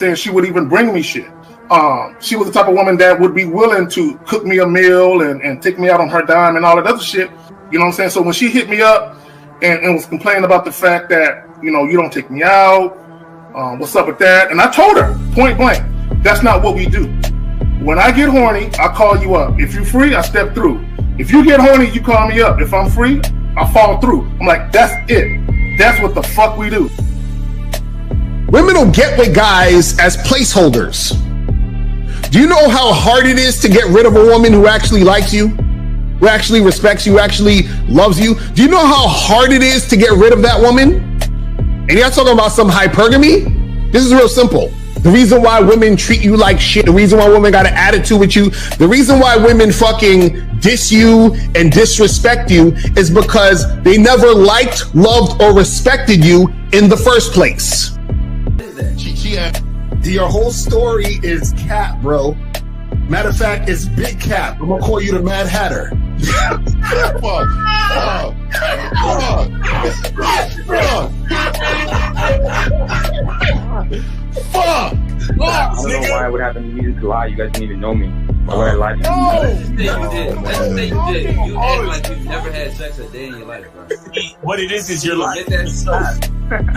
Then she would even bring me shit. She was the type of woman that would be willing to cook me a meal and take me out on her dime and all that other shit. You know what I'm saying? So when she hit me up and was complaining about the fact that, you know, you don't take me out, what's up with that? And I told her point blank, that's not what we do. When I get horny, I call you up. If you're free, I step through. If you get horny, you call me up. If I'm free, I fall through. I'm like, that's it. That's what the fuck we do. Women will get with guys as placeholders. Do you know how hard it is to get rid of a woman who actually likes you, who actually respects you, who actually loves you? Do you know how hard it is to get rid of that woman? And you're not talking about some hypergamy? This is real simple. The reason why women treat you like shit, the reason why women got an attitude with you, the reason why women fucking diss you and disrespect you is because they never liked, loved, or respected you in the first place. Your whole story is cap, bro. Matter of fact, it's big cap. I'm gonna call you the Mad Hatter. Fuck! I don't know why it would happen to me to lie. You guys didn't even know me. Why would I lie to you? Let's just say you did. Let's just say you did. You act like you've never had sex a day in your life, bro. What it is you're lying to yourself.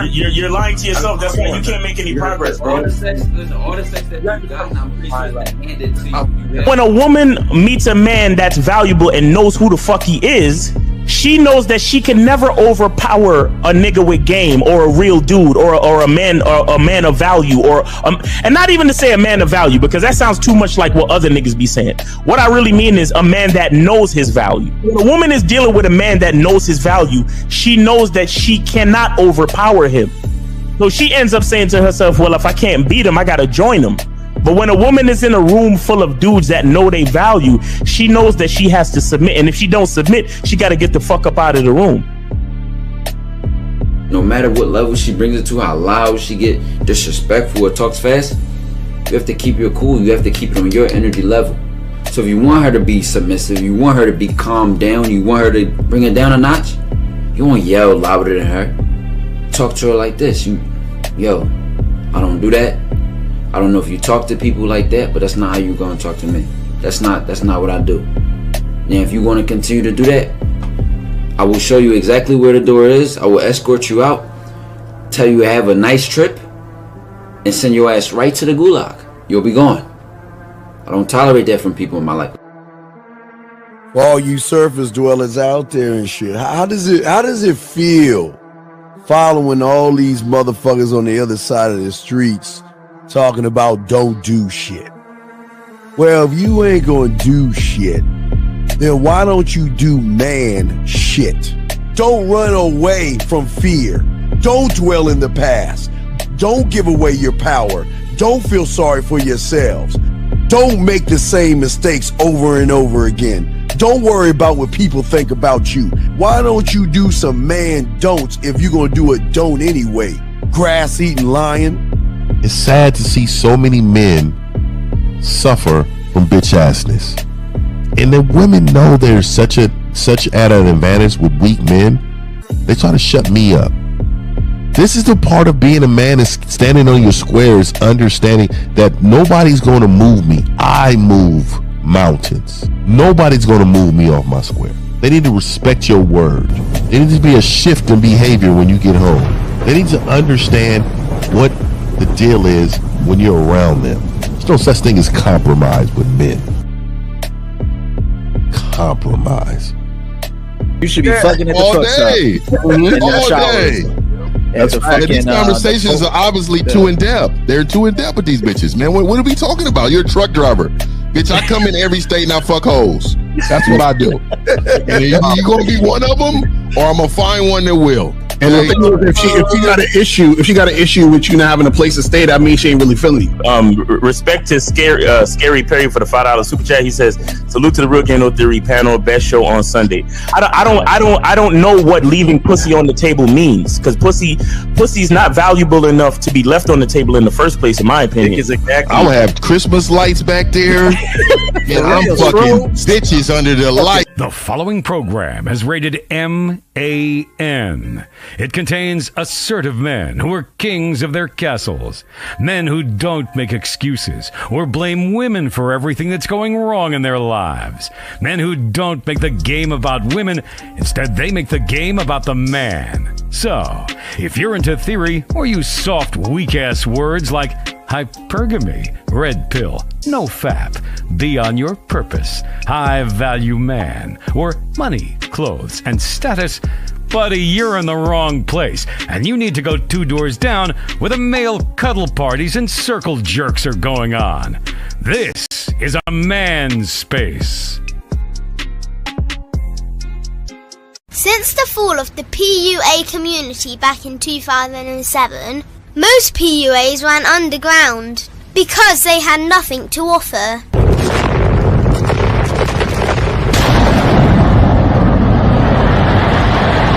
You're lying to yourself. That's why you can't make any progress, bro. All the sex that you've gotten, I'm pretty sure it's been handed to you. When a woman meets a man that's valuable and knows who the fuck he is, she knows that she can never overpower a nigga with game or a real dude or a man of value and not even to say a man of value, because that sounds too much like what other niggas be saying. What I really mean is a man that knows his value. When a woman is dealing with a man that knows his value, she knows that she cannot overpower him. So she ends up saying to herself, well, if I can't beat him, I gotta join him. But when a woman is in a room full of dudes that know they value, she knows that she has to submit. And if she don't submit, she got to get the fuck up out of the room. No matter what level she brings it to, how loud she get disrespectful or talks fast, you have to keep your cool. You have to keep it on your energy level. So if you want her to be submissive, you want her to be calmed down, you want her to bring it down a notch, you won't yell louder than her. Talk to her like this. Yo, I don't do that. I don't know if you talk to people like that, but that's not how you're gonna talk to me. That's not what I do. And if you want to continue to do that, I will show you exactly where the door is. I will escort you out, tell you have a nice trip, and send your ass right to the gulag. You'll be gone. I don't tolerate that from people in my life. For all you surface dwellers out there and shit, how does it feel following all these motherfuckers on the other side of the streets talking about don't do shit? Well, if you ain't gonna do shit, then why don't you do man shit? Don't run away from fear. Don't dwell in the past. Don't give away your power. Don't feel sorry for yourselves. Don't make the same mistakes over and over again. Don't worry about what people think about you. Why don't you do some man don'ts if you're gonna do a don't anyway? Grass eating lion. It's sad to see so many men suffer from bitch assness, and the women know they're such at an advantage with weak men. They try to shut me up. This is the part of being a man, is standing on your squares, understanding that nobody's going to move me. I move mountains. Nobody's going to move me off my square. They need to respect your word. There needs to be a shift in behavior when you get home. They need to understand what the deal is when you're around them. There's no such thing as compromise with men. Compromise. You should be fucking at the truck stop. All day. These conversations are obviously too in depth. They're too in depth with these bitches, man. What are we talking about? You're a truck driver, bitch. I come in every state and I fuck hoes. That's what I do. And you gonna be one of them, or I'm gonna find one that will. And the thing is, if she got an issue with you not having a place to stay, that means she ain't really feeling you. Respect to Scary Perry for the $5 super chat. He says, "Salute to the Real Game No Theory panel, best show on Sunday." I don't know what leaving pussy on the table means, because pussy's not valuable enough to be left on the table in the first place, in my opinion. Exactly. I'll have Christmas lights back there. And I'm fucking bitches under the light. The following program is rated M-A-N. It contains assertive men who are kings of their castles. Men who don't make excuses or blame women for everything that's going wrong in their lives. Men who don't make the game about women. Instead, they make the game about the man. So, if you're into theory or use soft, weak-ass words like hypergamy, red pill, no fap, be on your purpose, high-value man, or money, clothes, and status, buddy, you're in the wrong place, and you need to go 2 doors down where the male cuddle parties and circle jerks are going on. This is a man's space. Since the fall of the PUA community back in 2007, most PUAs ran underground because they had nothing to offer.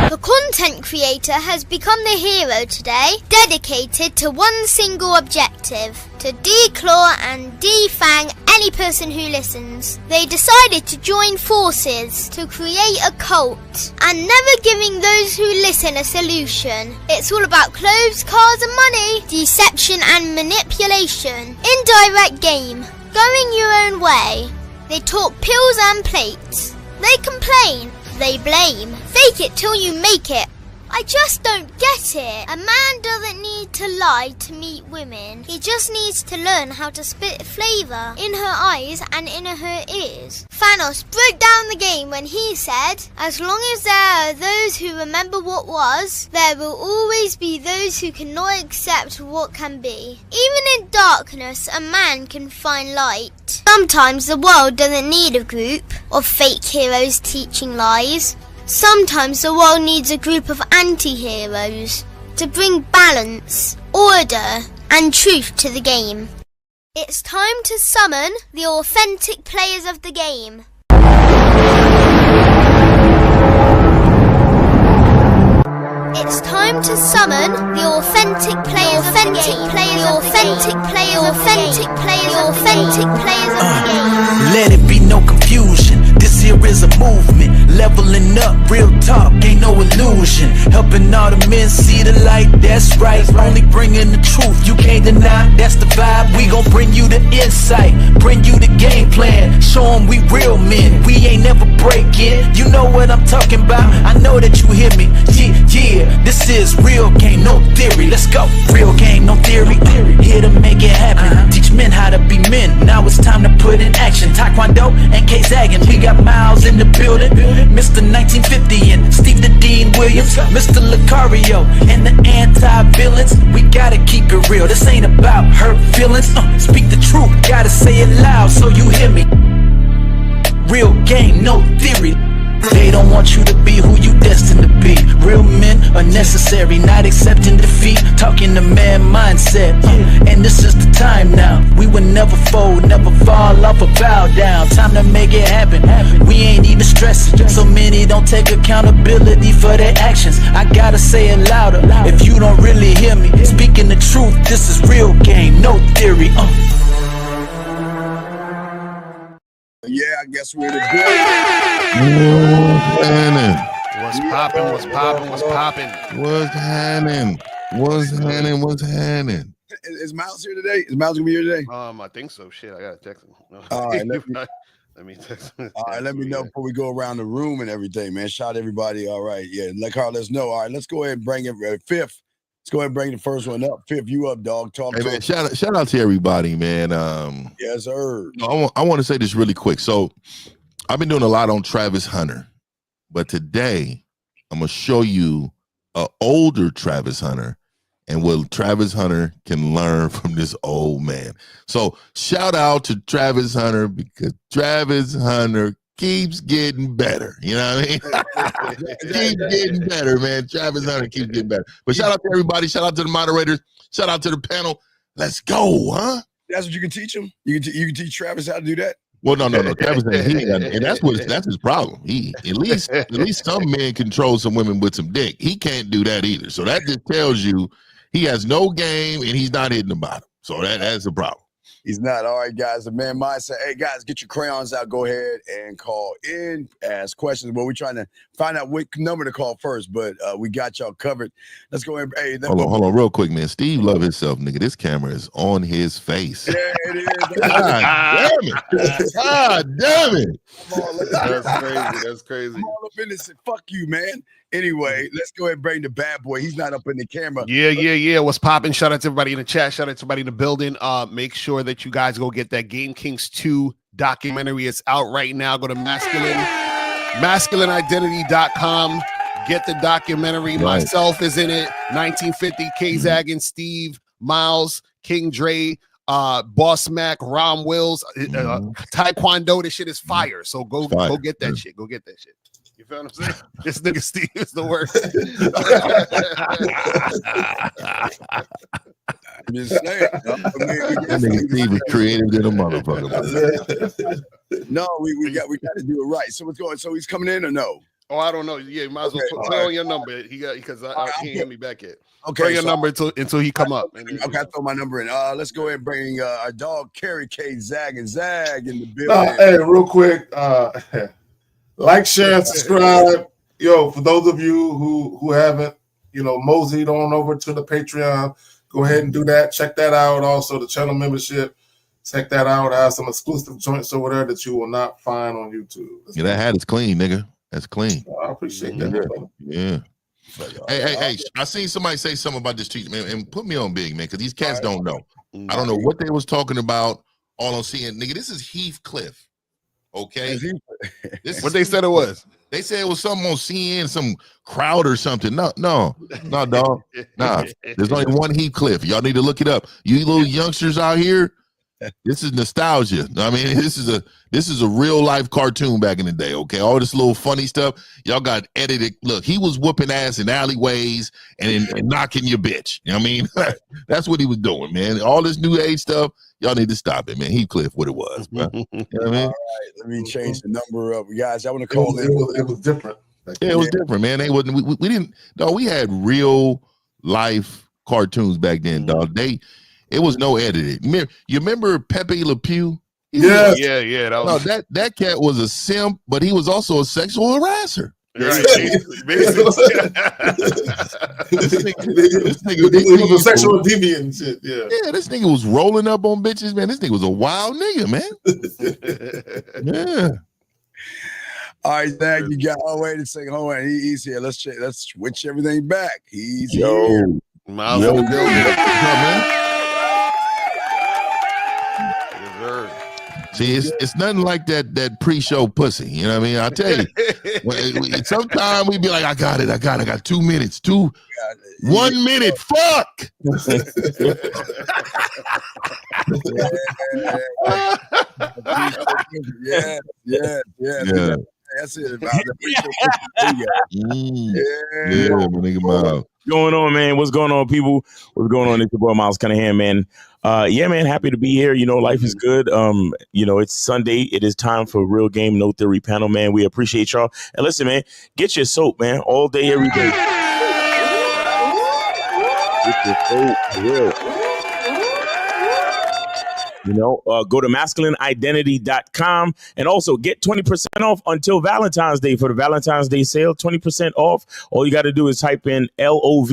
The content creator has become the hero today, dedicated to one single objective: to declaw and defang any person who listens. They decided to join forces to create a cult, and never giving those who listen a solution. It's all about clothes, cars and money, deception and manipulation, indirect game, going your own way. They talk pills and plates. They complain. They blame. Fake it till you make it. I just don't get it. A man doesn't need to lie to meet women. He just needs to learn how to spit flavour in her eyes and in her ears. Thanos broke down the game when he said, as long as there are those who remember what was, there will always be those who cannot accept what can be. Even in darkness, a man can find light. Sometimes the world doesn't need a group of fake heroes teaching lies. Sometimes the world needs a group of anti-heroes to bring balance, order, and truth to the game. It's time to summon the authentic players of the game. It's time to summon the authentic players of the game. The authentic players of the game. Let it be no confusion. This here is a movement. Leveling up, real talk, ain't no illusion. Helping all the men see the light, that's right. Only bringing the truth, you can't deny, that's the vibe. We gon' bring you the insight, bring you the game plan. Show them we real men, we ain't never breaking. You know what I'm talking about, I know that you hear me. Yeah, this is real game, no theory. Let's go, real game, no theory. Here to make it happen, teach men how to be men. Now it's time to put in action. Taekwondo and K-Zagging, we got Miles in the building. Mr. 1950 and Steve the Dean Williams, Mr. Lucario and the anti-villains. We gotta keep it real, this ain't about hurt feelings. Speak the truth, gotta say it loud so you hear me. Real game, no theory. They don't want you to be who you destined to be. Real men are necessary, not accepting defeat. Talking the man mindset, and this is the time now. We will never fold, never fall off or bow down. Time to make it happen. We ain't even stressing. So many don't take accountability for their actions. I gotta say it louder if you don't really hear me. Speaking the truth, this is real game, no theory. Yeah, I guess we're the What's poppin'? What's poppin'? What's poppin'? What's happening? What's happening? What's happening? Is Miles here today? Is Miles gonna be here today? I think so. Shit, I gotta text him. All right, let me text him. All right, let me know before we go around the room and everything, man. Shout everybody. All right, yeah. Let us know. All right, let's go ahead and bring it. Fifth. Let's go ahead and bring the first one up. Fifth, you up, dog? Talk to man, shout out to everybody, man. Yes, sir. I want to say this really quick. So I've been doing a lot on Travis Hunter, but today I'm gonna show you an older Travis Hunter and what Travis Hunter can learn from this old man. So shout out to Travis Hunter because Travis Hunter keeps getting better. You know what I mean? Keeps getting better, man. Travis Hunter keeps getting better. But shout out to everybody. Shout out to the moderators. Shout out to the panel. Let's go, huh? That's what you can teach him. You can teach Travis how to do that. Well, no. Travis, and that's his problem. He at least some men control some women with some dick. He can't do that either. So that just tells you he has no game and he's not hitting the bottom. So that's the problem. He's not. All right, guys. The man mindset. Hey, guys, get your crayons out. Go ahead and call in, ask questions. Well, we're trying to find out what number to call first, but we got y'all covered. Let's go ahead. Hey, hold on, real quick, man. Steve love himself, nigga. This camera is on his face. Yeah, it is. God damn it. God damn it. That's crazy. That's crazy. I'm all up in this. Fuck you, man. Anyway, let's go ahead and bring the bad boy. He's not up in the camera. Yeah. What's popping? Shout out to everybody in the chat. Shout out to everybody in the building. Make sure that you guys go get that Game Kings 2 documentary. It's out right now. Go to masculineidentity.com. Get the documentary. Right. Myself is in it. 1950, K-Zaggin, Steve, Miles, King Dre, Boss Mac, Rom Wills, Taekwondo. This shit is fire. So go get that shit. Go get that shit. You feel what I'm saying? This nigga Steve is the worst. I'm just saying. That nigga Steve is creative than a motherfucker. No, we got to do it right. So what's going? So he's coming in or no? Oh, I don't know. Yeah, you might as well put on your number. He got because I can't hear me back yet. Okay, bring your number until he come up. Okay, I throw my number in. Let's go ahead and bring our dog Carrie K Zag in the building. Hey, real quick, like, share, and subscribe. Yo, for those of you who haven't, moseyed on over to the Patreon, go ahead and do that. Check that out. Also, the channel membership. Check that out. I have some exclusive joints over there that you will not find on YouTube. Yeah, that hat is clean, nigga. That's clean. I appreciate that. Yeah. Hey, I seen somebody say something about this treatment, man, and put me on big, man, because these cats don't know. I don't know what they was talking about. All I'm seeing, nigga, this is Heathcliff. Okay. What they said it was. They said it was something on CNN, some crowd or something. No, dog. Nah. There's only one Heathcliff. Y'all need to look it up. You little youngsters out here, this is nostalgia. I mean, this is a real life cartoon back in the day. Okay, all this little funny stuff, y'all got edited. Look, he was whooping ass in alleyways and knocking your bitch. You know what I mean? That's what he was doing, man. All this new age stuff, y'all need to stop it, man. Heathcliff, what it was, bro. You know what I mean? All right, let me change the number up, guys. I want to call it was different. Yeah, it was different, man. They wasn't. We didn't. No, we had real life cartoons back then, dog. It was no edited. You remember Pepe Le Pew? Yeah. That cat was a simp, but he was also a sexual harasser. Right. This nigga was a sexual deviant and shit. Yeah, this nigga was rolling up on bitches, man. This nigga was a wild nigga, man. Yeah. All right, Zach, you got. Oh, wait a second. Hold on, he's here. Let's switch everything back. He's here. Miles, what's up, man? See, it's nothing like that pre-show pussy. You know what I mean? I tell you, sometimes we be like, I got 2 minutes, 1 minute, fuck. Yeah. That's it. Nigga Miles. Going on, man? What's going on, people? What's going on? It's your boy Miles Cunningham, man. Yeah, man, happy to be here. Life is good. It's Sunday. It is time for Real Game No Theory panel, man. We appreciate y'all. And listen, man, get your soap, man, all day, every day. Get your soap, real. Go to masculineidentity.com and also get 20% off until Valentine's Day for the Valentine's Day sale. 20% off. All you got to do is type in LOVE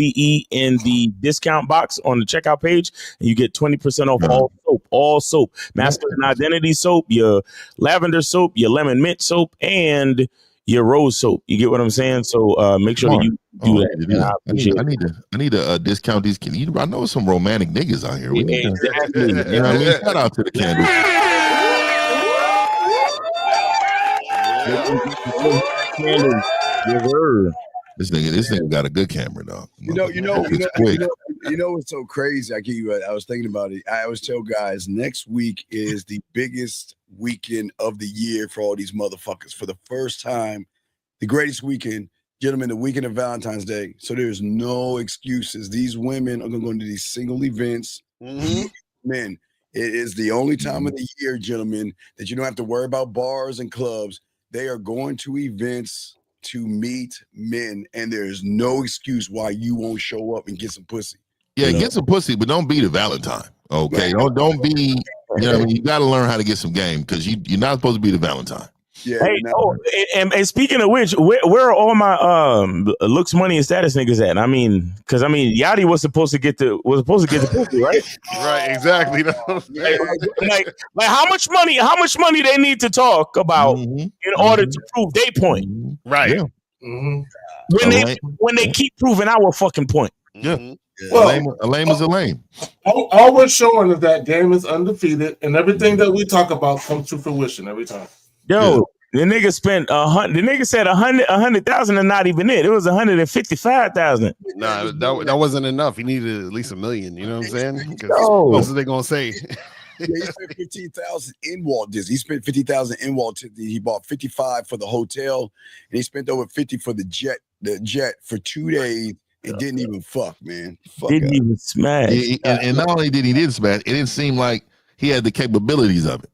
in the discount box on the checkout page, and you get 20% off all soap. Masculine Identity soap, your lavender soap, your lemon mint soap, and your rose soap. You get what I'm saying? So make sure that you do that. I need to discount these. I know some romantic niggas out here. We need exactly. to, shout out to the candles. This nigga got a good camera, though. What's so crazy? I was thinking about it. I always tell guys, next week is the biggest weekend of the year for all these motherfuckers. For the first time, the greatest weekend, gentlemen, the weekend of Valentine's Day. So there's no excuses. These women are going to go into these single events. Men, it is the only time of the year, gentlemen, that you don't have to worry about bars and clubs. They are going to events to meet men, and there's no excuse why you won't show up and get some pussy. Yeah, get some pussy, but don't be the Valentine. Okay, don't be You know what I mean? You got to learn how to get some game because you're not supposed to be the Valentine. Yeah. Hey, and speaking of which, where are all my looks, money, and status niggas at? I mean, because Yachty was supposed to get the pussy, right? Right, exactly. like how much money they need to talk about in order to prove their point, right? Yeah. When they keep proving our fucking point. Yeah. Well, a lame is a lame. All we're showing is that game is undefeated, and everything that we talk about comes to fruition every time. Yo, the nigga spent the nigga said 100,000 and not even it. It was 155,000. Nah, that wasn't enough. He needed at least $1 million. You know what I'm saying? What are they gonna say? Yeah, he spent 15,000 in Walt Disney. He spent 50,000 in Walt Disney. He bought 55 for the hotel, and he spent over 50 for the jet for 2 days. It didn't even fuck, man. Didn't even smash. And not only did he smash, it didn't seem like he had the capabilities of it.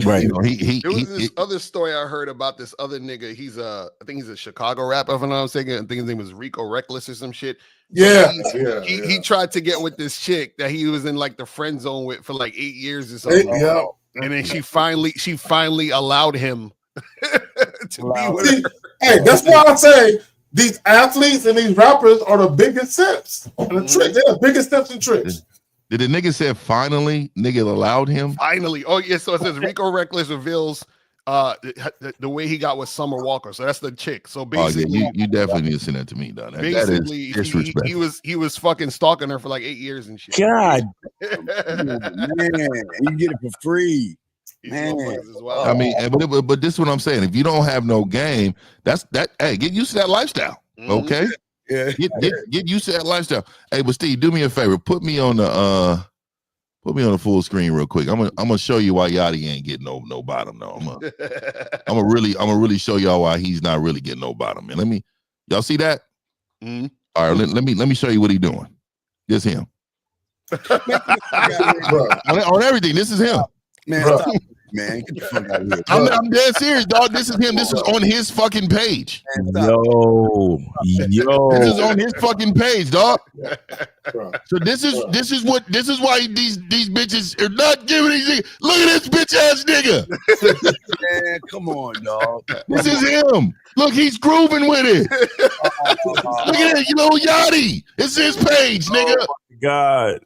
Right. You know, there was this other story I heard about this other nigga. I think he's a Chicago rapper, if I'm not mistaken. I think his name was Rico Reckless or some shit. Yeah. He tried to get with this chick that he was in like the friend zone with for like 8 years or something. Yeah. And then she finally allowed him to be with her. Hey, that's why I say these athletes and these rappers are the biggest simps. And the tricks, they're the biggest simps and tricks. Did the nigga say finally nigga allowed him? Finally. Oh, yeah. So it says Rico Reckless reveals the way he got with Summer Walker. So that's the chick. So basically, you definitely need to send that to me, though. Basically, that is disrespectful. he was fucking stalking her for like 8 years and shit. God, man, you get it for free. Man. Well. I mean, but this is what I'm saying. If you don't have no game, hey, get used to that lifestyle. Okay. Yeah. Get used to that lifestyle. Hey, but Steve, do me a favor. Put me on the full screen real quick. I'm gonna show you why Yachty ain't getting no bottom. No, I'm gonna really show y'all why he's not really getting no bottom. Man, y'all see that? Mm-hmm. All right, let me show you what he's doing. This him. on everything. This is him. Man, stop, man. Get the fuck out of here. I'm dead serious, dog. This is him. This is on his fucking page. Yo. This is on his fucking page, dog. So this is why these bitches are not giving these niggas. Look at this bitch ass nigga. Man, come on, dog. This is him. Look, he's grooving with it. Look at it, you know, Yachty. It's his page, nigga. Oh my God.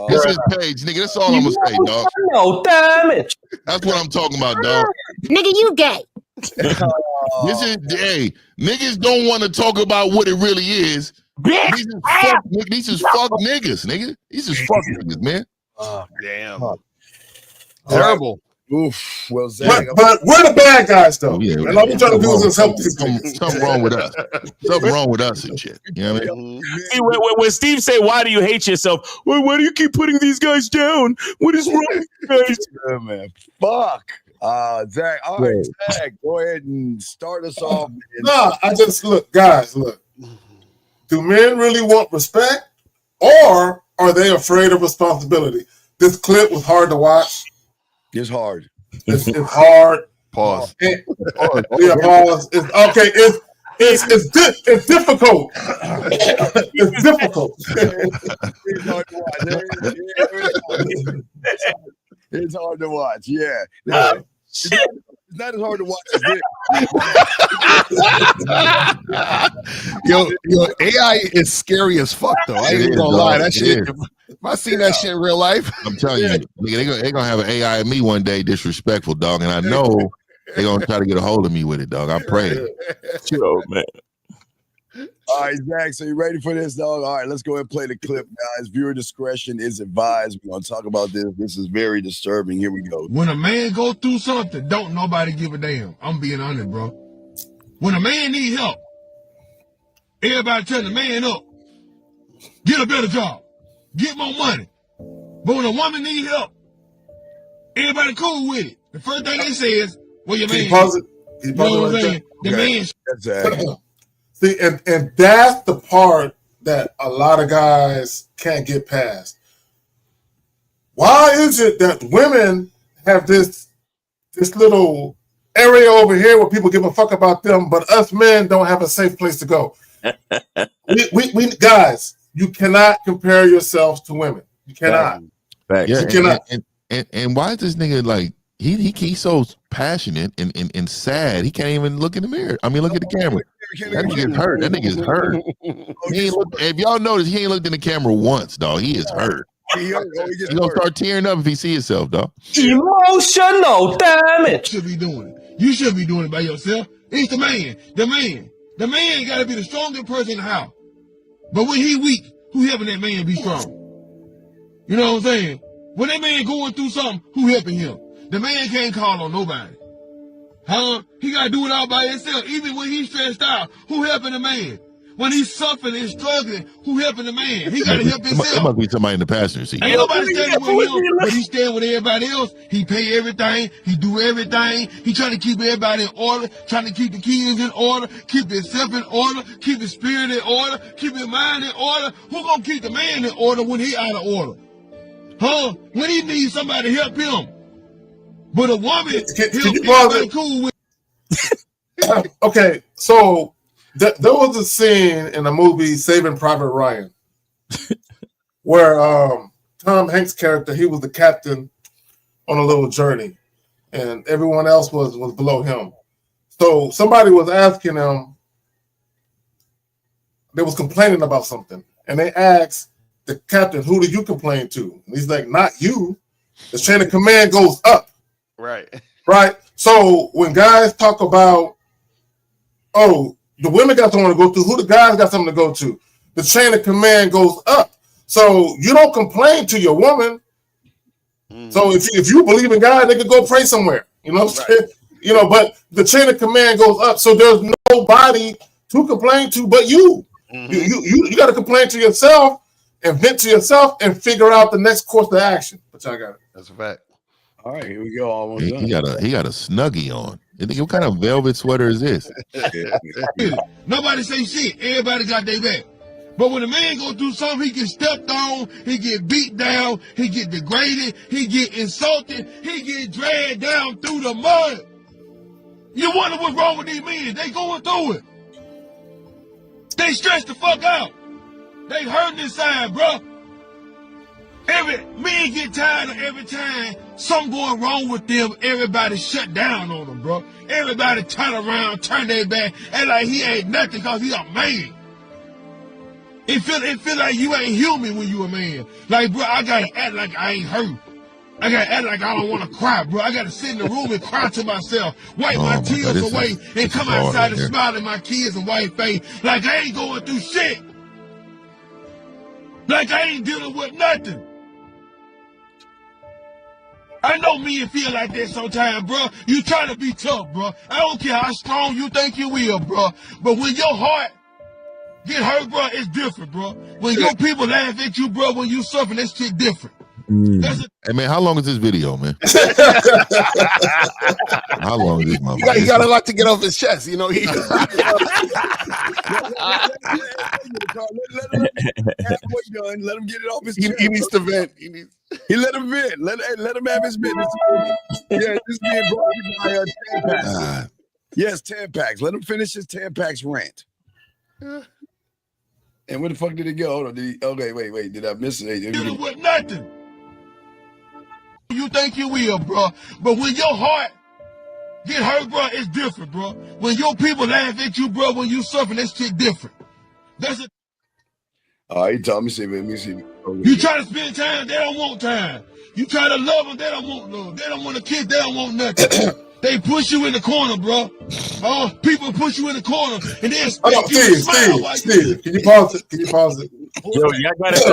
This is his page, nigga. That's all I'm gonna say, dog. No, damn it. That's what I'm talking about, dog. Nigga, you gay. Niggas don't want to talk about what it really is. These is fuck niggas, nigga. These is fuck niggas, man. Oh, damn. Terrible. Oof. Well, Zach, but we're the bad guys, though. Yeah, and all we trying to do is help these something wrong with us. Something wrong with us and shit. You know what I mean? See, when Steve say, "Why do you hate yourself?" Well, why do you keep putting these guys down? What is wrong with you guys? Yeah, man. Fuck. Zach. All right, Zach. Go ahead and start us off. I just look. Do men really want respect, or are they afraid of responsibility? This clip was hard to watch. It's hard. It's hard. Pause. Yeah, pause. It's difficult. It's difficult. It's hard to watch. Yeah. It's not as hard to watch as this. Yo, AI is scary as fuck, though. I ain't even gonna lie. That shit. If I seen that shit in real life, I'm telling you, nigga, they gonna have an AI of me one day, disrespectful, dog, and I know they gonna try to get a hold of me with it, dog. I pray. Yo, man. All right, Zach, so you ready for this, dog? All right, let's go ahead and play the clip, guys. Viewer discretion is advised. We're going to talk about this. This is very disturbing. Here we go. When a man go through something, don't nobody give a damn. I'm being honest, bro. When a man need help, everybody tell the man up. Get a better job. Get more money. But when a woman need help, everybody cool with it. The first thing they say is, well, your man. You know what I'm saying? The man. Exactly. See, and that's the part that a lot of guys can't get past. Why is it that women have this little area over here where people give a fuck about them, but us men don't have a safe place to go? we guys, you cannot compare yourselves to women. You cannot. Yeah, you cannot. And why is this nigga like he's so passionate and sad he can't even look in the mirror? I mean, look at the camera. That nigga's hurt. That nigga's hurt. If y'all notice, he ain't looked in the camera once, dog. He is hurt. He gonna start tearing up if he see himself, dog. Emotional damage. You should be doing it. You should be doing it by yourself. It's the man. The man got to be the strongest person in the house. But when he weak, who helping that man be strong? You know what I'm saying? When that man going through something, who helping him? The man can't call on nobody. Huh? He got to do it all by himself. Even when he's stressed out, who helping the man? When he's suffering and struggling, who helping the man? He got to help himself. There must be somebody in the passenger seat. Ain't nobody standing with him, but he stand with everybody else. He pay everything. He do everything. He trying to keep everybody in order, trying to keep the kids in order, keep himself in order, keep his spirit in order, keep his mind in order. Who gonna keep the man in order when he out of order? Huh? When he needs somebody to help him. But a woman, can cool with. Okay, so there was a scene in the movie Saving Private Ryan where Tom Hanks' character, he was the captain on a little journey, and everyone else was below him. So somebody was asking him, they was complaining about something, and they asked the captain, "Who do you complain to?" And he's like, "Not you." The chain of command goes up. Right. So when guys talk about, oh, the women got someone to go to, who the guys got something to go to, the chain of command goes up. So you don't complain to your woman. So if you believe in God, they could go pray somewhere. You know what I'm saying? You know, but the chain of command goes up. So there's nobody to complain to but you. You got to complain to yourself and vent to yourself and figure out the next course of action. But y'all got it. That's a fact. All right, here we go. Almost He done. got a Snuggie on. What kind of velvet sweater is this? Nobody say shit. Everybody got their back. But when a man go through something, he get stepped on, he get beat down, he get degraded, he get insulted, he get dragged down through the mud. You wonder what's wrong with these men. They going through it. They stressed the fuck out. They hurting inside, bro. Men get tired of every time something going wrong with them, everybody shut down on them, bro. Everybody turn around, turn their back, and like he ain't nothing because he a man. It feel like you ain't human when you a man. Like, bro, I gotta act like I ain't hurt. I gotta act like I don't want to cry, bro. I gotta sit in the room and cry to myself, wipe my tears away, and come outside and smile at my kids and white face like I ain't going through shit. Like I ain't dealing with nothing. I know men feel like that sometimes, bro. You try to be tough, bro. I don't care how strong you think you will, bro. But when your heart get hurt, bro, it's different, bro. When your people laugh at you, bro, when you suffer, that shit different. Hey, man, how long is this video, man? How long is this, my boy? He got a lot to get off his chest, you know. Let him get it off his chest. He needs to vent. He let him vent. Let him have his business. Yeah, this being brought to you by 10 packs. Yes, 10 packs. Let him finish his 10 packs rant. And where the fuck did it go? Hold on. Okay, wait. Did I miss it? Dealing with nothing. You think you will, bro. But when your heart get hurt, bro, it's different, bro. When your people laugh at you, bro, when you suffer, that shit different. That's it. He told me, let me see. You try to spend time, they don't want time. You try to love them, they don't want love. They don't want a kid, they don't want nothing. They push you in the corner, bro. People push you in the corner, and then Steve, can you pause it? Yo, y'all got it.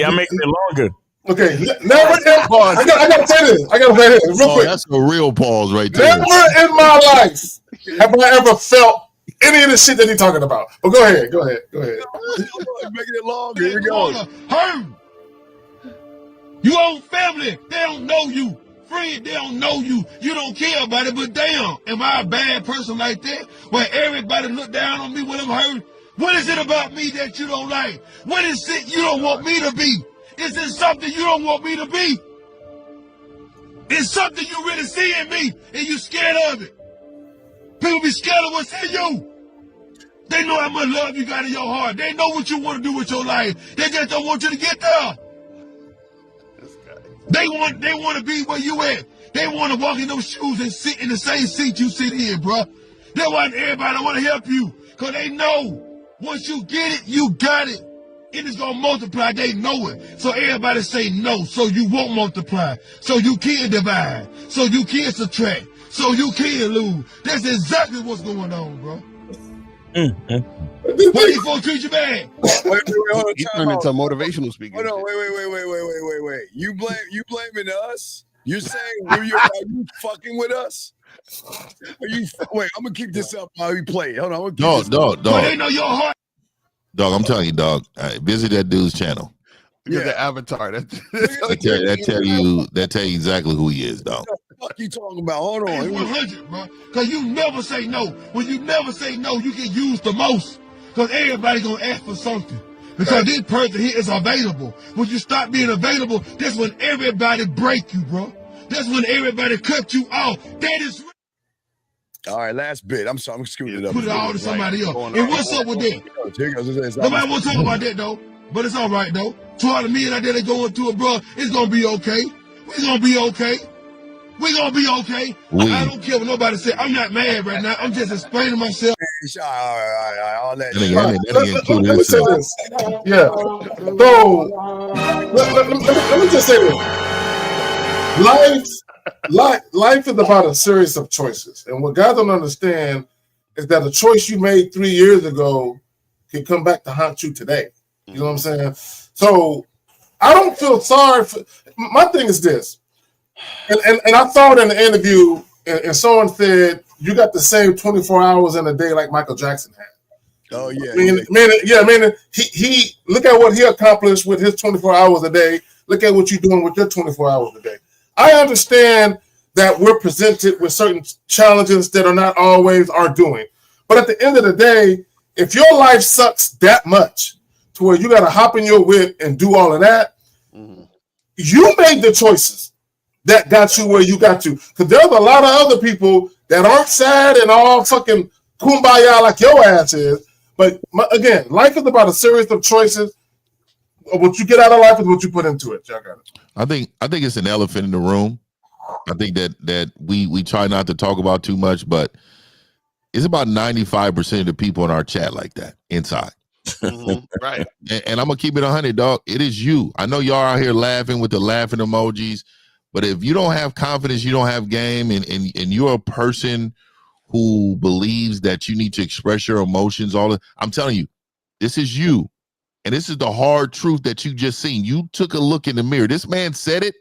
Y'all making it longer. Okay, never in pause. I gotta say this. Real quick. That's a real pause right there. Never in my life have I ever felt any of the shit that he's talking about. But go ahead. Making it longer. Here we go. Hurt. You own family. They don't know you. Friend, they don't know you. You don't care about it, but damn, am I a bad person like that? Where everybody look down on me when I'm hurt? What is it about me that you don't like? What is it you don't want me to be? Is it something you don't want me to be? It's something you really see in me and you scared of it. People be scared of what's in you. They know how much love you got in your heart. They know what you want to do with your life. They just don't want you to get there. They want to be where you at. They want to walk in those shoes and sit in the same seat you sit in, bro. They want everybody want to help you because they know once you get it, you got it. It is going to multiply. They know it. So everybody say no so you won't multiply. So you can divide. So you can subtract. So you can lose. That's exactly what's going on, bro. Why you folks treat you bad? Wait, hold on. He turned into a motivational speaker. Hold on, wait. You blaming us? You're saying are you fucking with us? Wait, I'm gonna keep this up while we play. Hold on, dog. But they know your heart. Dog, I'm telling you, dog. Visit that dude's channel. You're the avatar. That tell you exactly who he is, dog. What the fuck you talking about? Hold on. 100, bro. Because you never say no. When you never say no, you get used the most. Because everybody gonna ask for something. Because this person here is available. When you stop being available, that's when everybody break you, bro. That's when everybody cut you off. That is. All right, last bit. I'm sorry, I'm screwing it up. Put it all to somebody else. And what's up with that? Nobody want to talk about that, though. But it's all right, though. 200 million out there that going to it, bro. It's going to be okay. We're going to be okay. We're going to be okay. I don't care what nobody say. I'm not mad right now. I'm just explaining myself. All right. I'll let you. Let me say this. Yeah. So, let me just say this. Life is about a series of choices. And what guys don't understand is that a choice you made 3 years ago can come back to haunt you today. You know what I'm saying? So I don't feel sorry for my thing is this. And I thought in the interview and someone said you got the same 24 hours in a day like Michael Jackson had. Oh yeah. He look at what he accomplished with his 24 hours a day. Look at what you're doing with your 24 hours a day. I understand that we're presented with certain challenges that are not always our doing. But at the end of the day, if your life sucks that much to where you got to hop in your whip and do all of that, you made the choices that got you where you got to. Because there's a lot of other people that aren't sad and all fucking kumbaya like your ass is. But again, life is about a series of choices. What you get out of life is what you put into it. Y'all got it. I think it's an elephant in the room. I think that we try not to talk about too much, but it's about 95% of the people in our chat like that inside. Right. And I'm gonna keep it 100, dog. It is you. I know y'all out here laughing with the laughing emojis, but if you don't have confidence, you don't have game, and you're a person who believes that you need to express your emotions, I'm telling you, this is you. And this is the hard truth that you just seen. You took a look in the mirror. This man said it,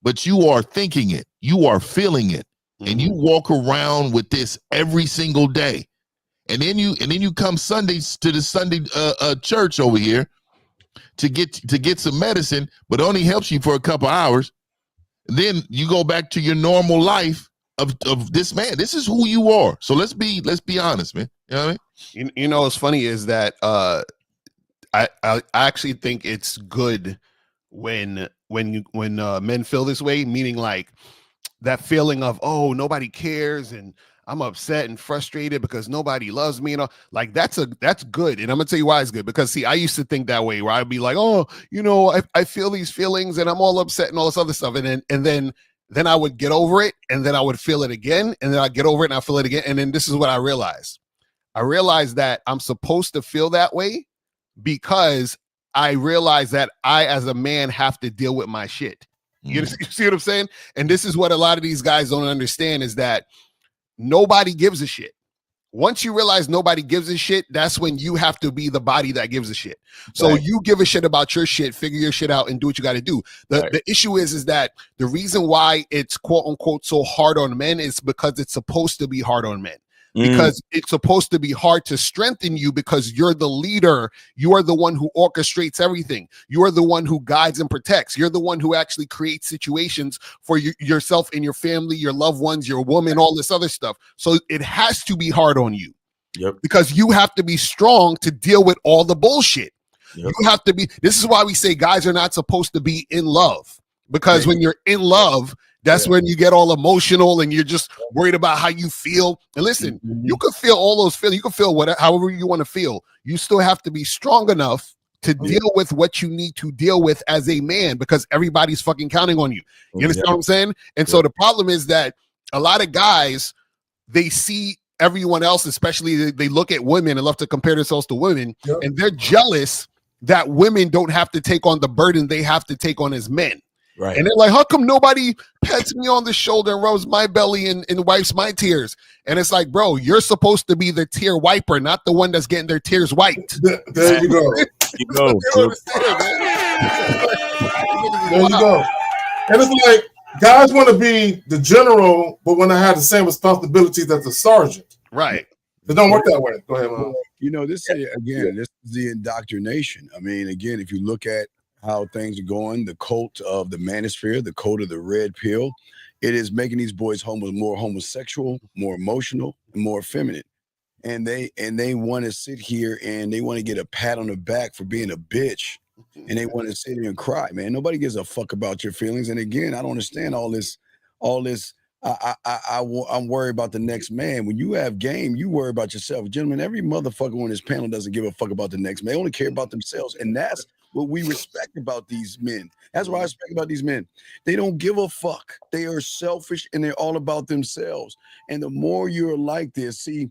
but you are thinking it. You are feeling it. And you walk around with this every single day. And then you come Sundays to the Sunday church over here to get some medicine, but it only helps you for a couple hours. And then you go back to your normal life of this man. This is who you are. So let's be honest, man. You know what I mean? You know what's funny is that I actually think it's good when men feel this way, meaning like that feeling of, oh, nobody cares and I'm upset and frustrated because nobody loves me, like that's good. And I'm gonna tell you why it's good, because see, I used to think that way, where I'd be like, oh, I feel these feelings and I'm all upset and all this other stuff, and then I would get over it, and then I would feel it again, and then I get over it and I feel it again, and then this is what I realized that I'm supposed to feel that way because I realize that I, as a man, have to deal with my shit. You see what I'm saying? And this is what a lot of these guys don't understand, is that nobody gives a shit. Once you realize nobody gives a shit, that's when you have to be the body that gives a shit. So you give a shit about your shit, figure your shit out, and do what you got to do. The issue is that the reason why it's quote unquote so hard on men is because it's supposed to be hard on men. Because it's supposed to be hard to strengthen you, because you're the leader. You are the one who orchestrates everything. You are the one who guides and protects. You're the one who actually creates situations for yourself and your family, your loved ones, your woman, all this other stuff. So it has to be hard on you. Yep. Because you have to be strong to deal with all the bullshit. Yep. You have to be. This is why we say guys are not supposed to be in love, because when you're in love, that's when you get all emotional and you're just worried about how you feel. And listen, you can feel all those feelings. You can feel whatever, however you want to feel. You still have to be strong enough to deal with what you need to deal with as a man, because everybody's fucking counting on you. You understand what I'm saying? And so the problem is that a lot of guys, they see everyone else, especially they look at women and love to compare themselves to women, and they're jealous that women don't have to take on the burden they have to take on as men. Right. And they're like, how come nobody pets me on the shoulder and rubs my belly and wipes my tears? And it's like, bro, you're supposed to be the tear wiper, not the one that's getting their tears wiped. There you go. You go. There you go. And it's like, guys want to be the general, but when I have the same responsibilities as the sergeant. Right. It don't work that way. Go ahead, Mom. You know, this is the indoctrination. I mean, again, if you look at how things are going, the cult of the manosphere, the cult of the red pill, it is making these boys more homosexual, more emotional, and more effeminate. And they want to sit here and they want to get a pat on the back for being a bitch. And they want to sit here and cry, man. Nobody gives a fuck about your feelings. And again, I don't understand all this. I'm worried about the next man. When you have game, you worry about yourself. Gentlemen, every motherfucker on this panel doesn't give a fuck about the next man. They only care about themselves. And that's what we respect about these men. That's what I respect about these men. They don't give a fuck. They are selfish and they're all about themselves. And the more you're like this, see,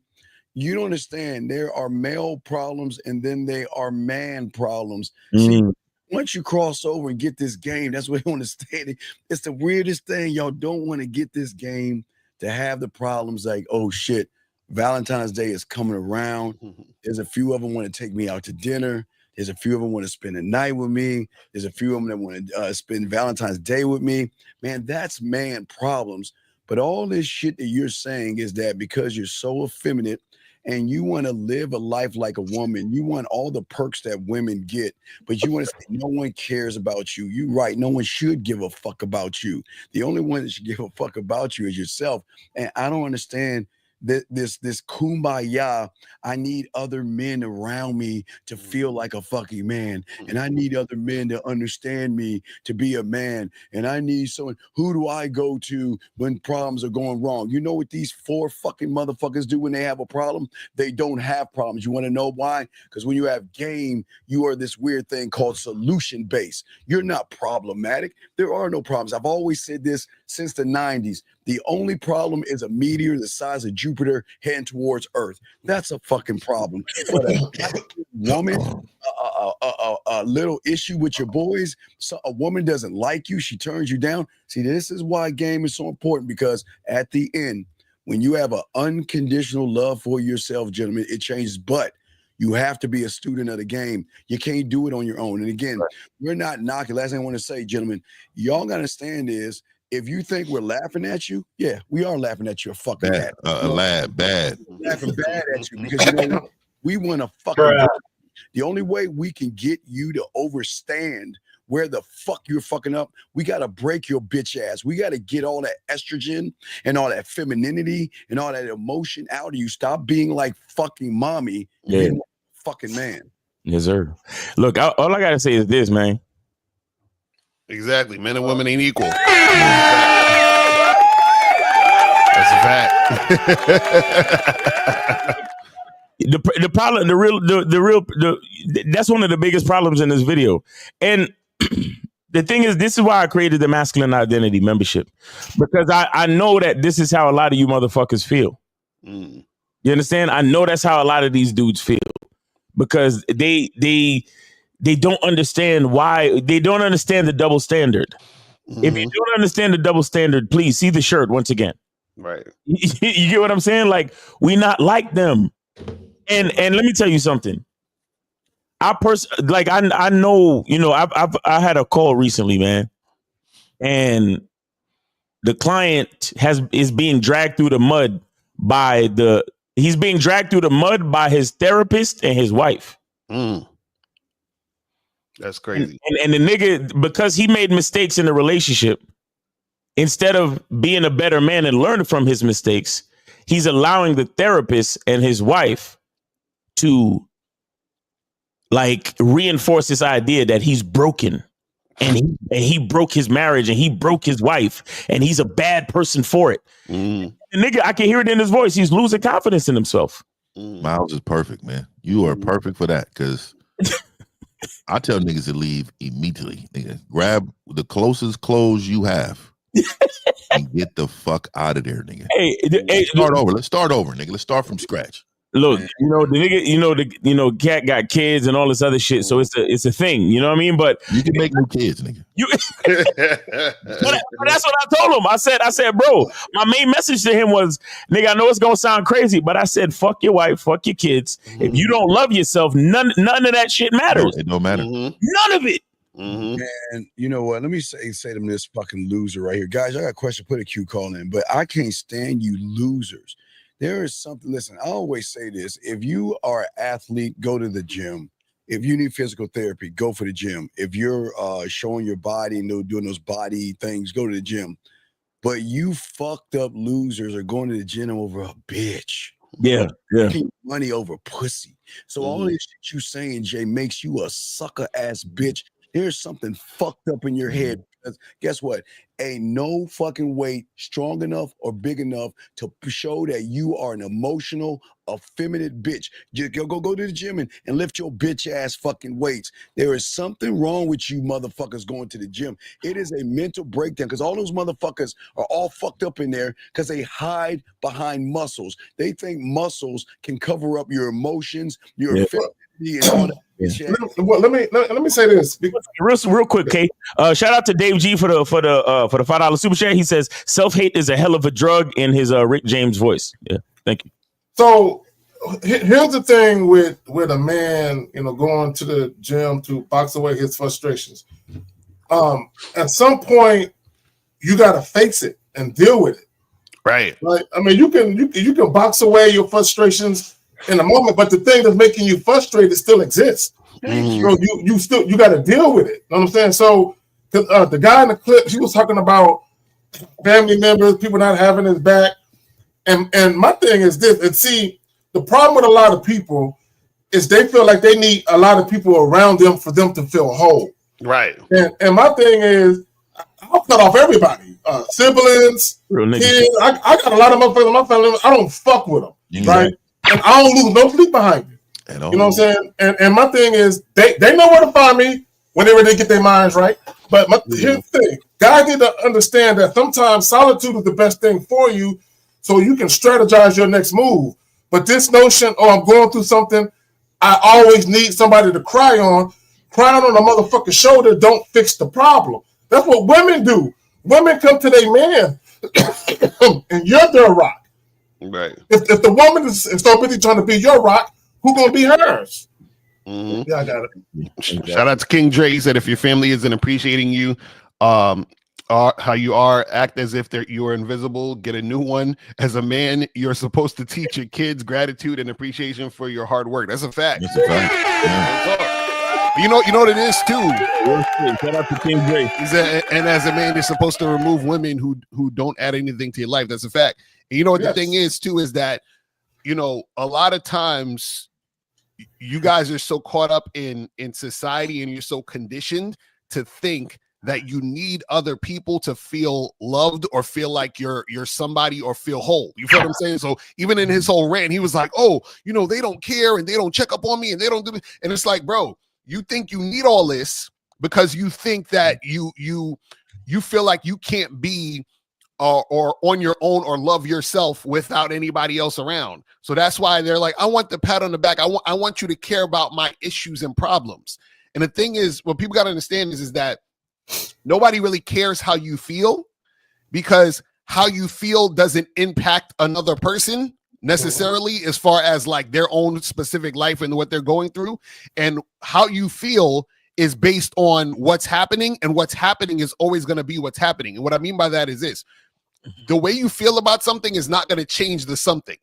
you don't understand. There are male problems and then they are man problems. See, once you cross over and get this game, that's what you understand. It's the weirdest thing. Y'all don't want to get this game to have the problems like, oh shit, Valentine's Day is coming around. There's a few of them want to take me out to dinner. There's a few of them want to spend a night with me. There's a few of them that want to spend Valentine's Day with me. Man, that's man problems. But all this shit that you're saying is that because you're so effeminate and you want to live a life like a woman, you want all the perks that women get, but you want to say no one cares about you. You're right. No one should give a fuck about you. The only one that should give a fuck about you is yourself. And I don't understand this kumbaya. I need other men around me to feel like a fucking man, and I need other men to understand me to be a man, and I need someone. Who do I go to when problems are going wrong? You know what these four fucking motherfuckers do when they have a problem? They don't have problems. You want to know why? Because when you have game, you are this weird thing called solution based. You're not problematic. There are no problems. I've always said this since the 90s. The only problem is a meteor the size of Jupiter heading towards Earth. That's a fucking problem. But a woman, a little issue with your boys, so a woman doesn't like you, she turns you down. See, this is why game is so important, because at the end, when you have an unconditional love for yourself, gentlemen, it changes. But you have to be a student of the game. You can't do it on your own. And again, we're not knocking. Last thing I want to say, gentlemen, y'all got to understand is, if you think we're laughing at you, yeah, we are laughing at you. A fucking bad. Bad. Laughing bad at you because you know what? We want to fucking. The only way we can get you to overstand where the fuck you're fucking up, we got to break your bitch ass. We got to get all that estrogen and all that femininity and all that emotion out of you. Stop being like fucking mommy. Yeah. Fucking man. Yes, sir. Look, all I got to say is this, man. Exactly. Men and women ain't equal. That's a fact. The problem, that's one of the biggest problems in this video. And the thing is, this is why I created the Masculine Identity membership, because I know that this is how a lot of you motherfuckers feel. You understand? I know that's how a lot of these dudes feel, because they don't understand why. They don't understand the double standard. If you don't understand the double standard, please see the shirt once again. Right. You get what I'm saying? Like, we not like them. And let me tell you something. I know, you know, I had a call recently, man, and the client is being dragged through the mud by his therapist and his wife. That's crazy. And the nigga, because he made mistakes in the relationship, instead of being a better man and learning from his mistakes, he's allowing the therapist and his wife to like reinforce this idea that he's broken and he broke his marriage and he broke his wife and he's a bad person for it. The nigga, I can hear it in his voice. He's losing confidence in himself. Miles is perfect, man. You are perfect for that, because I tell niggas to leave immediately. Nigga, grab the closest clothes you have and get the fuck out of there, nigga. Let's start over. Let's start over, nigga. Let's start from scratch. Look, you know the nigga, cat got kids and all this other shit, so it's a thing. You know what I mean? But you can make new kids, nigga. But that's what I told him. I said, bro, my main message to him was, nigga, I know it's gonna sound crazy, but I said, fuck your wife, fuck your kids. If you don't love yourself, none of that shit matters. It don't matter. None of it. And you know what? Let me say to this fucking loser right here, guys. I got a question. Put a Q call in, but I can't stand you losers. There is something. Listen, I always say this: if you are an athlete, go to the gym. If you need physical therapy, go for the gym. If you're showing your body and doing those body things, go to the gym. But you fucked up losers are going to the gym over a bitch. Yeah. Money over pussy. So all this shit you saying, Jay, makes you a sucker ass bitch. There's something fucked up in your head. Because guess what? Ain't no fucking weight strong enough or big enough to show that you are an emotional, effeminate bitch. You go to the gym and lift your bitch ass fucking weights. There is something wrong with you motherfuckers going to the gym. It is a mental breakdown because all those motherfuckers are all fucked up in there because they hide behind muscles. They think muscles can cover up your emotions, your femininity, and all that. Let me say this real quick, Kate. Shout out to Dave G for the $5 super chat. He says self-hate is a hell of a drug in his Rick James voice. Yeah, thank you. So here's the thing with a man, going to the gym to box away his frustrations. At some point, you got to face it and deal with it. Right. Like, I mean, you can box away your frustrations in a moment, but the thing that's making you frustrated still exists. So you got to deal with it. You know what I'm saying? So the guy in the clip, he was talking about family members, people not having his back, and my thing is this. And see, the problem with a lot of people is they feel like they need a lot of people around them for them to feel whole. Right. And my thing is, I'll cut off everybody, siblings, kids. I got a lot of motherfuckers in my family. I don't fuck with them, right? And I don't lose no sleep behind me. You know what I'm saying? And my thing is, they know where to find me whenever they get their minds right. But here's the thing. Guys need to understand that sometimes solitude is the best thing for you so you can strategize your next move. But this notion, I'm going through something, I always need somebody to cry on. Crying on a motherfucking shoulder don't fix the problem. That's what women do. Women come to their man and you're their rock. Right. If the woman is so busy trying to be your rock, who gonna be hers? Yeah, I got it. Shout out to King Dre. He said, if your family isn't appreciating you, how you are, act as if you're invisible. Get a new one. As a man, you're supposed to teach your kids gratitude and appreciation for your hard work. That's a fact. That's a fact. Yeah. You know what it is too. Shout out to King Dre. And as a man, you're supposed to remove women who don't add anything to your life. That's a fact. And you know what the thing is too is that a lot of times you guys are so caught up in society and you're so conditioned to think that you need other people to feel loved or feel like you're somebody or feel whole. You feel what I'm saying? So even in his whole rant, he was like, they don't care and they don't check up on me and they don't do it. And it's like, bro, you think you need all this because you think that you feel like you can't be or on your own or love yourself without anybody else around. So that's why they're like, I want the pat on the back. I want you to care about my issues and problems. And the thing is, what people got to understand is that nobody really cares how you feel because how you feel doesn't impact another person necessarily as far as like their own specific life and what they're going through. And how you feel is based on what's happening, and what's happening is always going to be what's happening. And what I mean by that is this: the way you feel about something is not going to change the something.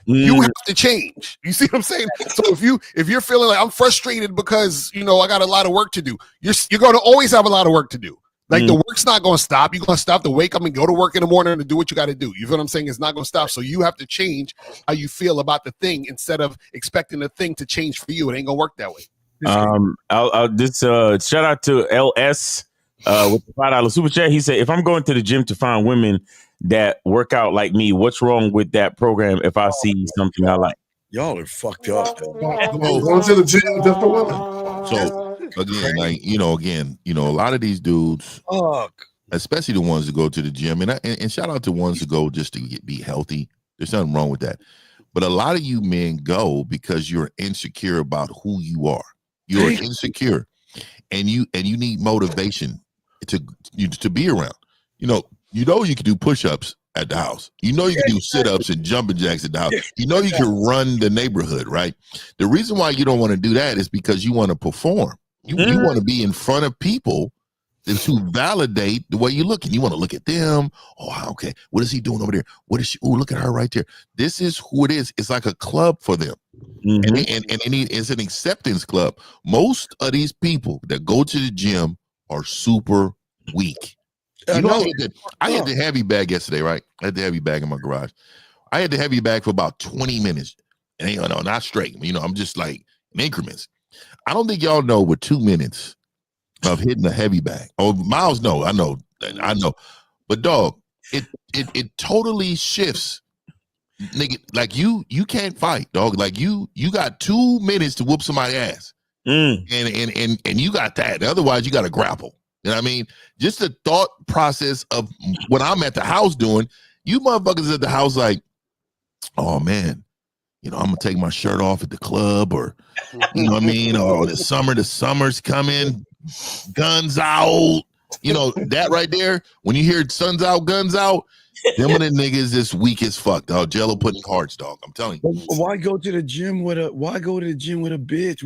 You have to change. You see what I'm saying? So if you're feeling like I'm frustrated because I got a lot of work to do, you're going to always have a lot of work to do. Like the work's not going to stop. You're going to stop to wake up and go to work in the morning and do what you got to do. You feel what I'm saying? It's not going to stop. So you have to change how you feel about the thing instead of expecting the thing to change for you. It ain't going to work that way. I'll shout out to LS with the $5 super chat. He said, if I'm going to the gym to find women that work out like me, what's wrong with that program if I see something I like? Y'all are fucked up. Going to the gym just for women. again, like a lot of these dudes, especially the ones that go to the gym, and shout out to ones who go just to be healthy. There's nothing wrong with that. But a lot of you men go because you're insecure about who you are. You're insecure, and you need motivation to be around. You can do push-ups at the house. You can do sit-ups and jumping jacks at the house. You can run the neighborhood, right? The reason why you don't want to do that is because you want to perform. You want to be in front of people to validate the way you look, and you want to look at them. Oh, okay. What is he doing over there? What is she? Oh, look at her right there. This is who it is. It's like a club for them. And it's an acceptance club. Most of these people that go to the gym are super weak. I had the heavy bag yesterday, right? I had the heavy bag in my garage. I had the heavy bag for about 20 minutes. And not straight. I'm just like in increments. I don't think y'all know with 2 minutes of hitting a heavy bag. Oh, Miles, no, I know. But dog, it totally shifts. Nigga, like you can't fight, dog. Like you got 2 minutes to whoop somebody's ass. And you got that. Otherwise, you got to grapple. You know what I mean? Just the thought process of what I'm at the house doing, you motherfuckers at the house like, oh man, I'm gonna take my shirt off at the club, or you know what I mean, or the summer's coming, guns out, that right there. When you hear suns out, guns out, them and the niggas is weak as fuck, dog. Jello pudding hearts, dog. I'm telling you. Why go to the gym with a bitch?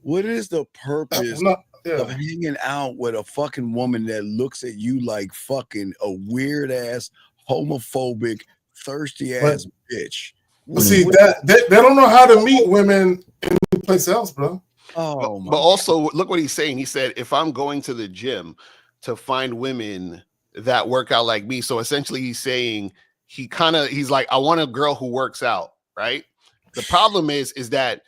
What is the purpose of hanging out with a fucking woman that looks at you like fucking a weird ass, homophobic, thirsty ass bitch? See that they don't know how to meet women in place else, bro. But also look what he's saying. He said, if I'm going to the gym to find women that work out like me, so essentially he's saying he's like, I want a girl who works out, right? The problem is that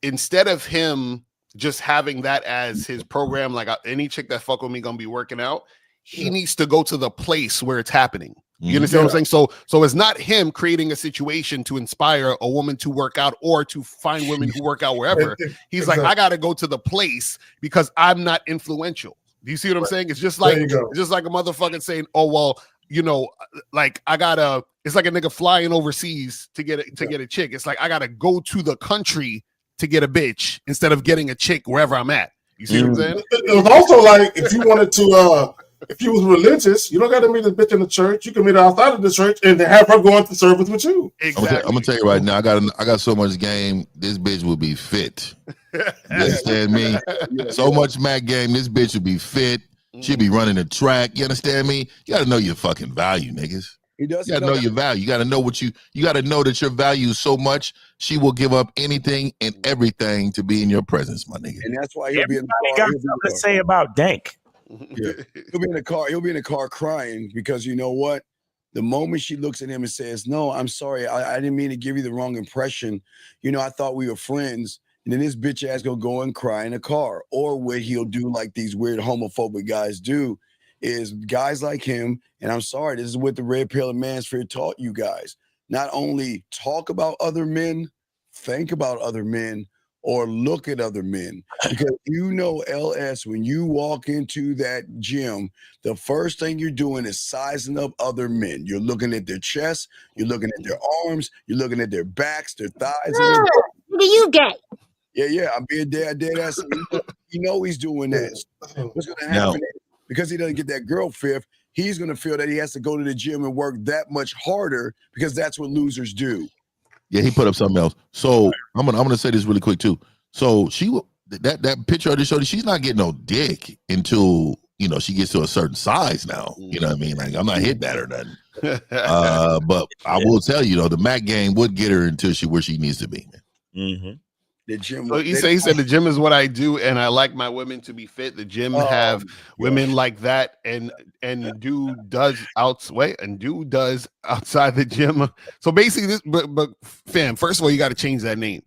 instead of him just having that as his program, like any chick that fuck with me gonna be working out, he needs to go to the place where it's happening. You understand what I'm saying? So it's not him creating a situation to inspire a woman to work out or to find women who work out wherever. He's like, I gotta go to the place because I'm not influential. Do you see what I'm saying? It's just like a motherfucker saying, oh well, like it's like a nigga flying overseas to get a chick. It's like I gotta go to the country to get a bitch instead of getting a chick wherever I'm at. You see what I'm saying? It was also like if you wanted to if you was religious, you don't got to meet a bitch in the church. You can meet her outside of the church and then have her going to service with you. Exactly. I'm gonna tell you right now, I got so much game. This bitch will be fit. You understand me? So much Mac game. This bitch will be fit. She'll be running the track. You understand me? You got to know your fucking value, niggas. You got to know your value. You got to know you got to know that your value is so much. She will give up anything and everything to be in your presence, my nigga. And that's why he'll be in the car. Got something to say about Dank. Yeah. He'll be in the car. He'll be in the car crying because you know what? The moment she looks at him and says, "No, I'm sorry. I didn't mean to give you the wrong impression. I thought we were friends." And then this bitch ass gonna go and cry in a car. Or what he'll do, like these weird homophobic guys do, is guys like him. And I'm sorry, this is what the Red Pill and Mansfield taught you guys. Not only talk about other men, think about other men, or look at other men. Because LS, when you walk into that gym, the first thing you're doing is sizing up other men. You're looking at their chests, you're looking at their arms, you're looking at their backs, their thighs. What do you get? Yeah, I'm being dead ass. He's doing that. What's gonna happen is, because he doesn't get that girl fifth, he's gonna feel that he has to go to the gym and work that much harder because that's what losers do. Yeah, he put up something else. So I'm gonna say this really quick too. So that picture I just showed you, she's not getting no dick until she gets to a certain size now. You know what I mean? Like I'm not hitting that or nothing. But I will tell you the Mac game would get her until where she needs to be. The gym. So he said the gym is what I do, and I like my women to be fit. The gym have women like that, and dude does outside the gym. So basically, this, but fam, first of all, you got to change that name.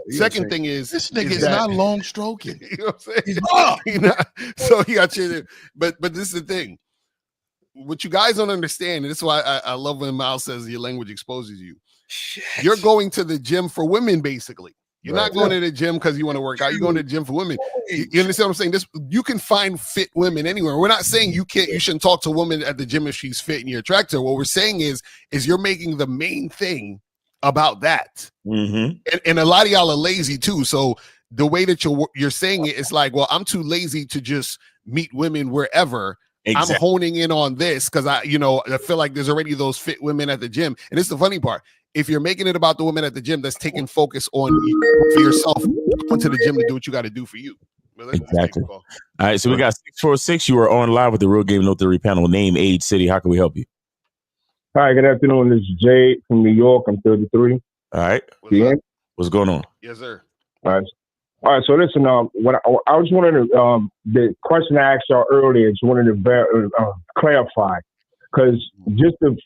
Second thing is this nigga is not long stroking. You know what I'm saying? So you got to change it. But this is the thing. What you guys don't understand, and this is why I love when Miles says your language exposes you. Shit. You're going to the gym for women, basically. You're not going to the gym because you want to work out. You're going to the gym for women. You understand what I'm saying? This, you can find fit women anywhere. We're not saying you shouldn't talk to a woman at the gym if she's fit and you're attracted to her. What we're saying is you're making the main thing about that. Mm-hmm. And a lot of y'all are lazy too. So the way that you're saying it is like, well, I'm too lazy to just meet women wherever. Exactly. I'm honing in on this because I feel like there's already those fit women at the gym. And it's the funny part. If you're making it about the women at the gym, that's taking focus on for yourself, going to the gym to do what you got to do for you. Exactly. All right, so we got 646. You are on live with the Real Game No Theory panel. Name, age, city. How can we help you? Hi, good afternoon. This is Jay from New York. I'm 33. All right. What's going on? Yes, sir. All right. So listen, what I was wanting to the question I asked y'all earlier, just wanted to clarify, because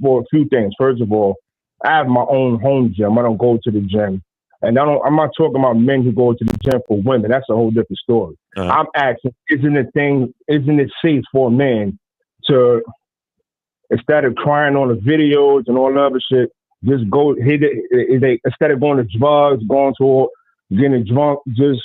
for a few things. First of all, I have my own home gym. I don't go to the gym. And I'm not talking about men who go to the gym for women. That's a whole different story. Uh-huh. I'm asking, isn't it safe for a man to, instead of crying on the videos and all the other shit, just go hit it? Instead of going to drugs, getting drunk, just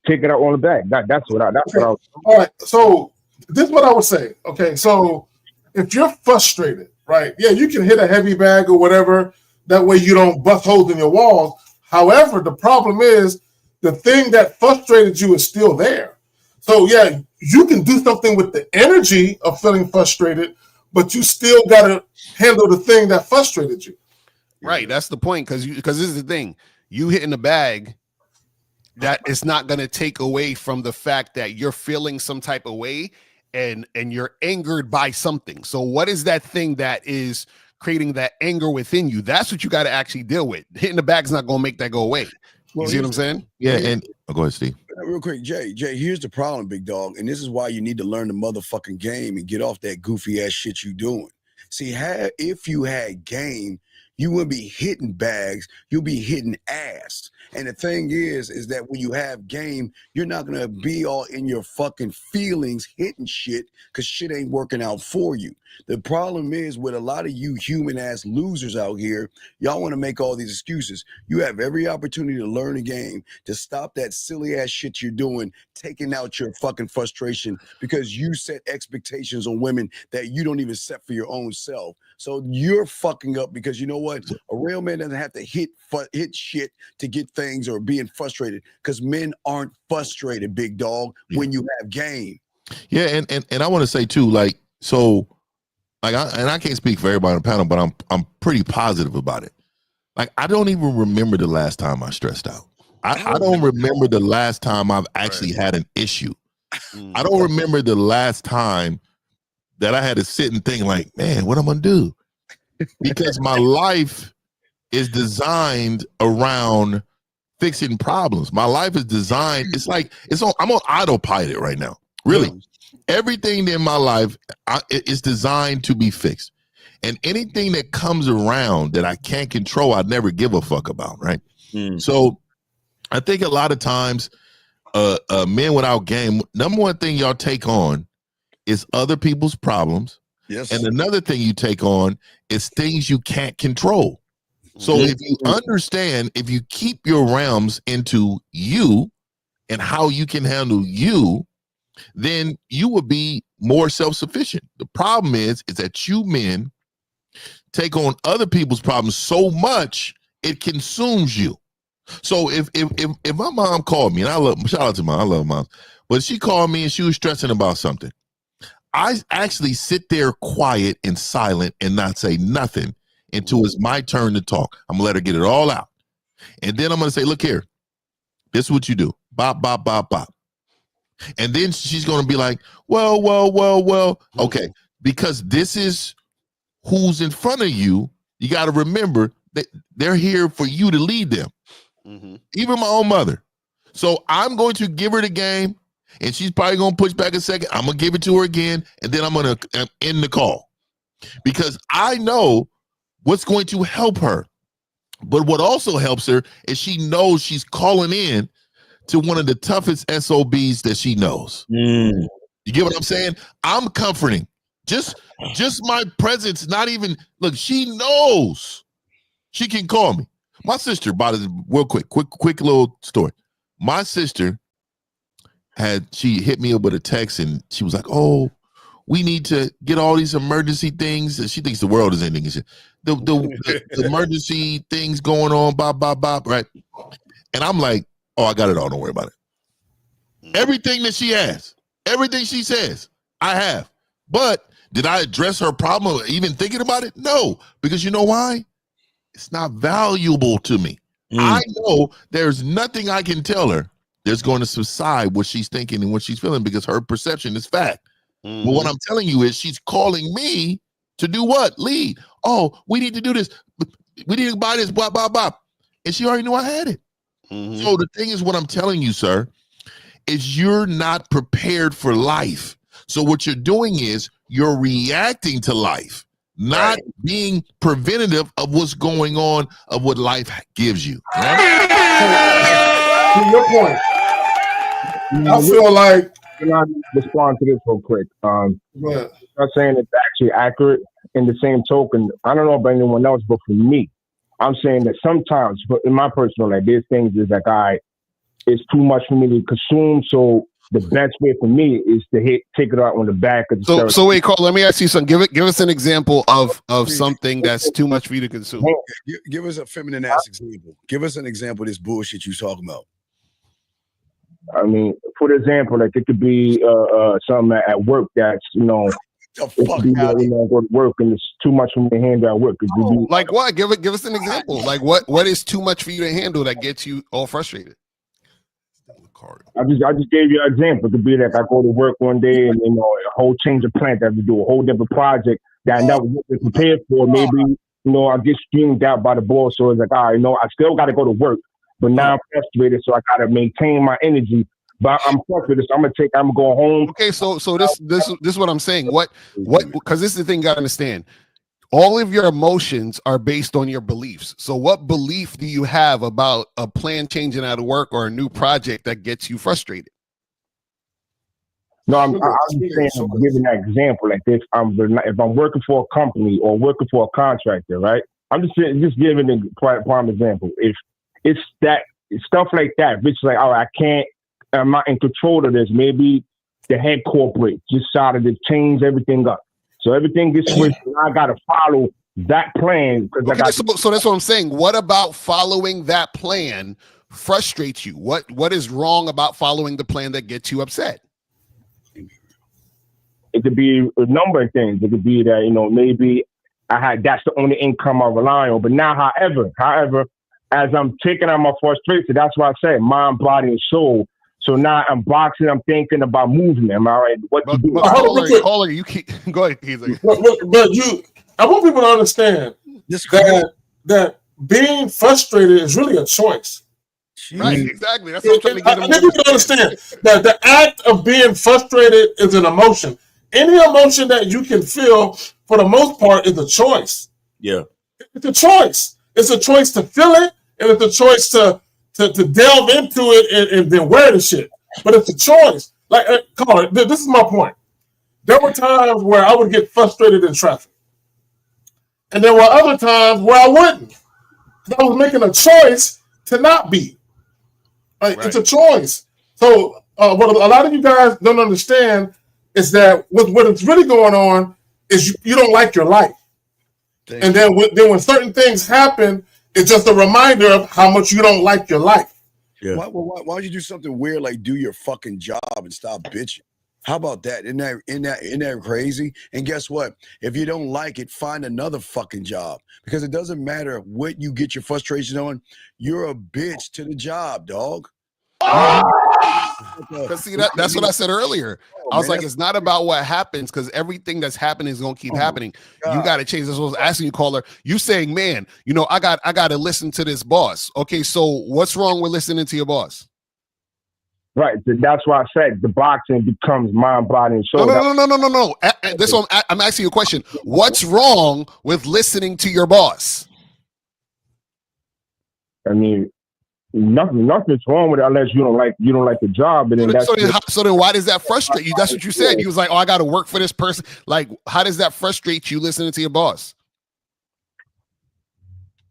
take it out on the back. That's what I was. All right. So this is what I would say. Okay. So if you're frustrated, right? Yeah, you can hit a heavy bag or whatever. That way you don't bust holes in your walls. However, the problem is the thing that frustrated you is still there. So yeah, you can do something with the energy of feeling frustrated, but you still got to handle the thing that frustrated you. Right. That's the point. Because this is the thing. You hitting the bag, that is not going to take away from the fact that you're feeling some type of way and you're angered by something. So what is that thing that is creating that anger within you? That's what you got to actually deal with. Hitting the bag's not going to make that go away. You see what I'm saying? Yeah. And go ahead, Steve. Real quick, Jay, here's the problem, big dog. And this is why you need to learn the motherfucking game and get off that goofy ass shit you doing. See, if you had game, you wouldn't be hitting bags, you'll be hitting ass. And the thing is that when you have game, you're not going to be all in your fucking feelings hitting shit because shit ain't working out for you. The problem is with a lot of you human ass losers out here, y'all want to make all these excuses. You have every opportunity to learn a game, to stop that silly ass shit you're doing, taking out your fucking frustration because you set expectations on women that you don't even set for your own self. So you're fucking up because you know what? A real man doesn't have to hit shit to get things or being frustrated because men aren't frustrated, big dog, when you have game. Yeah, and I want to say too, like, so, like, I can't speak for everybody on the panel, but I'm pretty positive about it. Like, I don't even remember the last time I stressed out. I don't remember the last time I've actually had an issue. I don't remember the last time that I had to sit and think like, man, what am I gonna do? Because my life is designed around fixing problems. My life is designed. I'm on autopilot right now. Really, everything in my life is designed to be fixed, and anything that comes around that I can't control, I never give a fuck about. Right. So, I think a lot of times, men without game, number one thing y'all take on is other people's problems. Yes. And another thing you take on is things you can't control. So if you understand, if you keep your realms into you and how you can handle you, then you will be more self-sufficient. The problem is that you men take on other people's problems so much it consumes you. So if my mom called me, and shout out to mom, I love mom, but she called me and she was stressing about something, I actually sit there quiet and silent and not say nothing until it's my turn to talk. I'm gonna let her get it all out. And then I'm gonna say, look here, this is what you do. Bop, bop, bop, bop. And then she's gonna be like, well, okay, because this is who's in front of you. You gotta remember that they're here for you to lead them. Even my own mother. So I'm going to give her the game. And she's probably going to push back a second. I'm going to give it to her again. And then I'm going to end the call. Because I know what's going to help her. But what also helps her is she knows she's calling in to one of the toughest SOBs that she knows. You get what I'm saying? I'm comforting. Just my presence, not even, look, she knows she can call me. My sister bought it real quick little story. My sister she hit me up with a text and she was like, "Oh, we need to get all these emergency things." She thinks the world is ending and shit. The emergency things going on, bop, right? And I'm like, "Oh, I got it all. Don't worry about it." Everything that she has, everything she says, I have. But did I address her problem or even thinking about it? No, because you know why? It's not valuable to me. I know there's nothing I can tell her that's going to subside what she's thinking and what she's feeling because her perception is fact. But what I'm telling you is she's calling me to do what? Lead. Oh, we need to do this. We need to buy this, blah, blah, blah. And she already knew I had it. So the thing is, what I'm telling you, sir, is you're not prepared for life. So what you're doing is you're reacting to life, not being preventative of what's going on, of what life gives you. To your point, I feel like. Can I respond to this real quick? I'm not saying it's actually accurate. In the same token, I don't know about anyone else, but for me, I'm saying that sometimes, but in my personal life, there's things is like, it's too much for me to consume. So the best way for me is to take it out on the back of the. So wait, Carl. Let me ask you something. Give us an example of something that's too much for you to consume. Give us a feminine ass example. Give us an example of this bullshit you talking about. I mean, for example, like it could be something at work that's, go to work and it's too much for me to handle at work. Like what? Give us an example. Like what is too much for you to handle that gets you all frustrated? I just gave you an example. It could be like I go to work one day and a whole change of plan that I have to do, a whole different project that I never was prepared for. Maybe I get streamed out by the boss, so it's like, all right, I still got to go to work. But now I'm frustrated, so I gotta maintain my energy. But I'm frustrated, so I'm gonna go home. Okay, so this is what I'm saying. What? Because this is the thing you gotta understand. All of your emotions are based on your beliefs. So what belief do you have about a plan changing out of work or a new project that gets you frustrated? No, I'm just saying, I'm giving that example. Like this, if I'm working for a company or working for a contractor, right? I'm just giving a prime example. If it's that stuff like that, which like, oh, I'm not in control of this. Maybe the head corporate just decided to change everything up. So everything gets switched, and I got to follow that plan. So that's what I'm saying. What about following that plan frustrates you? What is wrong about following the plan that gets you upset? It could be a number of things. It could be that, maybe that's the only income I rely on. But now, however, as I'm taking out my frustration, that's why I say mind, body, and soul. So now I'm boxing. I'm thinking about movement. Am I right? What to do? Caller, you keep go ahead. But I want people to understand that being frustrated is really a choice. Right, exactly. That's what I'm trying to get. I think you can understand that the act of being frustrated is an emotion. Any emotion that you can feel, for the most part, is a choice. Yeah, it's a choice. It's a choice to feel it, and it's a choice to delve into it and then wear the shit. But it's a choice. Like, Caller, this is my point. There were times where I would get frustrated in traffic, and there were other times where I wouldn't. I was making a choice to not be. Right. It's a choice. So what a lot of you guys don't understand is that what is really going on is you don't like your life. And then when certain things happen, it's just a reminder of how much you don't like your life. Yeah. Why don't you do something weird like do your fucking job and stop bitching? How about that? Isn't that crazy? And guess what? If you don't like it, find another fucking job. Because it doesn't matter what you get your frustration on. You're a bitch to the job, dog. Because see, that's what I said earlier. I was like, it's not about what happens, because everything that's happening is going to keep happening. You got to change. That's what I was asking you, Caller. You saying, man, I got to listen to this boss. Okay, so what's wrong with listening to your boss? Right. That's why I said the boxing becomes mind, body, and soul. No. This one, I'm asking you a question. What's wrong with listening to your boss? I mean, nothing's wrong with it unless you don't like the job. And then so then why does that frustrate you? That's what you said. You was like, oh, I got to work for this person. Like, how does that frustrate you listening to your boss?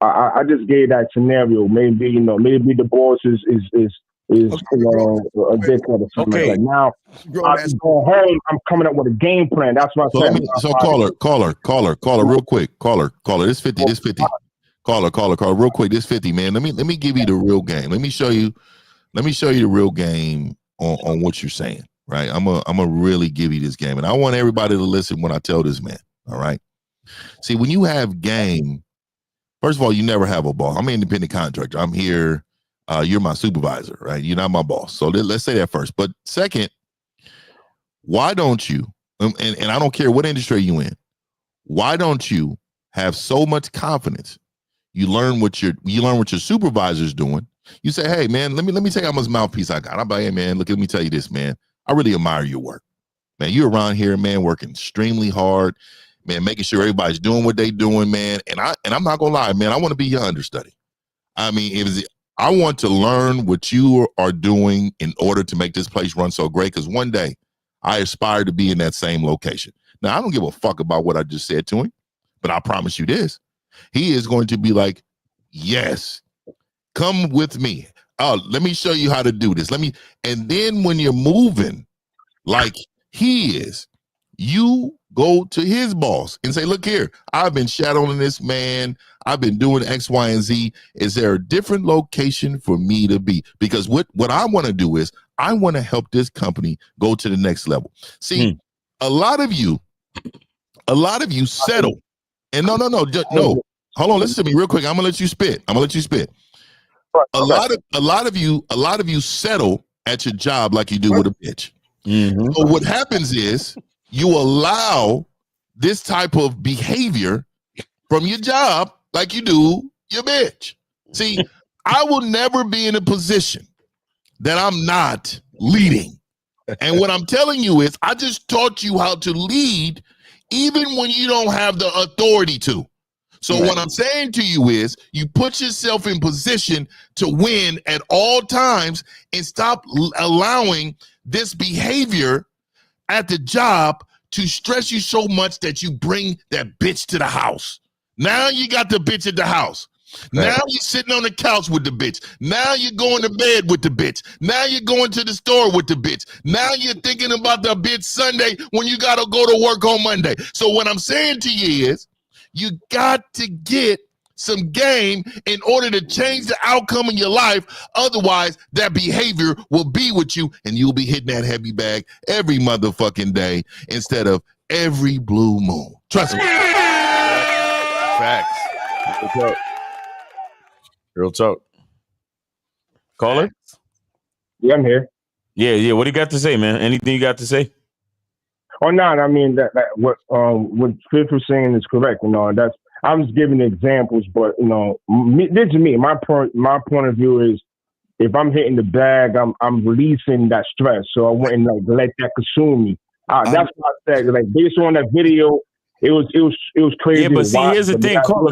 I just gave that scenario. Maybe maybe the boss is a dickhead or something like that. Now I go home. I'm coming up with a game plan. That's what I said. So caller, real quick, caller. This 50. Caller, real quick. This 50, man. Let me give you the real game. Let me show you the real game on what you're saying. Right? I'm gonna really give you this game, and I want everybody to listen when I tell this man. All right. See, when you have game, first of all, you never have a boss. I'm an independent contractor. I'm here. You're my supervisor, right? You're not my boss. So let's say that first. But second, why don't you? And I don't care what industry you in. Why don't you have so much confidence? You learn what your supervisor's doing. You say, hey man, let me tell you how much mouthpiece I got. I'm like, hey man, look, let me tell you this, man. I really admire your work, man. You're around here, man, working extremely hard, man, making sure everybody's doing what they doing, man. And I'm not gonna lie, man. I want to be your understudy. I mean, I want to learn what you are doing in order to make this place run so great. Because one day I aspire to be in that same location. Now I don't give a fuck about what I just said to him, but I promise you this: he is going to be like, yes, come with me. Oh, let me show you how to do this. And then when you're moving like he is, you go to his boss and say, look here, I've been shadowing this man. I've been doing X, Y, and Z. Is there a different location for me to be? Because what I want to do is I want to help this company go to the next level. See, a lot of you settle. And no. Hold on, listen to me real quick. I'm gonna let you spit. A lot of you settle at your job like you do with a bitch. Mm-hmm. So what happens is you allow this type of behavior from your job like you do your bitch. See, I will never be in a position that I'm not leading. And what I'm telling you is I just taught you how to lead even when you don't have the authority to. So what I'm saying to you is you put yourself in position to win at all times and stop allowing this behavior at the job to stress you so much that you bring that bitch to the house. Now you got the bitch at the house. Now you're sitting on the couch with the bitch. Now you're going to bed with the bitch. Now you're going to the store with the bitch. Now you're thinking about the bitch Sunday when you got to go to work on Monday. So what I'm saying to you is you got to get some game in order to change the outcome in your life. Otherwise, that behavior will be with you and you'll be hitting that heavy bag every motherfucking day instead of every blue moon. Trust me. Facts. Real talk. Caller? Yeah, I'm here. Yeah. What do you got to say, man? Anything you got to say? Oh no, I mean that what Fifth was saying is correct. That's I was giving examples, but this is me. My point of view is if I'm hitting the bag, I'm releasing that stress. So I wouldn't let that consume me. That's what I said. Like based on that video, it was crazy. Yeah, but see, here's the thing, caller.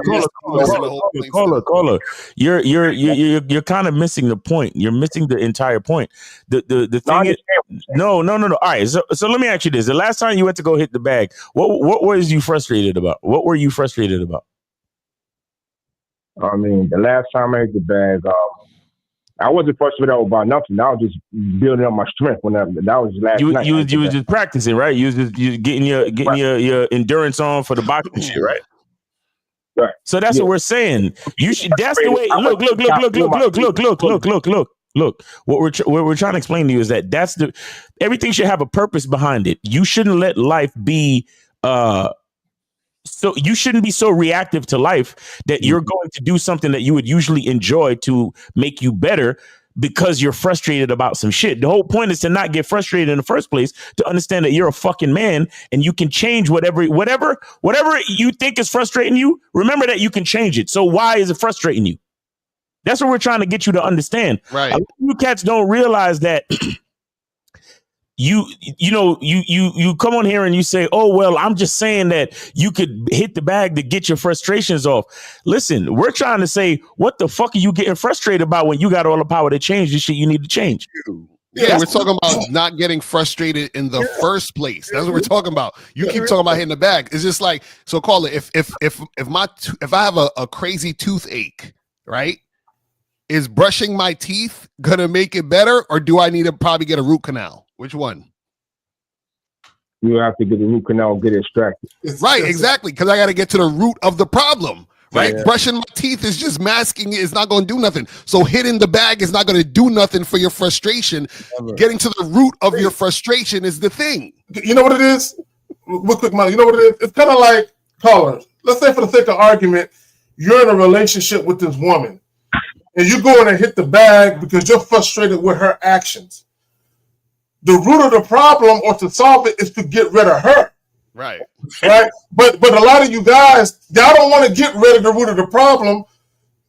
You're kind of missing the point. You're missing the entire point. The thing is, no. All right, so let me ask you this: the last time you went to go hit the bag, what was you frustrated about? What were you frustrated about? I mean, the last time I hit the bag, I wasn't frustrated about nothing. I was just building up my strength. That was last night. You was just practicing, right? You was just getting your endurance on for the boxing shit, right? Right. So that's what we're saying. You should. That's the way. Look. What we're trying to explain to you is that everything should have a purpose behind it. You shouldn't let life be. So you shouldn't be so reactive to life that you're going to do something that you would usually enjoy to make you better because you're frustrated about some shit. The whole point is to not get frustrated in the first place, to understand that you're a fucking man and you can change whatever you think is frustrating you. Remember that you can change it. So why is it frustrating you? That's what we're trying to get you to understand. Right. A lot of you cats don't realize that you come on here and you say, oh, well, I'm just saying that you could hit the bag to get your frustrations off. Listen, we're trying to say, what the fuck are you getting frustrated about when you got all the power to change the shit you need to change? Yeah, we're talking about not getting frustrated in the first place. That's what we're talking about. You keep talking about hitting the bag. It's just like, so call it, if I have a crazy toothache, right? Is brushing my teeth gonna make it better, or do I need to probably get a root canal? Which one? You have to get the root canal, get it extracted. Right, exactly, because I got to get to the root of the problem. Right, Yeah. Brushing my teeth is just masking it. It's not going to do nothing. So hitting the bag is not going to do nothing for your frustration. Getting to the root of your frustration is the thing. You know what it is? Real quick, Molly. You know what it is? It's kind of like, callers. Let's say for the sake of argument, you're in a relationship with this woman, and you go in and hit the bag because you're frustrated with her actions. The root of the problem, or to solve it, is to get rid of her. Right. Right. But a lot of you guys, y'all don't want to get rid of the root of the problem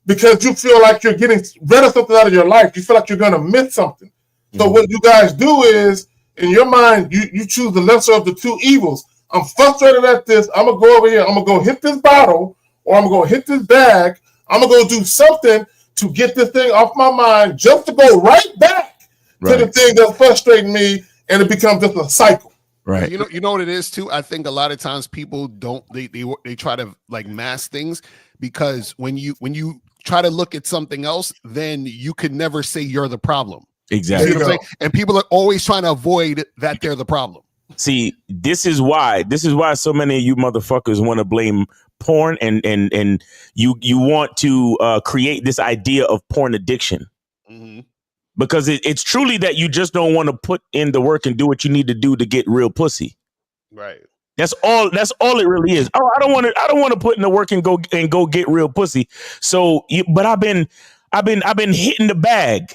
because you feel like you're getting rid of something out of your life. You feel like you're going to miss something. So what you guys do is, in your mind, you choose the lesser of the two evils. I'm frustrated at this. I'm going to go over here. I'm going to go hit this bottle, or I'm going to hit this bag. I'm going to go do something to get this thing off my mind, just to go right back to the thing that's frustrating me, and it becomes just a cycle. Right. You know what it is too? I think a lot of times people they try to like mask things, because when you try to look at something else, then you could never say you're the problem. Exactly. You see what I'm saying? And people are always trying to avoid that they're the problem. See, this is why so many of you motherfuckers want to blame porn, and you want to create this idea of porn addiction. Mm-hmm. Because it's truly that you just don't want to put in the work and do what you need to do to get real pussy. Right. That's all it really is. Oh, I don't want to put in the work and go get real pussy. So, but I've been hitting the bag.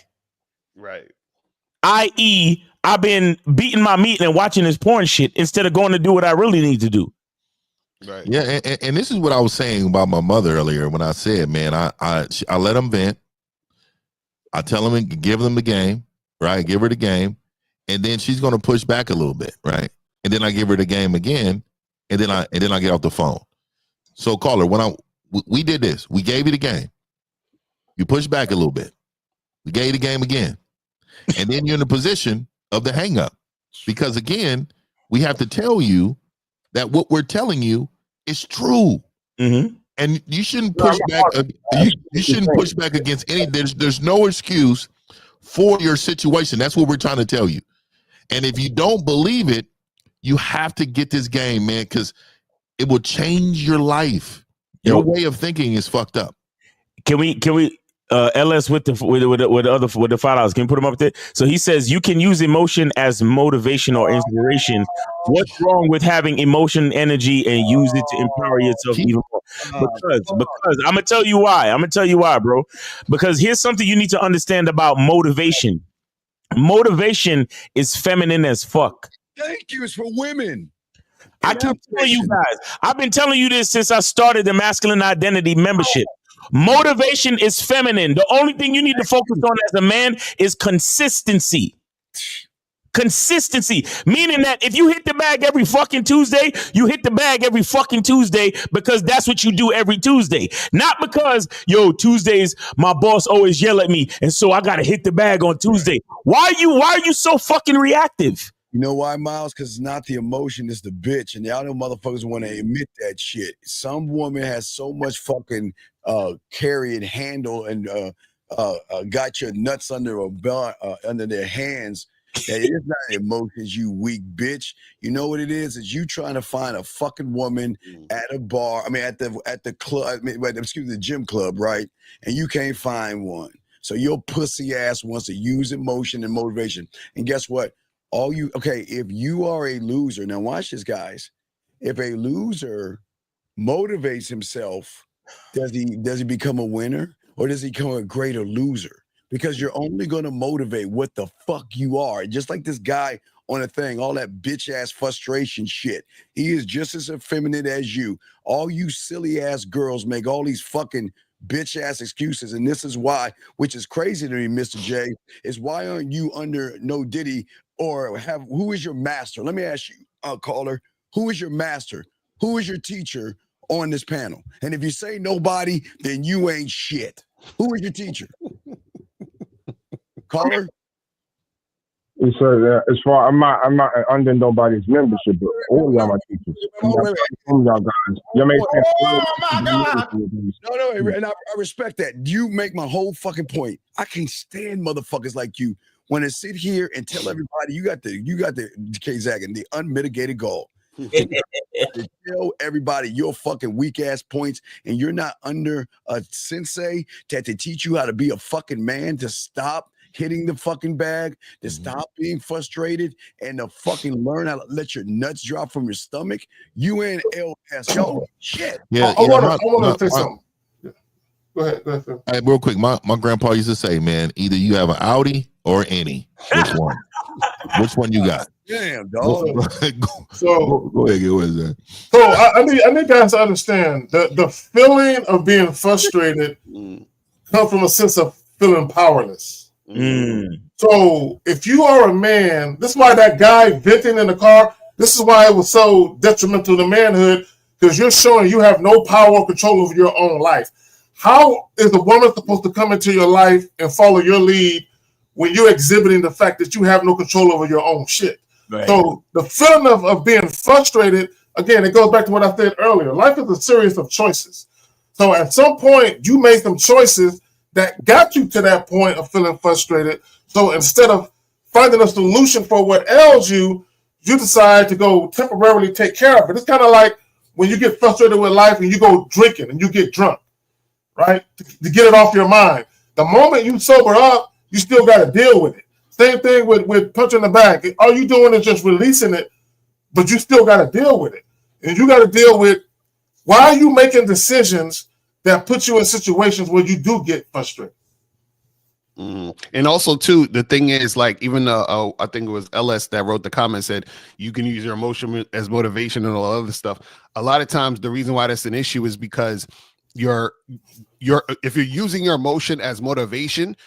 Right. I.e., I've been beating my meat and watching this porn shit instead of going to do what I really need to do. Right. Yeah, and this is what I was saying about my mother earlier when I said, man, I let them vent. I tell them and give them the game, right? Give her the game, and then she's gonna push back a little bit, right? And then I give her the game again, and then I get off the phone. So caller, when we did this, we gave you the game. You push back a little bit. We gave you the game again, and then you're in the position of the hang up, because again, we have to tell you that what we're telling you is true. Mm-hmm. And you shouldn't push back. You shouldn't push back against any. There's no excuse for your situation. That's what we're trying to tell you. And if you don't believe it, you have to get this game, man, because it will change your life. Your way of thinking is fucked up. Can we LS with the $5? Can you put them up there? So he says you can use emotion as motivation or inspiration. What's wrong with having emotion, energy, and use it to empower yourself even more? Because I'm gonna tell you why, bro. Because here's something you need to understand about motivation. Motivation is feminine as fuck. Thank you. It's for women. I keep telling you guys. I've been telling you this since I started the Masculine Identity membership. Motivation is feminine. The only thing you need to focus on as a man is consistency. Consistency, meaning that if you hit the bag every fucking Tuesday, you hit the bag every fucking Tuesday because that's what you do every Tuesday. Not because, Tuesdays, my boss always yell at me, and so I got to hit the bag on Tuesday. Why are you so fucking reactive? You know why, Miles? Because it's not the emotion, it's the bitch. And y'all know motherfuckers want to admit that shit. Some woman has so much fucking carry and handle and got your nuts under under their hands that it is not emotions, you weak bitch. You know what it is? Is you trying to find a fucking woman at a bar, at the club, the gym club, right? And you can't find one. So your pussy ass wants to use emotion and motivation. And guess what? If you are a loser, now watch this, guys. If a loser motivates himself, does he become a winner, or does he become a greater loser? Because you're only going to motivate what the fuck you are. Just like this guy on a thing, all that bitch ass frustration shit. He is just as effeminate as you. All you silly ass girls make all these fucking bitch ass excuses. And this is why, which is crazy to me, Mr. J, is why aren't you under No Diddy, or who is your master? Let me ask you, caller, who is your master? Who is your teacher on this panel? And if you say nobody, then you ain't shit. Who is your teacher? Caller? So as far I'm not under nobody's membership, but all y'all my teachers. All y'all guys. Y'all make sense. Oh my God! No, and I respect that. You make my whole fucking point. I can't stand motherfuckers like you when they sit here and tell everybody you got the K-Zag and the unmitigated goal. To tell everybody your fucking weak ass points, and you're not under a sensei to teach you how to be a fucking man, to stop hitting the fucking bag, to stop being frustrated, and to fucking learn how to let your nuts drop from your stomach. You and LS, yo, shit. Yeah, I want to say something. Go ahead. All right, real quick. My grandpa used to say, man, either you have an Audi or any. Which one? Which one you got? Damn, dog. Go ahead. What is that? So I need guys to understand the feeling of being frustrated comes from a sense of feeling powerless. So if you are a man, this is why that guy venting in the car, this is why it was so detrimental to manhood, because you're showing you have no power or control over your own life. How is a woman supposed to come into your life and follow your lead when you're exhibiting the fact that you have no control over your own shit? Right. So the feeling of being frustrated, again, it goes back to what I said earlier. Life is a series of choices. So at some point, you made some choices that got you to that point of feeling frustrated. So instead of finding a solution for what ails you, you decide to go temporarily take care of it. It's kind of like when you get frustrated with life and you go drinking and you get drunk, right? To get it off your mind. The moment you sober up, you still got to deal with it. Same thing with punching the bag. All you doing is just releasing it, but you still got to deal with it. And you got to deal with, why are you making decisions that put you in situations where you do get frustrated? And also, too, the thing is, like, even I think it was LS that wrote the comment, said you can use your emotion as motivation and all other stuff. A lot of times, the reason why that's an issue is because if you're using your emotion as motivation,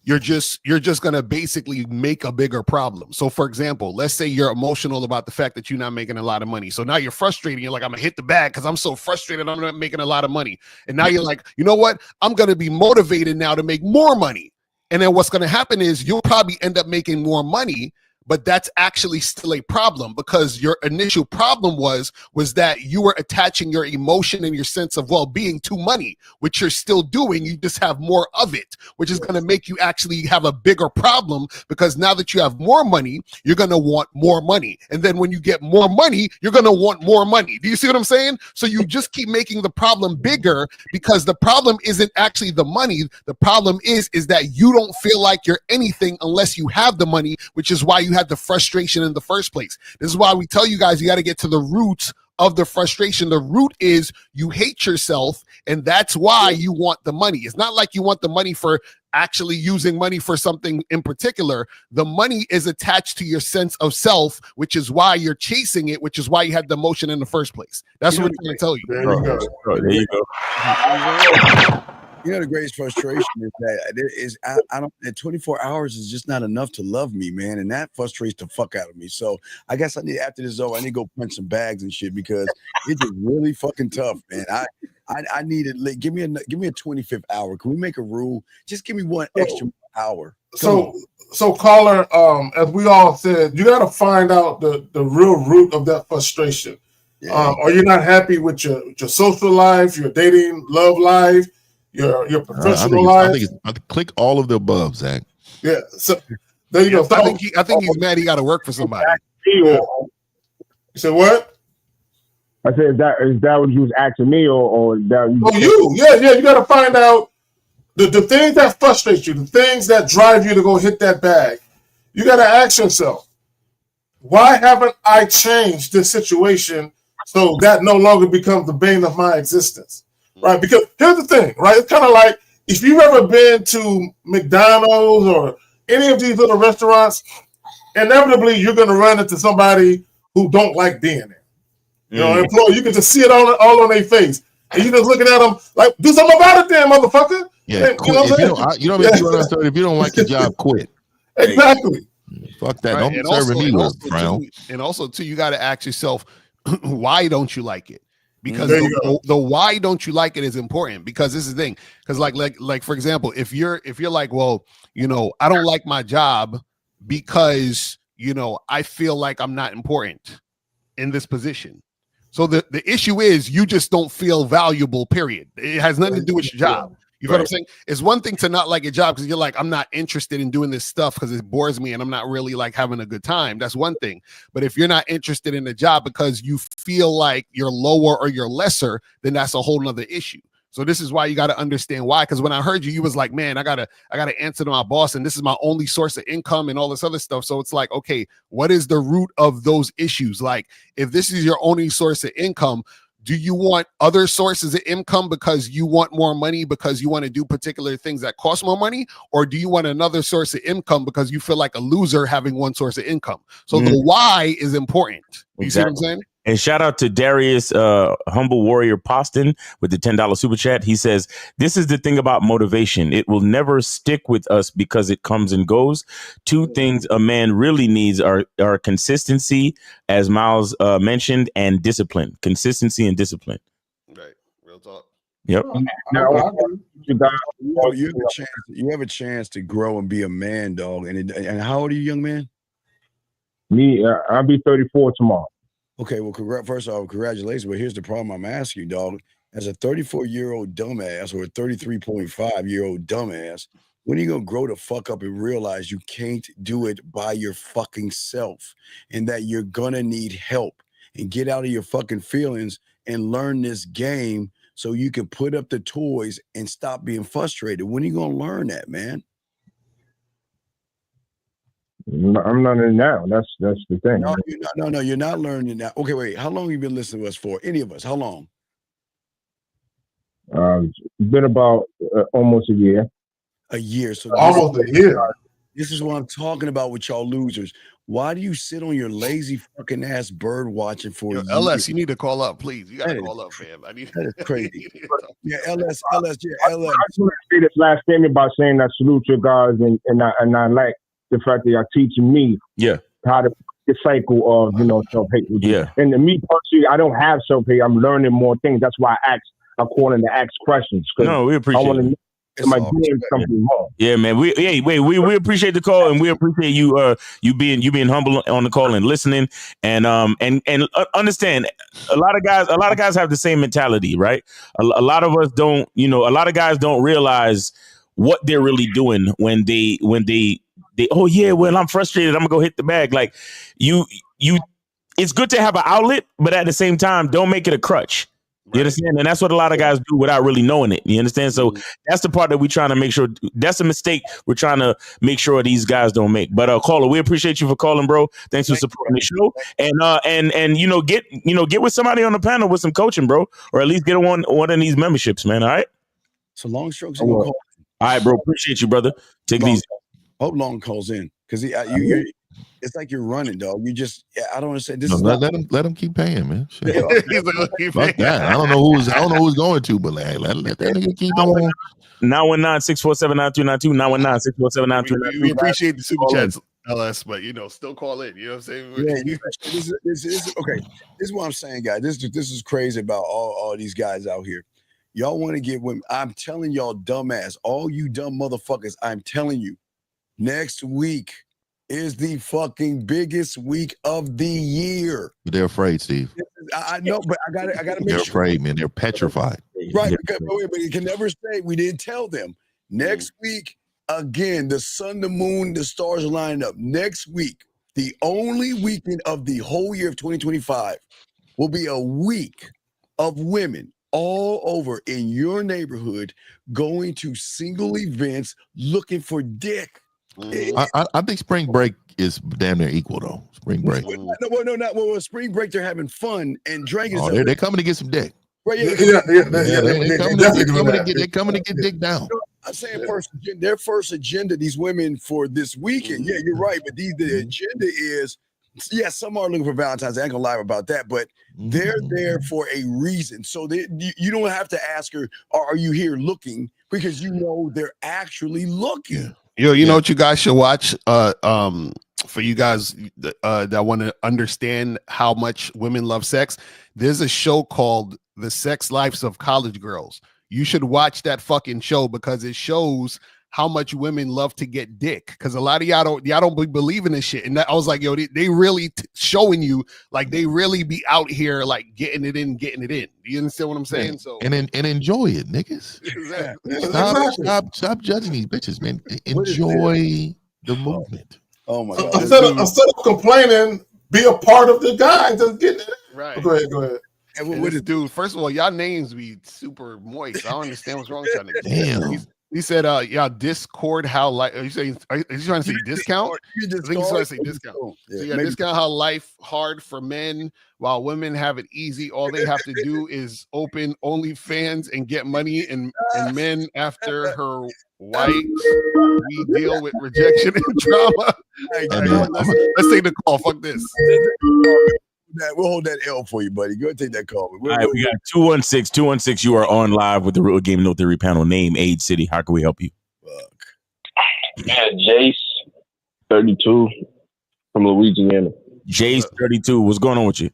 you're just going to basically make a bigger problem. So for example, let's say you're emotional about the fact that you're not making a lot of money. So now you're frustrated. You're like, I'm gonna hit the bag because I'm so frustrated. I'm not making a lot of money. And now you're like, you know what? I'm going to be motivated now to make more money. And then what's going to happen is you'll probably end up making more money, but that's actually still a problem, because your initial problem was that you were attaching your emotion and your sense of well-being to money, which you're still doing. You just have more of it, which is going to make you actually have a bigger problem, because now that you have more money, you're going to want more money. And then when you get more money, you're going to want more money. Do you see what I'm saying? So you just keep making the problem bigger, because the problem isn't actually the money. The problem is that you don't feel like you're anything unless you have the money, which is why you had the frustration in the first place. This is why we tell you guys, you got to get to the roots of the frustration. The root is you hate yourself, and that's why you want the money. It's not like you want the money for actually using money for something in particular. The money is attached to your sense of self, which is why you're chasing it, which is why you had the emotion in the first place. That's what we're trying to tell you. There you go. There you go. You know, the greatest frustration is that I don't. 24 hours is just not enough to love me, man, and that frustrates the fuck out of me. So I guess I need, after this is over, I need to go punch some bags and shit, because it's just really fucking tough, man. I need it. Give me a 25th hour. Can we make a rule? Just give me one extra hour. So caller, as we all said, you got to find out the real root of that frustration. Yeah. Are you not happy with your social life, your dating, love life, your professional life? I think click all of the above, Zach. Yeah. So there you go. So, I think he's mad he got to work for somebody. You said what? I said, is that what you was asking me, or that? Yeah. You got to find out the things that frustrate you, the things that drive you to go hit that bag. You got to ask yourself, why haven't I changed this situation so that no longer becomes the bane of my existence? Right? Because here's the thing, right? It's kind of like if you've ever been to McDonald's or any of these little restaurants, inevitably you're going to run into somebody who don't like being there. You know, employee, you can just see it all on their face, and you're just looking at them like, do something about it, then, motherfucker. Yeah, and, you know what I'm saying? If you don't like your job, quit. Exactly. Fuck that. Right? Don't serve me with Brown. And also, too, you got to ask yourself, why don't you like it? Because the why don't you like it is important, because this is the thing. Because like for example, if you're like, well, you know, I don't like my job, because, you know, I feel like I'm not important in this position. So the issue is you just don't feel valuable, period. It has nothing to do with your job. You know what I'm saying? It's one thing to not like a job because you're like, I'm not interested in doing this stuff because it bores me and I'm not really like having a good time. That's one thing. But if you're not interested in the job because you feel like you're lower or you're lesser, then that's a whole nother issue. So this is why you got to understand why. Because when I heard you, you was like, man, I gotta answer to my boss, and this is my only source of income and all this other stuff. So it's like, okay, what is the root of those issues? Like, if this is your only source of income, do you want other sources of income because you want more money because you want to do particular things that cost more money? Or do you want another source of income because you feel like a loser having one source of income? So the why is important. You see what I'm saying? And shout out to Darius, Humble Warrior Poston with the $10 super chat. He says, this is the thing about motivation. It will never stick with us because it comes and goes. Two things a man really needs are consistency, as Miles mentioned, and discipline. Consistency and discipline. Right. Real talk. Yep. Now, you have a chance to grow and be a man, dog. And how old are you, young man? Me, I'll be 34 tomorrow. Okay, well, first off, congratulations. But here's the problem I'm asking you, dog. As a 34-year-old dumbass or a 33.5-year-old dumbass, when are you going to grow the fuck up and realize you can't do it by your fucking self and that you're going to need help and get out of your fucking feelings and learn this game so you can put up the toys and stop being frustrated? When are you going to learn that, man? I'm learning now. That's the thing. No, you're not learning that. Okay, wait. How long have you been listening to us for? Any of us? How long? Been about almost a year. A year. So almost a year. This is what I'm talking about with y'all losers. Why do you sit on your lazy fucking ass bird watching for a year? LS, you need to call up, please. You got to call up, fam. That is crazy. Yeah, LS. I just want to say this last statement about saying that salute your guys and I like the fact that y'all teaching me how to break the cycle of, you know, self-hate. Yeah. And to me personally, I don't have self-hate. I'm learning more things. That's why I'm calling to ask questions. No, we appreciate it. Am I doing something wrong? Yeah, man. We appreciate the call, and we appreciate you you being humble on the call and listening, and understand a lot of guys have the same mentality, right? A lot of us don't, you know, a lot of guys don't realize what they're really doing when they oh yeah, well, I'm frustrated, I'm gonna go hit the bag. Like you it's good to have an outlet, but at the same time, don't make it a crutch. You understand? And that's what a lot of guys do without really knowing it. You understand? So that's the part that we're trying to make sure. That's a mistake we're trying to make sure these guys don't make. But caller, we appreciate you for calling, bro. Thanks for supporting the show. And get with somebody on the panel with some coaching, bro, or at least get on one of these memberships, man. All right. So Long Strokes in your call. All right, bro. Appreciate you, brother. Take these. Hope Long calls in because it's like you're running, dog. You just, I don't understand. This is let him keep paying, man. Fuck that. I don't know who's going to, but let that nigga keep on. 919-647-9292. 919-647-9292. We appreciate the super chats, LS, but you know, still call in. You know what I'm saying? Yeah, this is okay. This is what I'm saying, guys. This is crazy about all these guys out here. Y'all want to get women. I'm telling y'all, dumbass, all you dumb motherfuckers. I'm telling you, next week is the fucking biggest week of the year. But they're afraid, Steve. I know, but I gotta make They're sure. afraid, man. They're petrified. Right, but you can never say we didn't tell them. Next week, again, the sun, the moon, the stars are lining up. Next week, the only weekend of the whole year of 2025 will be a week of women all over in your neighborhood going to single events looking for dick. I think spring break is damn near equal though. Spring break. No, spring break they're having fun and drinking. Oh, they're coming to get some dick. Right, They're coming to get dick down. I'm saying their first agenda, these women for this weekend. Yeah, you're right, but the agenda is, some are looking for Valentine's. I ain't gonna lie about that, but they're there for a reason. So you don't have to ask her, "Are you here looking?" Because you know they're actually looking. You know what you guys should watch? For you guys that want to understand how much women love sex, there's a show called The Sex Lives of College Girls. You should watch that fucking show because it shows how much women love to get dick, because a lot of y'all don't believe in this shit. And I was like, yo, they really showing you, like, they really be out here like getting it in. You understand what I'm saying? So and enjoy it, niggas. Exactly. Stop judging these bitches, man. Enjoy the movement. Oh my God. Instead of complaining, be a part of the guy. Just get it. Right. Go ahead. And what is, dude? First of all, y'all names be super moist. I don't understand what's wrong with y'all niggas. Damn. He said, y'all Discord how life. Are you trying to say discount? I think he's trying to say discount. So yeah, discount how life hard for men while women have it easy. All they have to do is open OnlyFans and get money, and men after her white, we deal with rejection and drama. Let's take the call. Fuck this. We'll hold that L for you, buddy. Go ahead and take that call. All right, we got 216. You are on live with the Real Game No Theory panel. Name, age, city. How can we help you? Yeah, Jace, 32, from Louisiana. Jace, 32. What's going on with you?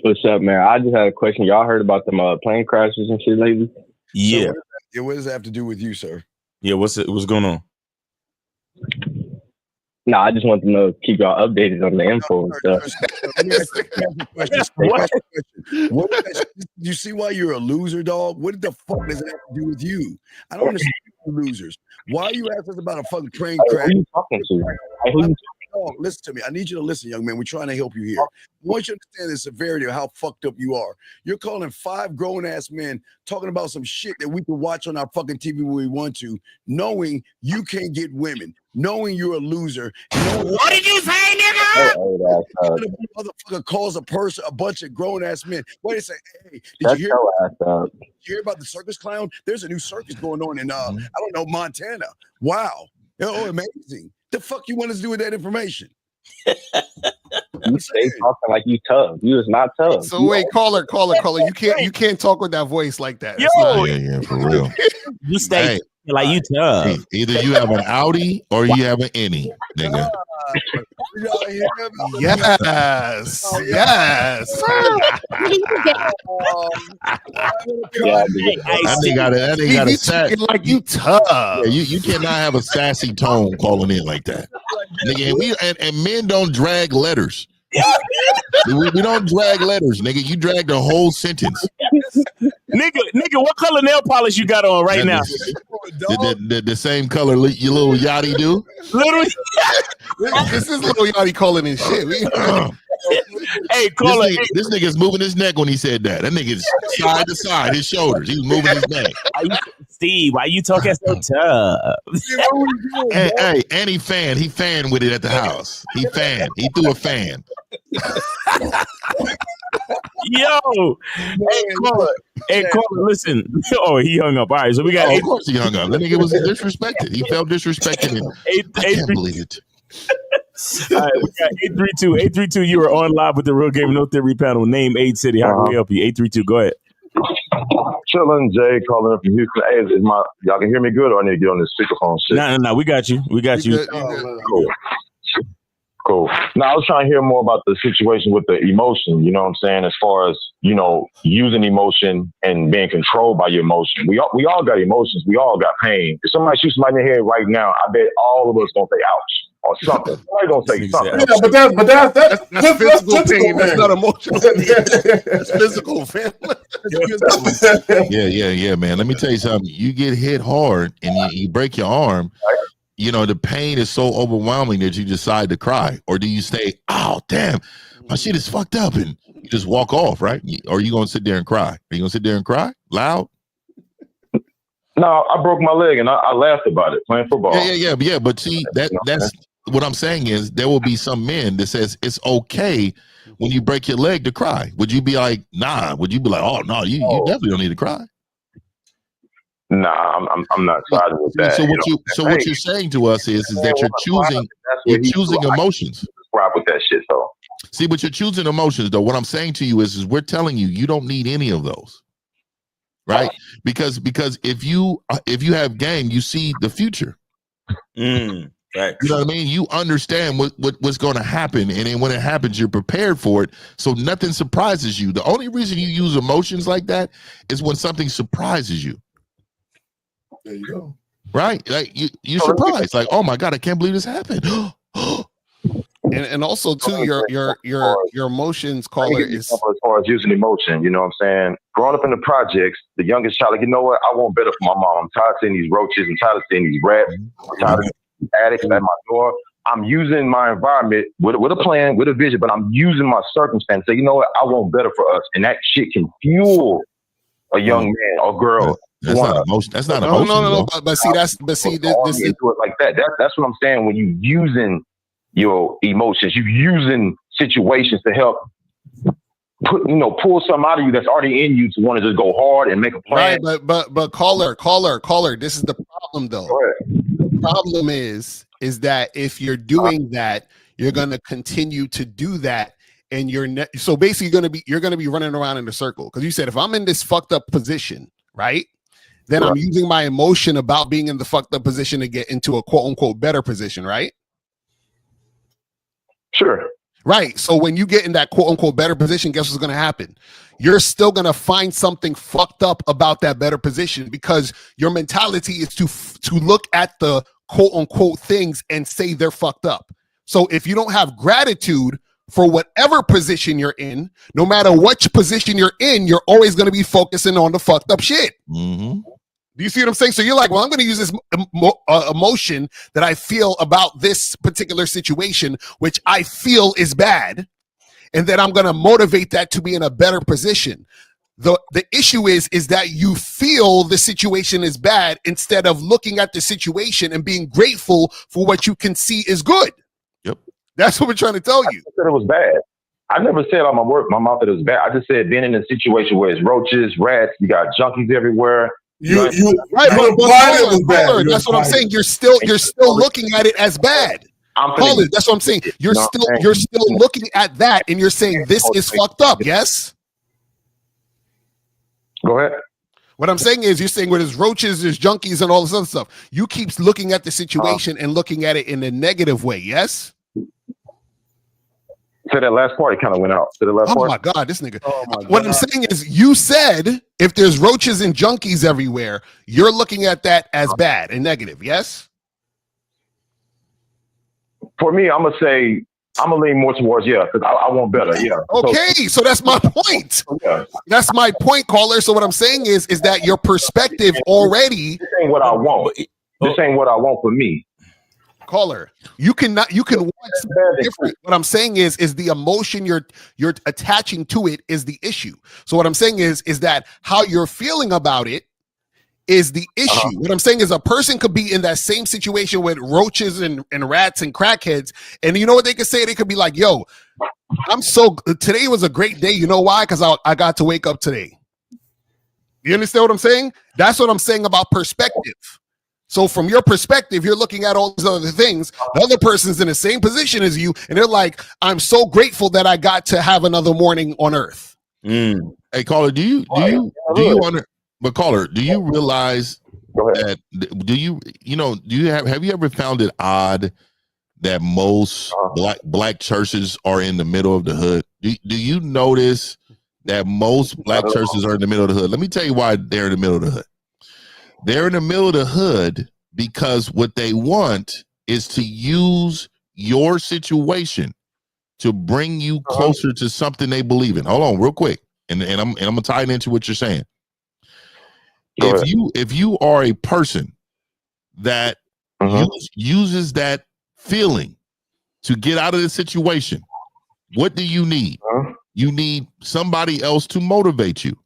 What's up, man? I just had a question. Y'all heard about them plane crashes and shit lately? Yeah. So what does that have to do with you, sir? Yeah, what's going on? No, I just want to know, keep y'all updated on the info and stuff. Let me ask you a question. You see why you're a loser, dog? What the fuck does that have to do with you? I don't understand losers. Why are you asking us about a fucking train crash? Who are you talking to? Dog, listen to me. I need you to listen, young man. We're trying to help you here. I want you to understand the severity of how fucked up you are. You're calling 5 grown-ass men talking about some shit that we can watch on our fucking TV when we want to, knowing you can't get women, knowing you're a loser. What did you say, nigga? Motherfucker calls a bunch of grown-ass men. What they say? Hey, did you hear about the circus clown? There's a new circus going on in, I don't know, Montana. Wow. Oh, amazing. The fuck you want us to do with that information? You stay talking like you tough. You is not tough. So wait, caller. You can't talk with that voice like that. Yeah, for real. You stay like you tough. Hey, either you have an Audi or you have an any, nigga. Yes. That nigga got a sassy. Like you tough. Yeah, you cannot have a sassy tone calling in like that, nigga. And men don't drag letters. we don't drag letters, nigga. You drag the whole sentence. Nigga, what color nail polish you got on right now? The same color your little yachty do? Literally. This is little yachty calling in shit. Hey, caller. This nigga's moving his neck when he said that. That nigga's side to side, his shoulders. He was moving his neck. Steve, why you talking so tough? Hey, and he fanned with it at the house. He threw a fan. Yo, hey, caller, listen. Oh, he hung up. All right, so we got. Of course, he hung up. That nigga was disrespected. He felt disrespected. I can't believe it. All right, we got 832. 832, you are on live with the Real Game No Theory panel. Name, age, city. How can we help you? 832, go ahead. Chillin', Jay, calling up from Houston. Hey, y'all can hear me good, or I need to get on this speakerphone shit? No, we got you. Cool. Now, I was trying to hear more about the situation with the emotion, you know what I'm saying, as far as, using emotion and being controlled by your emotion. We all got emotions. We all got pain. If somebody shoots somebody in the head right now, I bet all of us going to say, ouch, or something. Somebody going to say something. Yeah, but that's physical pain. That's not emotional. That's physical, fam. Yeah, man. Let me tell you something. You get hit hard and you break your arm. The pain is so overwhelming that you decide to cry, or do you say, "Oh, damn, my shit is fucked up," and you just walk off, right? Or are you gonna sit there and cry? Are you gonna sit there and cry loud? No, I broke my leg and I laughed about it playing football. Yeah. But see, that's what I'm saying is there will be some men that says it's okay when you break your leg to cry. Would you be like, nah? Would you be like, oh no, you definitely don't need to cry? Nah, I'm not siding with that. What you're saying to us is that you're choosing emotions. Rock with that shit, though. See, but you're choosing emotions, though. What I'm saying to you is we're telling you don't need any of those, right? Because if you have game, you see the future. Right. You know what I mean? You understand what's going to happen, and then when it happens, you're prepared for it. So nothing surprises you. The only reason you use emotions like that is when something surprises you. There you go. Right? Like you're surprised. Like, oh my God, I can't believe this happened. And also too, your emotions, caller, is as far as using emotion. You know what I'm saying? Growing up in the projects, the youngest child, like, you know what? I want better for my mom. I'm tired of seeing these roaches. I'm tired of seeing these rats. I'm tired of seeing addicts at my door. I'm using my environment with a plan, with a vision, but I'm using my circumstance. So, you know what? I want better for us. And that shit can fuel a young man or girl. That's not emotion. That's not emotion. No. But see, this is it like that. That's what I'm saying. When you using your emotions, you using situations to help pull something out of you that's already in you to want to just go hard and make a plan. Right, but caller. This is the problem, though. The problem is that if you're doing that, you're gonna continue to do that, and so basically you're gonna be running around in a circle. Because you said, if I'm in this fucked up position, right, then I'm using my emotion about being in the fucked up position to get into a quote unquote better position, right? Sure. Right. So when you get in that quote unquote better position, guess what's going to happen? You're still going to find something fucked up about that better position, because your mentality is to look at the quote unquote things and say they're fucked up. So if you don't have gratitude for whatever position you're in, no matter which position you're in, you're always going to be focusing on the fucked up shit. Mm-hmm. Do you see what I'm saying? So you're like, well, I'm going to use this emotion that I feel about this particular situation, which I feel is bad, and then I'm going to motivate that to be in a better position. The issue is that you feel the situation is bad instead of looking at the situation and being grateful for what you can see is good. Yep. That's what we're trying to tell you. I said it was bad. I never said on my mouth that it was bad. I just said being in a situation where it's roaches, rats, you got junkies everywhere. That's what I'm saying. You're still looking at it as bad. That's what I'm saying. You're still looking at that, and you're saying this is fucked up. Yes. Go ahead. What I'm saying is, you're saying where there's roaches, there's junkies, and all this other stuff. You keep looking at the situation and looking at it in a negative way. Yes. So that last part, it kind of went out. Oh my God, this nigga. What I'm saying is, you said if there's roaches and junkies everywhere, you're looking at that as bad and negative. Yes. For me, I'm gonna lean more towards because I want better. Yeah. Okay, so that's my point. Yeah. That's my point, caller. So what I'm saying is that your perspective already. This ain't what I want. This ain't what I want for me. Caller, you can want something different. What I'm saying is the emotion you're attaching to it is the issue. So what I'm saying is that how you're feeling about it is the issue. What I'm saying is a person could be in that same situation with roaches and rats and crackheads, and you know what they could say? They could be like, yo, today was a great day. You know why? Because I got to wake up today. You understand what I'm saying? That's what I'm saying about perspective. So from your perspective, you're looking at all these other things. The other person's in the same position as you, and they're like, I'm so grateful that I got to have another morning on earth. Hey, caller, do you but caller, do you realize that have you ever found it odd that most black churches are in the middle of the hood? Do you notice that most black churches are in the middle of the hood? Let me tell you why they're in the middle of the hood. They're in the middle of the hood because what they want is to use your situation to bring you closer to something they believe in. Hold on real quick. And I'm gonna tie it into what you're saying. If you are a person that uses that feeling to get out of the situation, what do you need? You need somebody else to motivate you.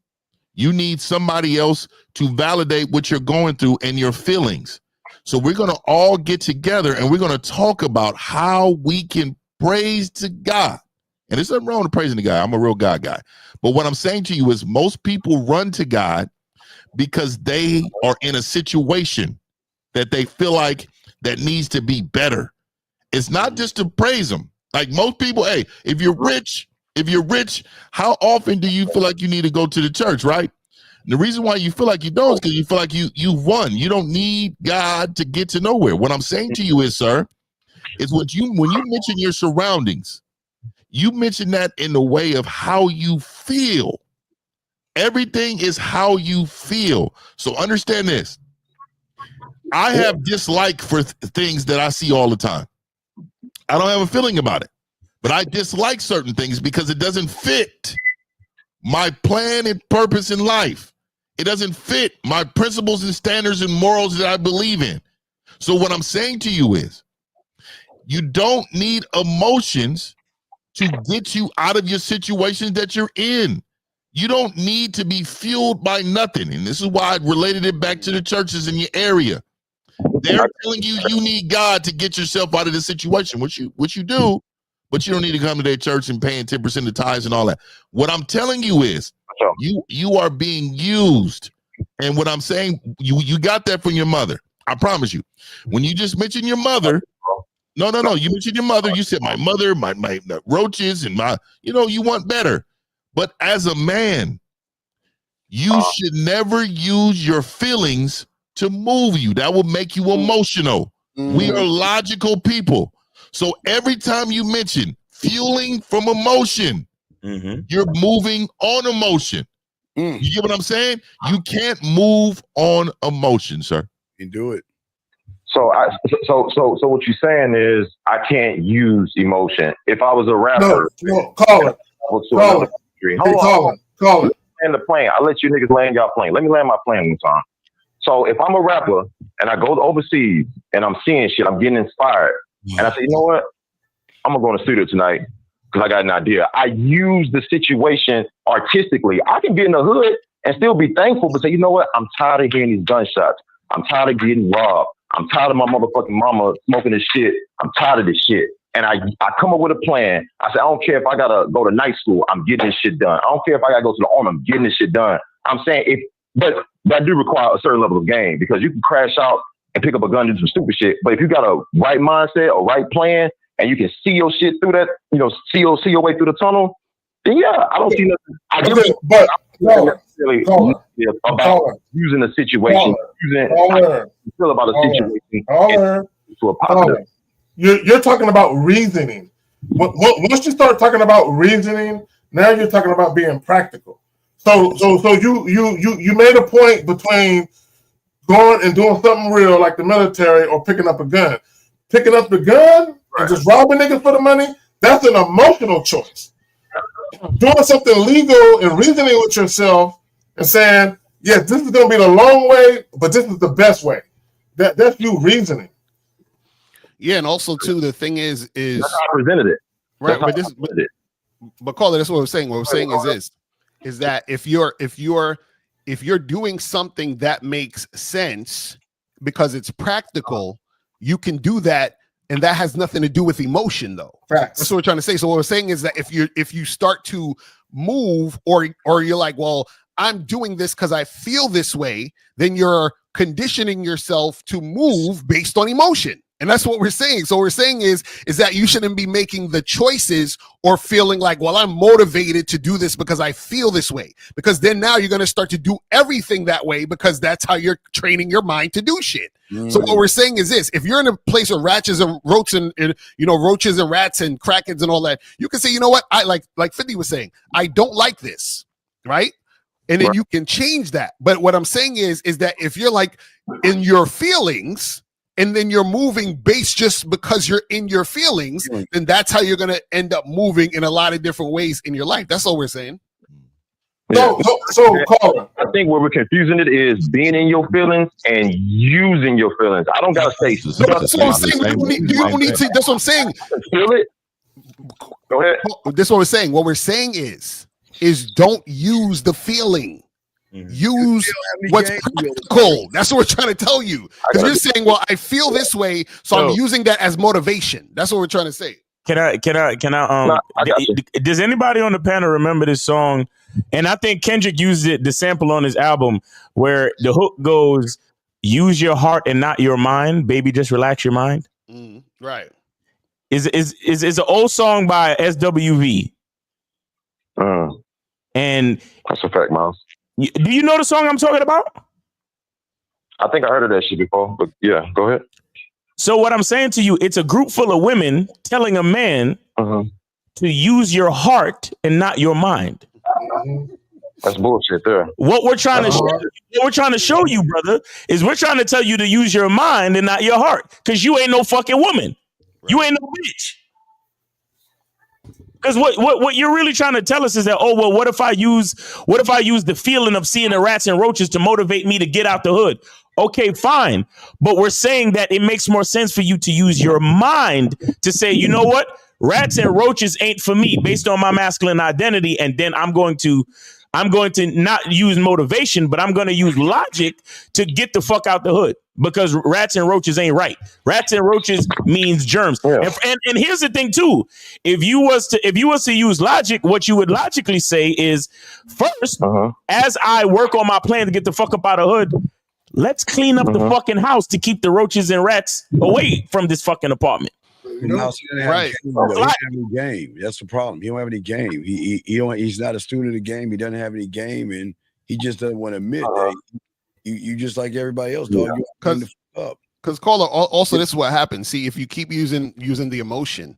You need somebody else to validate what you're going through and your feelings. So we're going to all get together and we're going to talk about how we can praise to God. And there's nothing wrong with praising to God. I'm a real God guy. But what I'm saying to you is most people run to God because they are in a situation that they feel like that needs to be better. It's not just to praise them. Like most people, hey, if you're rich, how often do you feel like you need to go to the church, right? And the reason why you feel like you don't is because you feel like you won. You don't need God to get to nowhere. What I'm saying to you is, sir, is when you mention your surroundings, you mention that in the way of how you feel. Everything is how you feel. So understand this. I have dislike for things that I see all the time. I don't have a feeling about it, but I dislike certain things because it doesn't fit my plan and purpose in life. It doesn't fit my principles and standards and morals that I believe in. So what I'm saying to you is, you don't need emotions to get you out of your situations that you're in. You don't need to be fueled by nothing. And this is why I related it back to the churches in your area. They're telling you you need God to get yourself out of the situation, which you do, but you don't need to come to their church and paying 10% of tithes and all that. What I'm telling you is you are being used. And what I'm saying, you got that from your mother. I promise you. When you just mentioned your mother, no. You mentioned your mother. You said my mother, my roaches, and you want better. But as a man, you should never use your feelings to move you. That will make you emotional. We are logical people. So every time you mention fueling from emotion, you're moving on emotion. You get what I'm saying? You can't move on emotion, sir. You can do it. So what you're saying is I can't use emotion. If I was a rapper, no, call it. Call it. Land the plane. I'll let you niggas land y'all plane. Let me land my plane one time. So if I'm a rapper and I go overseas and I'm seeing shit, I'm getting inspired, and I say, you know what? I'm gonna go in the studio tonight because I got an idea. I use the situation artistically. I can be in the hood and still be thankful, but say, you know what? I'm tired of hearing these gunshots. I'm tired of getting robbed. I'm tired of my motherfucking mama smoking this shit. I'm tired of this shit. And I come up with a plan. I say, I don't care if I gotta go to night school. I'm getting this shit done. I don't care if I gotta go to the army. I'm getting this shit done. I'm saying but that do require a certain level of game, because you can crash out and pick up a gun and do some stupid shit. But if you got a right mindset, a right plan, and you can see your shit through that, see your way through the tunnel, then yeah, I don't see nothing. About using a situation, feel about a situation to a positive. You're talking about reasoning. Once you start talking about reasoning, now you're talking about being practical. So you made a point between going and doing something real like the military or picking up a gun. Picking up the gun and just robbing niggas for the money, that's an emotional choice. Doing something legal and reasoning with yourself and saying, yes, this is going to be the long way, but this is the best way. That's you reasoning. Yeah, and also too, the thing is that's how I presented it. Right, but Carla, that's what I'm saying. What I'm saying is that if you're doing something that makes sense because it's practical, you can do that, and that has nothing to do with emotion, though. Facts. That's what we're trying to say. So what we're saying is that if you start to move, or you're like, well, I'm doing this because I feel this way, then you're conditioning yourself to move based on emotion. And that's what we're saying. So what we're saying is that you shouldn't be making the choices or feeling like, well, I'm motivated to do this because I feel this way. Because then now you're going to start to do everything that way, because that's how you're training your mind to do shit. So what we're saying is this: if you're in a place of roaches and roaches and rats and krakens and all that, you can say, you know what? I like 50 was saying, I don't like this, right? And then you can change that. But what I'm saying is that if you're like in your feelings, and then you're moving based just because you're in your feelings, then that's how you're going to end up moving in a lot of different ways in your life. That's all we're saying. So I think where we're confusing it is being in your feelings and using your feelings. I don't got to say. That's what I'm saying. That's what I'm saying. Feel it. Go ahead. That's what we're saying. What we're saying is don't use the feeling. Use what's practical. That's what we're trying to tell you. Because you're saying, well, I feel this way, so I'm using that as motivation. That's what we're trying to say. Can I does anybody on the panel remember this song? And I think Kendrick used the sample on his album, where the hook goes, use your heart and not your mind. Baby, just relax your mind. Right. Is an old song by SWV. And that's a fact, Miles. Do you know the song I'm talking about? I think I heard of that shit before, but yeah, go ahead. So what I'm saying to you, it's a group full of women telling a man to use your heart and not your mind. That's bullshit there. What we're trying to show you, brother, is we're trying to tell you to use your mind and not your heart, because you ain't no fucking woman. Right. You ain't no bitch. Because what you're really trying to tell us is that, oh well, what if I use the feeling of seeing the rats and roaches to motivate me to get out the hood? Okay, fine. But we're saying that it makes more sense for you to use your mind to say, you know what? Rats and roaches ain't for me based on my masculine identity. And then I'm going to not use motivation, but I'm going to use logic to get the fuck out the hood, because rats and roaches ain't right. Rats and roaches means germs. Yeah. And here's the thing too. If you was to use logic, what you would logically say is, first, as I work on my plan to get the fuck up out of hood, let's clean up the fucking house to keep the roaches and rats away from this fucking apartment. Right. He doesn't have any game. That's the problem. He don't have any game. He's not a student of the game. He doesn't have any game, and he just doesn't want to admit that you just like everybody else, dog. Because caller, also this is what happens. See, if you keep using the emotion,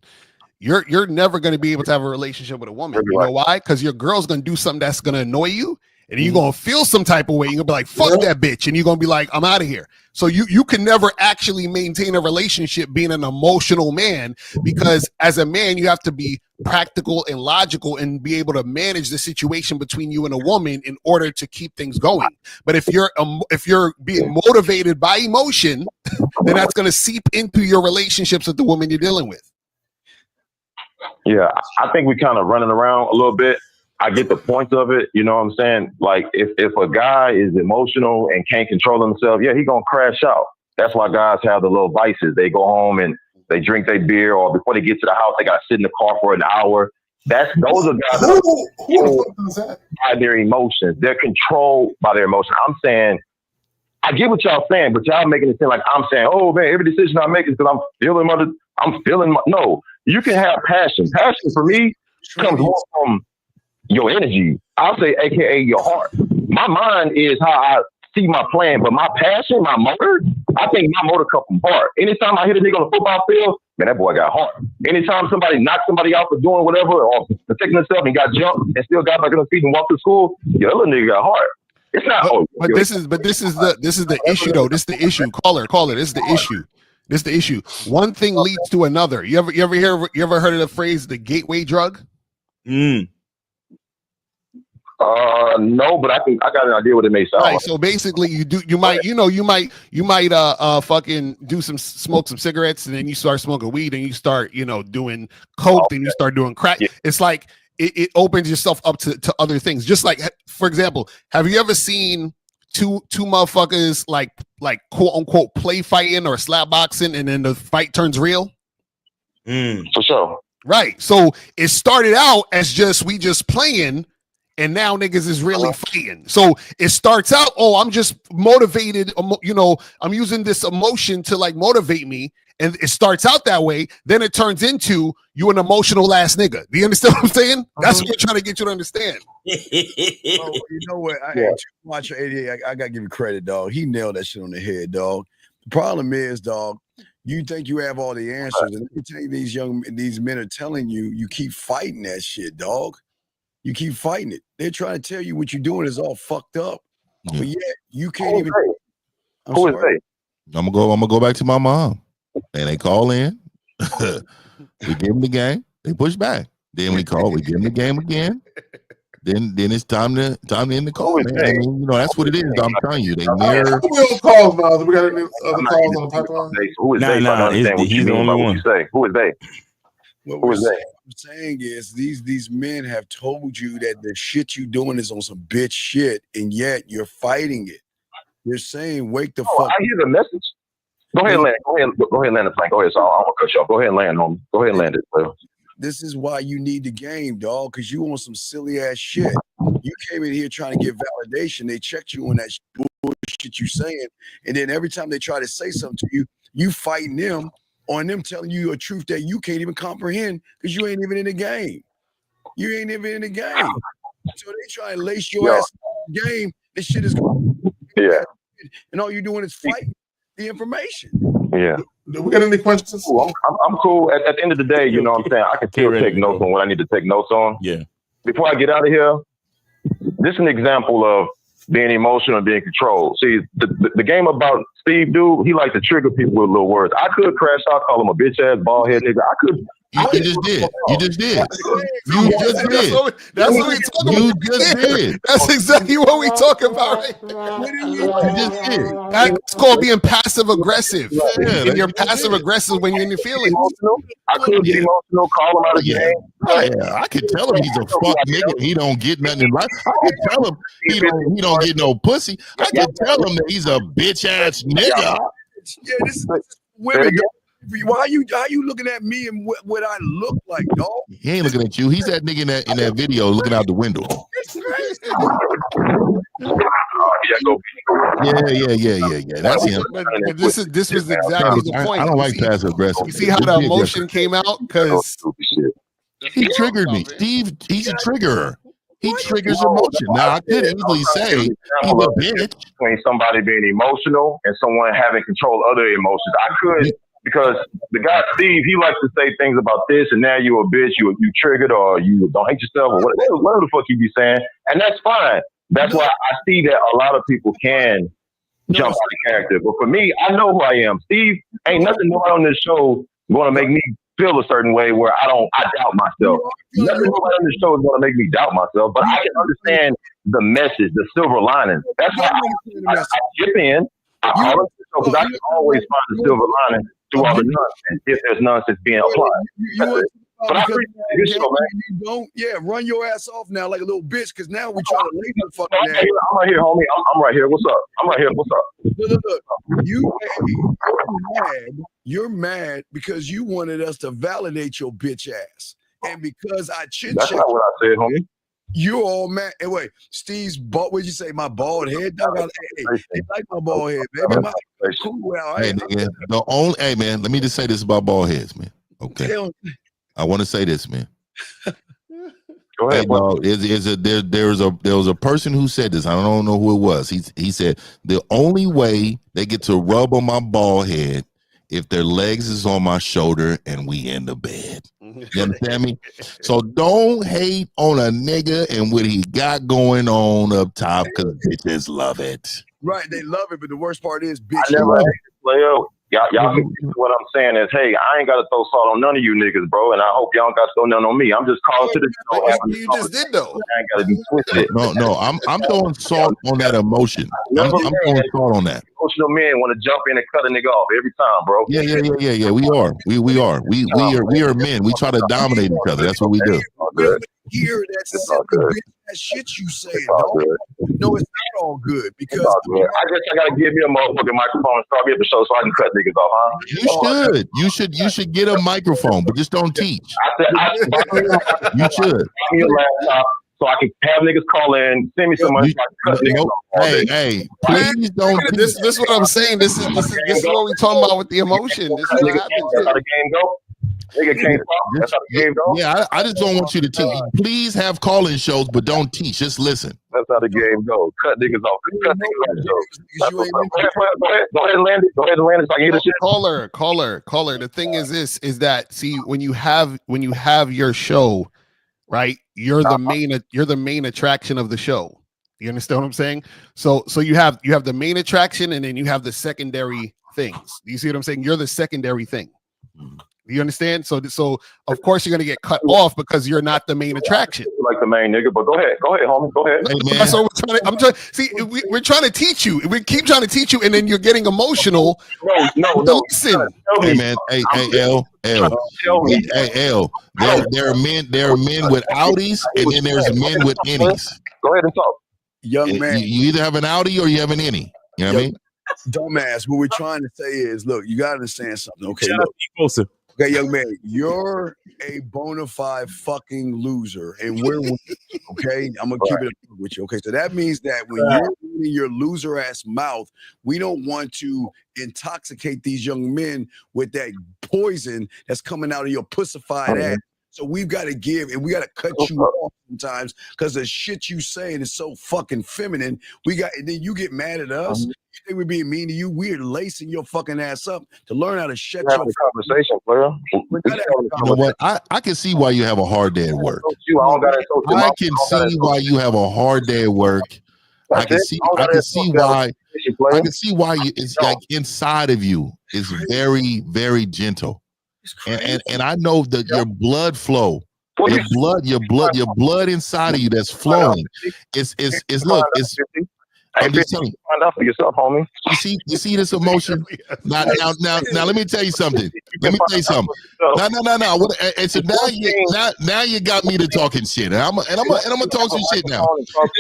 you're never going to be able to have a relationship with a woman. You know why? Because your girl's going to do something that's going to annoy you. And you're going to feel some type of way. You're going to be like, fuck that bitch. And you're going to be like, I'm out of here. So you can never actually maintain a relationship being an emotional man, because as a man, you have to be practical and logical and be able to manage the situation between you and a woman in order to keep things going. But if you're being motivated by emotion, then that's going to seep into your relationships with the woman you're dealing with. Yeah, I think we're kind of running around a little bit. I get the point of it. You know what I'm saying? Like, if a guy is emotional and can't control himself, yeah, he going to crash out. That's why guys have the little vices. They go home and they drink their beer, or before they get to the house, they got to sit in the car for an hour. Those are guys that are controlled by their emotions. They're controlled by their emotions. I'm saying, I get what y'all saying, but y'all making it seem like I'm saying, oh man, every decision I make is because I'm feeling. No, you can have passion. Passion for me comes more from your energy. I'll say, AKA your heart. My mind is how I see my plan, but my passion, my motor, I think my motor comes from heart. Anytime I hit a nigga on the football field, man, that boy got heart. Anytime somebody knocks somebody out for doing whatever or protecting himself and got jumped and still got back on his feet and walked to school, that little nigga got heart. It's not. But this is the issue though. This is the issue. Caller. This is the issue. This is the issue. One thing leads to another. You ever heard of the phrase the gateway drug? No, but I got an idea what it may sound like. So basically you might fucking smoke some cigarettes, and then you start smoking weed, and you start, doing coke, and you start doing crack. Yeah. It's like it opens yourself up to other things. Just like, for example, have you ever seen two motherfuckers like quote unquote play fighting or slap boxing, and then the fight turns real? For sure. Right. So it started out as we just playing, and now niggas is really fighting. So it starts out, I'm just motivated. I'm using this emotion to motivate me. And it starts out that way. Then it turns into you an emotional ass nigga. Do you understand what I'm saying? That's what we're trying to get you to understand. You know what? I got to give you credit, dog. He nailed that shit on the head, dog. The problem is, dog, you think you have all the answers. And let me tell you, these men are telling you, you keep fighting that shit, dog. You keep fighting it. They're trying to tell you what you're doing is all fucked up. But yet you can't even. Who is they? I'm gonna go back to my mom. And they call in. We give them the game. They push back. Then we give them the game again. Then it's time to end the call. Man. That's what it is. I'm telling you, they mirror. Calls now. We got any other calls on the pipeline? Who is they? He's the only one. Who is they? Who is they? What I'm saying is these men have told you that the shit you doing is on some bitch shit, and yet you're fighting it. They're saying, wake the fuck. I hear the message. Go ahead and land. Go ahead and land the plane. Go ahead. So I'm gonna cut you off. Go ahead and land on. Go ahead and land it. Bro. This is why you need the game, dog, because you want some silly ass shit. You came in here trying to get validation. They checked you on that bullshit you saying, and then every time they try to say something to you, you fighting them on them telling you a truth that you can't even comprehend because you ain't even in the game. You ain't even in the game. So they try and lace your ass in the game. This shit is and all you're doing is fighting the information. Yeah. Do we got any questions? I'm cool. At the end of the day, you know what I'm saying? I can still take notes on what I need to take notes on. Yeah. Before I get out of here, this is an example of being emotional and being controlled. See, the game about Steve, dude, he likes to trigger people with little words. I could crash out, call him a bitch ass, bald head nigga. I could. You just did. You just did. You just did. That's what we talking You about. just did. That's exactly what we talking about right now. You just did. That's called being passive aggressive. Yeah, And you're passive aggressive when you're in your feelings. I could be emotional, call him out of game. Yeah, I could tell him he's a fuck nigga. He don't get nothing in life. I could tell him he don't get no pussy. I could tell him that he's a bitch ass nigga. Yeah, this is women. Why are you looking at me and what I look like, dog? He ain't looking at you. He's that nigga in that video looking out the window. Yeah. That's him. But this was exactly the point. I don't like passive aggressive. You see how the emotion came out? Because he triggered me. Steve, he's a triggerer. He triggers emotion. Now I could easily say he's a bitch. Between somebody being emotional and someone having control of other emotions. I could, because the guy Steve, he likes to say things about this and now you a bitch, you triggered, or you don't hate yourself, or whatever the fuck you be saying. And that's fine. That's why I see that a lot of people can jump out of character. But for me, I know who I am. Steve, ain't nothing going on this show going to make me feel a certain way where I doubt myself. Nothing on this show is going to make me doubt myself, but I can understand the message, the silver lining. That's why I chip in. I call it because I can always find the silver lining through all the nonsense if there's nonsense being applied. But I appreciate this show, man. You don't, run your ass off now like a little bitch, because now we try to lay the fucking ass. I'm right here, homie. I'm right here. What's up? I'm right here. What's up? Look. You're mad because you wanted us to validate your bitch ass. And because I That's not what I said, homie. You're all mad. And wait, Steve's bald, what'd you say? My bald head? Hey, like my bald head, baby. Cool out. Hey, nigga, hey, man, let me just say this about bald heads, man. Okay. I want to say this, man. Go ahead, hey, dog, there was a person who said this. I don't know who it was. He said the only way they get to rub on my bald head if their legs is on my shoulder and we in the bed. You understand me? So don't hate on a nigga and what he got going on up top, because bitches love it. Right, they love it, but the worst part is, bitch. I never hate this player. Y'all what I'm saying is, hey, I ain't got to throw salt on none of you niggas, bro, and I hope y'all don't got to throw none on me. I'm just calling to the show. You just did, though. I ain't got to be twisted. No, I'm throwing salt on that emotion. I'm throwing salt on that. Emotional men want to jump in and cut a nigga off every time, bro. Yeah. We are. We are men. We try to dominate each other. That's what we do. Hear that shit you say. No, it's not all good, because I guess I gotta give me a motherfucking microphone and start me up the show so I can cut niggas off, huh? You should get a microphone, but just don't teach. You should. Buy me a laptop so I can have niggas call in, send me some money so I can cut niggas off. Hey, please don't. This is what I'm saying. This is what we talking about with the emotion. This is what happens. That's how the game go. Nigga can't talk. That's how the game goes. Yeah, I just don't want you to teach. Please have call-in shows, but don't teach. Just listen. That's how the game goes. Cut niggas off. Cut niggas off. Go ahead and land it. Go ahead and land it so I can hear the shit. Caller. The thing is this, is that, see, when you have your show, right, you're the main attraction of the show. You understand what I'm saying? So you have the main attraction, and then you have the secondary things. You see what I'm saying? You're the secondary thing. You understand? So of course you're gonna get cut off because you're not the main attraction. Like the main nigga, but go ahead, homie, go ahead. Hey, that's what we're trying to teach you. We keep trying to teach you, and then you're getting emotional. No. Listen, hey man, hey L. There are men with Audis, and then there's men with innies. Go ahead and talk, young man. You either have an Audi or you have an innie. You know what I mean? Dumbass. What we're trying to say is, look, you gotta understand something. Okay, look. Okay, young man, you're a bona fide fucking loser, and we're winning, okay? I'm gonna keep it with you. Okay, so that means that when you're in your loser ass mouth, we don't want to intoxicate these young men with that poison that's coming out of your pussified ass. So we've got to give, and we got to cut you off sometimes because the shit you saying is so fucking feminine. And then you get mad at us. You think we're being mean to you? We're lacing your fucking ass up to learn how to shut your conversation, player. You know what? I can see why you have a hard day at work. I can see why you have a hard day at work. I can see why it's like inside of you is very, very gentle. And I know that your blood flow, your blood inside of you that's flowing. I'm just telling you. Find out for yourself, homie. You see this emotion? Now, let me tell you something. No. And so now you got me to talking shit. And I'm gonna talk some shit now. But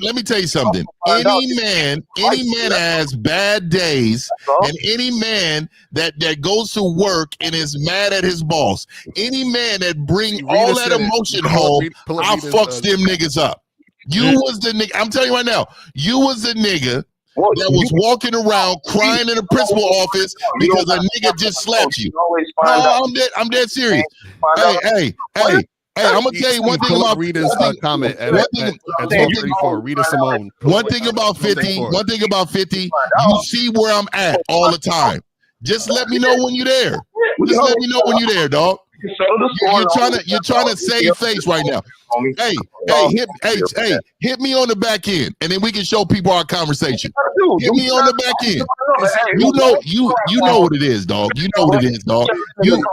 let me tell you something. Any man has bad days, and any man that goes to work and is mad at his boss, any man that bring all that emotion home, I fucks them niggas up. You was the nigga. I'm telling you right now. You was the nigga that was walking around crying in the principal office because a nigga just slapped you. No, I'm dead serious. Hey. I'm gonna tell you one thing about Rita's comment at 12:34. Rita Simone. One thing about 50. You see where I'm at all the time. Just let me know when you're there. Just let me know when you're there, dog. You're trying to save face right now. Hey, hit me on the back end, and then we can show people our conversation. Hit me on the back end. You know what it is, dog. You know what it is, dog. You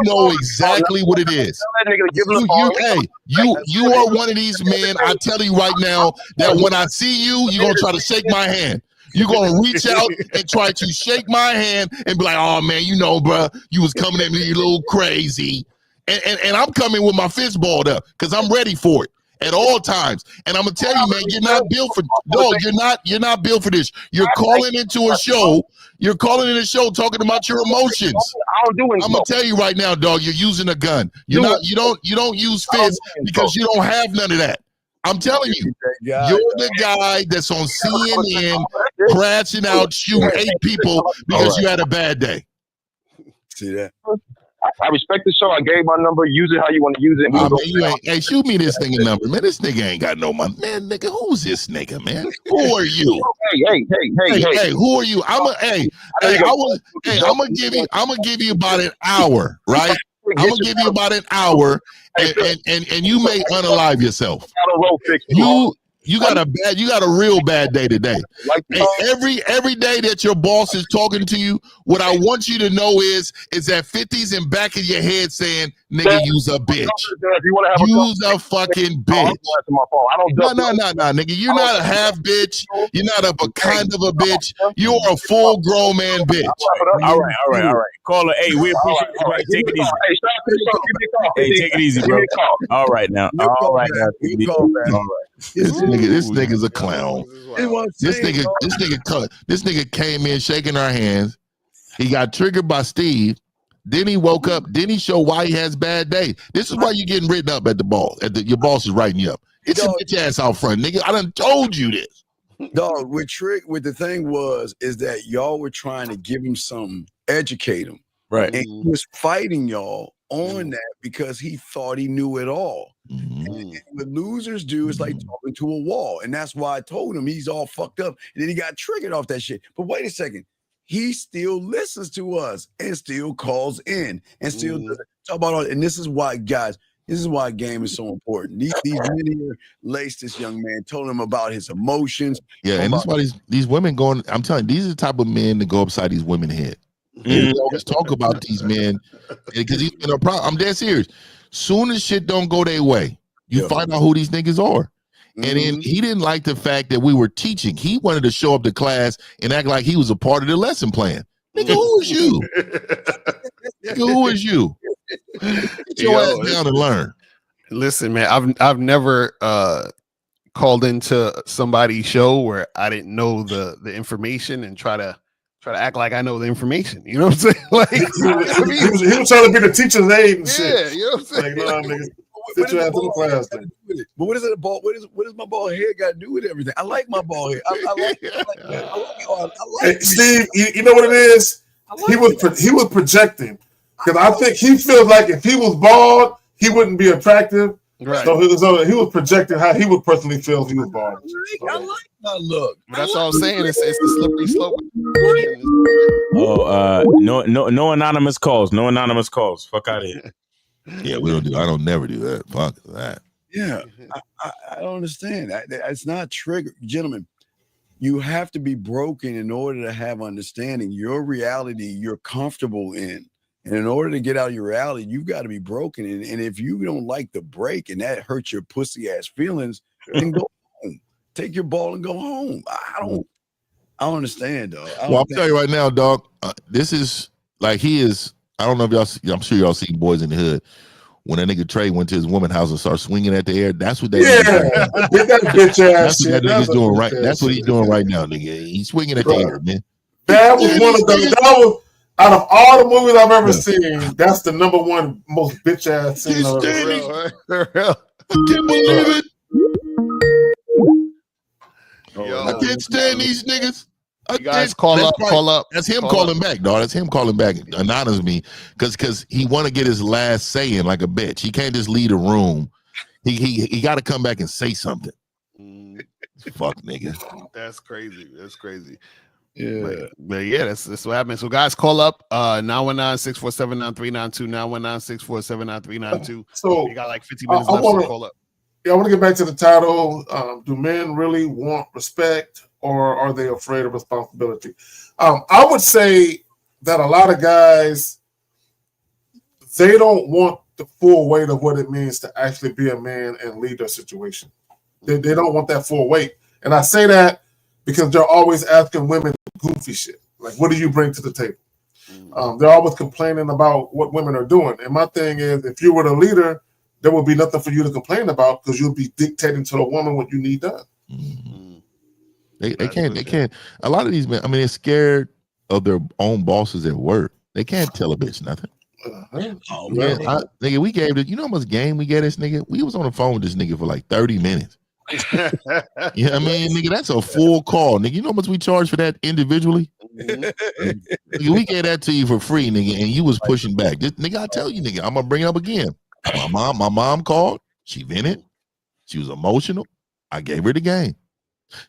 know exactly what it is. You are one of these men. I tell you right now that when I see you, you're gonna try to shake my hand. You're going to reach out and try to shake my hand and be like, oh, man, you know, bro, you was coming at me a little crazy. And I'm coming with my fist balled up because I'm ready for it at all times. And I'm going to tell you, man, you're not built for you're not built for this. You're calling into a show. You're calling in a show talking about your emotions. I'm going to tell you right now, dog, you're using a gun. You don't use fists because you don't have none of that. I'm telling you, you're the guy that's on CNN crashing out, shooting 8 people because you had a bad day. See that? I respect the show. I gave my number. Use it how you want to use it. Hey, shoot me this nigga number, man. This nigga ain't got no money, man. Nigga, who's this nigga, man? Who are you? Hey, who are you? I'm gonna give you about an hour, right? I'm gonna give you about an hour, and you may unalive yourself. You got a real bad day today. Hey, every day that your boss is talking to you, what I want you to know is that 50's in back of your head saying, nigga, you's a bitch. You's a fucking bitch. No, nigga. You're not a half bitch. You're not a kind of a bitch. You're a full grown man bitch. All right. Caller, hey, we appreciate you, buddy. Take it easy. Hey, take it easy, bro. All right now. This nigga's a clown. This nigga came in shaking our hands. He got triggered by Steve. Then he woke up. Then he showed why he has bad days. This is why you're getting written up at the ball. Your boss is writing you up. Get your bitch ass out front, nigga. I done told you this. Dog, with the thing is that y'all were trying to give him something, educate him. Right. And he was fighting y'all on that because he thought he knew it all. And what losers do is like talking to a wall. And that's why I told him he's all fucked up. And then he got triggered off that shit. But wait a second. He still listens to us and still calls in and still doesn't talk about all. And this is why, guys, game is so important. These men here laced this young man, told him about his emotions. Yeah, and that's why these women going, I'm telling you, these are the type of men that go upside these women's head. We always talk about these men because he's been a problem. I'm dead serious. Soon as shit don't go their way, you find out who these niggas are. And then he didn't like the fact that we were teaching. He wanted to show up to class and act like he was a part of the lesson plan. Nigga, who is you? Nigga, who is you? Get your ass down and learn. Listen, man, I've never called into somebody's show where I didn't know the information and try to act like I know the information. You know what I'm saying? Like, he was trying to be the teacher's aid and shit. Yeah, you know what I'm saying? Like, nah, nigga. Sit your ass in the class then. But what is it about? What does my bald head got to do with everything? I like my bald head. I like Steve, you know what it is? He was projecting. Because I think he feels like if he was bald, he wouldn't be attractive. Right. So he was projecting how he would personally feel if he was bald. I like my look. But that's all I'm saying. It's the slippery slope. Oh, no anonymous calls. No anonymous calls. Fuck out of here. Yeah, we don't do. I don't never do that. Fuck that. Yeah, I don't understand. It's not trigger, gentlemen. You have to be broken in order to have understanding. Your reality you're comfortable in. And in order to get out of your reality, you've got to be broken. And if you don't like the break and that hurts your pussy ass feelings, then go home. Take your ball and go home. I don't understand, though. Well, I'll tell you right now, dog. This is like he is. I don't know if y'all. I'm sure y'all seen Boys in the Hood. When that nigga Trey went to his woman's house and started swinging at the air, that's what that get that bitch ass shit. That's what that nigga's doing right. That's what he's doing right now, nigga. He's swinging at the air, man. That was one of the. That was out of all the movies I've ever seen. That's the number one most bitch ass scene I've ever seen. I can't believe it. I can't stand these niggas. You guys call up. That's him calling back, dog. That's him calling back anonymously because he want to get his last say in like a bitch. He can't just leave the room. He got to come back and say something. Fuck, nigga. That's crazy. That's crazy. Yeah. But yeah, that's what happens. So guys, call up 919-647-9392, 919-647-9392. So you got like 50 minutes left to call up. Yeah, I want to get back to the title. Do men really want respect, or are they afraid of responsibility? I would say that a lot of guys, they don't want the full weight of what it means to actually be a man and lead their situation. They don't want that full weight. And I say that because they're always asking women goofy shit. Like, what do you bring to the table? They're always complaining about what women are doing. And my thing is, if you were the leader, there would be nothing for you to complain about because you'll be dictating to the woman what you need done. They can't. A lot of these men, I mean, they're scared of their own bosses at work. They can't tell a bitch nothing. Oh, man, nigga, we gave it. You know how much game we get this nigga? We was on the phone with this nigga for like 30 minutes. Yeah, I mean, nigga, that's a full call, nigga. You know how much we charge for that individually? Nigga, we gave that to you for free, nigga, and you was pushing back. This, nigga, I tell you, nigga, I'm gonna bring it up again. My mom called. She vented. She was emotional. I gave her the game.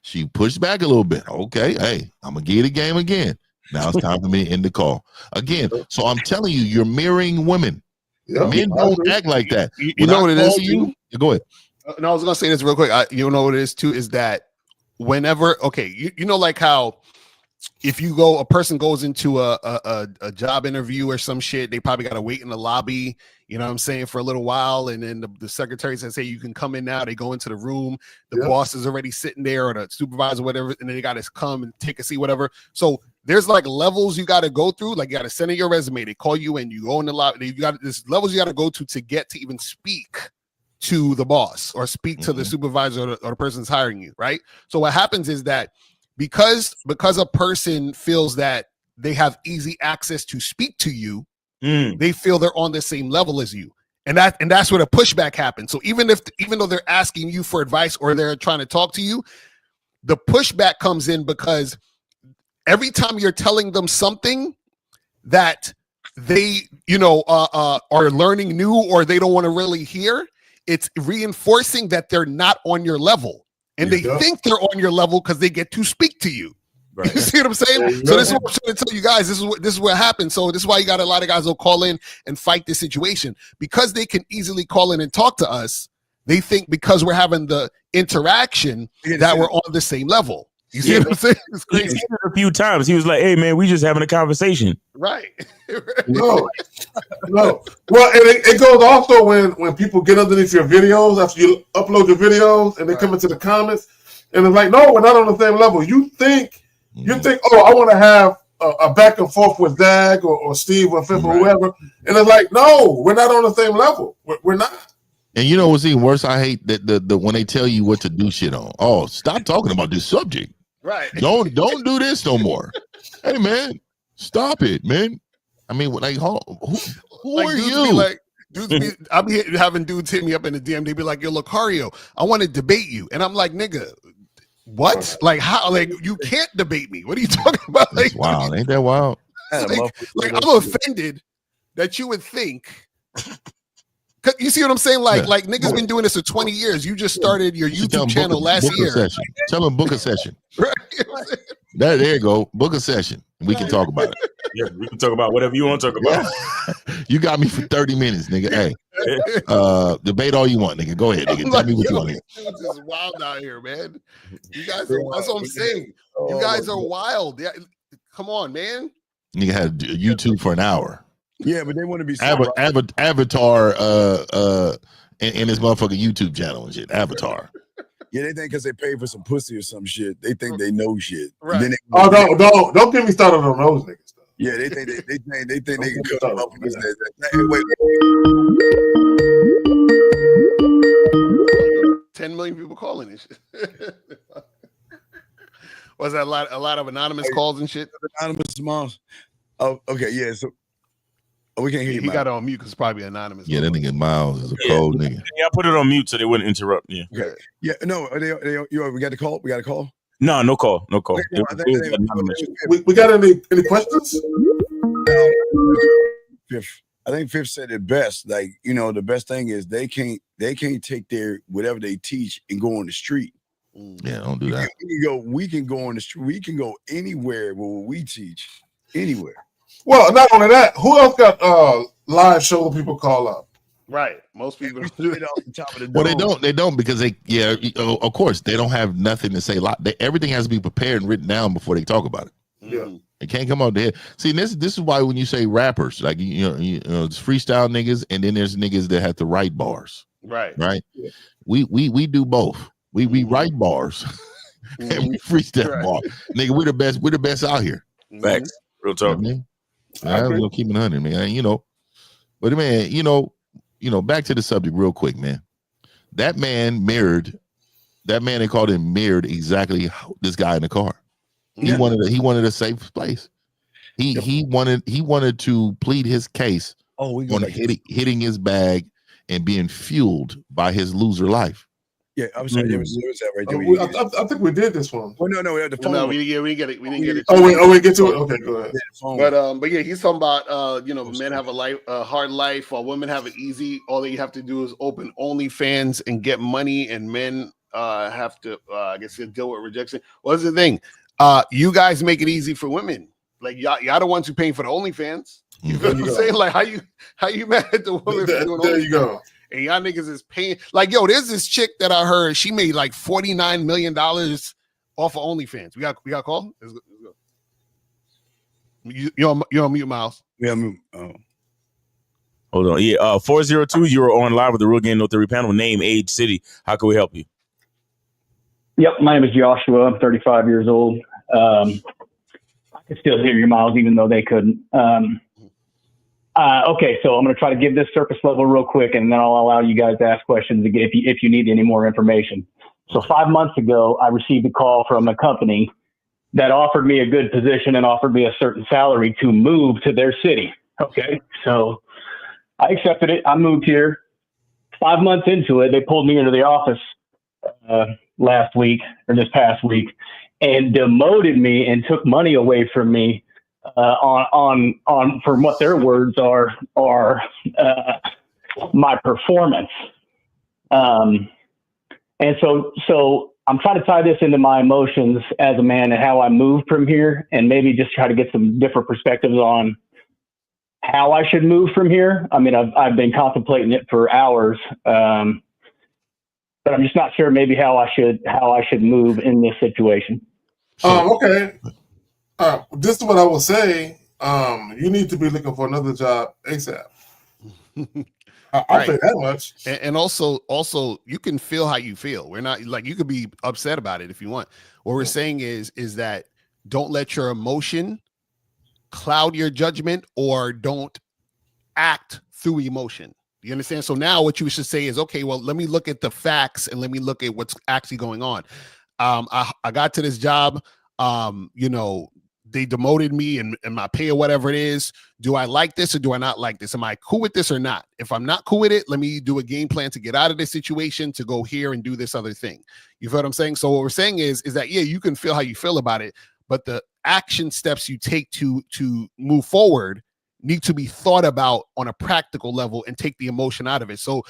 She pushed back a little bit. Okay, hey, I'm gonna give you the game again. Now it's time for me to end the call again. So I'm telling you, you're mirroring women. Yeah, men don't act like that. You know what it is? Go ahead. No, I was gonna say this real quick. You know what it is too is that whenever you know like how if a person goes into a job interview or some shit, they probably gotta wait in the lobby. You know what I'm saying, for a little while, and then the secretary says, "Hey, you can come in now." They go into the room. The boss is already sitting there, or the supervisor, whatever, and then they got to come and take a seat, whatever. So there's like levels you got to go through. Like you got to send in your resume. They call you in. You go in the lobby. You got this levels you got to go to get to even speak to the boss or speak to the supervisor or the person's hiring you, right? So what happens is that because a person feels that they have easy access to speak to you, they feel they're on the same level as you, and that's where the pushback happens. So even though they're asking you for advice or they're trying to talk to you, the pushback comes in because every time you're telling them something that they are learning new or they don't want to really hear, it's reinforcing that they're not on your level, and they think they're on your level because they get to speak to you. Right. You see what I'm saying? So this is what I'm trying to tell you guys. This is what happens. So this is why you got a lot of guys who'll call in and fight this situation because they can easily call in and talk to us. They think because we're having the interaction that we're on the same level. You see what I'm saying? It's crazy. He said it a few times. He was like, "Hey man, we just having a conversation." Right. No. Well, and it goes also when people get underneath your videos after you upload your videos and they come into the comments and it's like, no, we're not on the same level. You think, oh, I want to have a back and forth with Zag or Steve or Fifth or whoever, and it's like, no, we're not on the same level. We're not. And you know what's even worse? I hate that the when they tell you what to do shit on. Oh, stop talking about this subject. Right. Don't do this no more. Hey man, stop it, man. I mean, like, who like, are you? I'll be having dudes hit me up in the DM. They be like, "Yo, Lucario, I want to debate you," and I'm like, "Nigga, what? Like, how? Like, you can't debate me. What are you talking about? Like, wow, ain't that wild? Like I'm offended that you would think. You see what I'm saying? Like niggas been doing this for 20 years. You just started your YouTube channel last year. Session. Tell them book a session. Right. There you go. Book a session. We can talk about it. Yeah, we can talk about whatever you want to talk about. You got me for 30 minutes, nigga. Hey, debate all you want, nigga. Go ahead, nigga. Tell me what you want to hear. It's just wild out here, man. You guys are, that's what I'm saying. You guys are wild. Yeah, come on, man. Nigga had YouTube for an hour. Yeah, but they want to be Avatar in his motherfucking YouTube channel and shit. Avatar. Yeah, they think because they pay for some pussy or some shit, they think they know shit. Right. Then Don't get me started on those niggas. Yeah, they think they can cut them up. Wait. 10 million people calling this shit. Was that a lot of anonymous calls and shit? Anonymous moms. Oh, okay, yeah. So we can't hear you. He got it on mute because it's probably anonymous. Yeah, that nigga Miles is a cold nigga. Yeah, I put it on mute so they wouldn't interrupt. Yeah. Okay. Yeah. No. We got a call. We got a call. No call. No call. We got any questions? I think Fifth said it best. Like, the best thing is they can't take their whatever they teach and go on the street. Yeah, don't do that. We can go on the street. We can go anywhere where we teach. Anywhere. Well, not only that, who else got live show that people call up? Right. Most people do it off the top of the dome. Well, they don't because of course they don't have nothing to say. Everything has to be prepared and written down before they talk about it. Yeah. It can't come out there. See, this is why when you say rappers, like it's freestyle niggas, and then there's niggas that have to write bars. Right. Right. Yeah. We do both. We write bars and we freestyle bars. Nigga, we're the best. We're the best out here. Facts. Real talk. I'm gonna keep it 100, man. But man, back to the subject real quick, man. That man they called him mirrored exactly this guy in the car. He wanted a safe place. He wanted to plead his case on hitting his bag and being fueled by his loser life. Yeah, I'm sorry. There was that right there. I think we did this one. Oh no, we had the phone. No, we didn't get it. We didn't get it. We get to it. Okay, go ahead. But yeah, he's talking about men have a hard life, while women have it easy. All they have to do is open OnlyFans and get money, and men have to I guess deal with rejection. What's the thing? You guys make it easy for women. Like y'all the ones who paying for the OnlyFans. You know what I'm saying? Like how you mad at the woman for doing OnlyFans? There you go. And y'all niggas is paying. Like, yo, there's this chick that I heard she made like $49 million off of OnlyFans. We got a call? Let's go. You're on mute, Miles. Yeah, I'm Hold on. Yeah, 402, you are on live with the Real Game No Theory panel. Name, age, city. How can we help you? Yep, my name is Joshua. I'm 35 years old. I can still hear you, Miles, even though they couldn't. Okay, so I'm going to try to give this surface level real quick, and then I'll allow you guys to ask questions if you need any more information. So 5 months ago, I received a call from a company that offered me a good position and offered me a certain salary to move to their city. Okay, so I accepted it. I moved here. 5 months into it, they pulled me into the office last week or this past week and demoted me and took money away from me. On from what their words are my performance. And so I'm trying to tie this into my emotions as a man and how I move from here, and maybe just try to get some different perspectives on how I should move from here. I mean, I've been contemplating it for hours, but I'm just not sure maybe how I should move in this situation. Okay. This is what I will say. You need to be looking for another job ASAP. I'll say that much. And also, you can feel how you feel. We're not like, you could be upset about it if you want. What we're saying is that don't let your emotion cloud your judgment, or don't act through emotion. You understand? So now what you should say is, okay, well, let me look at the facts and let me look at what's actually going on. I got to this job. They demoted me and my pay or whatever it is. Do I like this or do I not like this? Am I cool with this or not? If I'm not cool with it, let me do a game plan to get out of this situation, to go here and do this other thing. You feel what I'm saying? So what we're saying is that, yeah, you can feel how you feel about it, but the action steps you take to move forward need to be thought about on a practical level and take the emotion out of it. So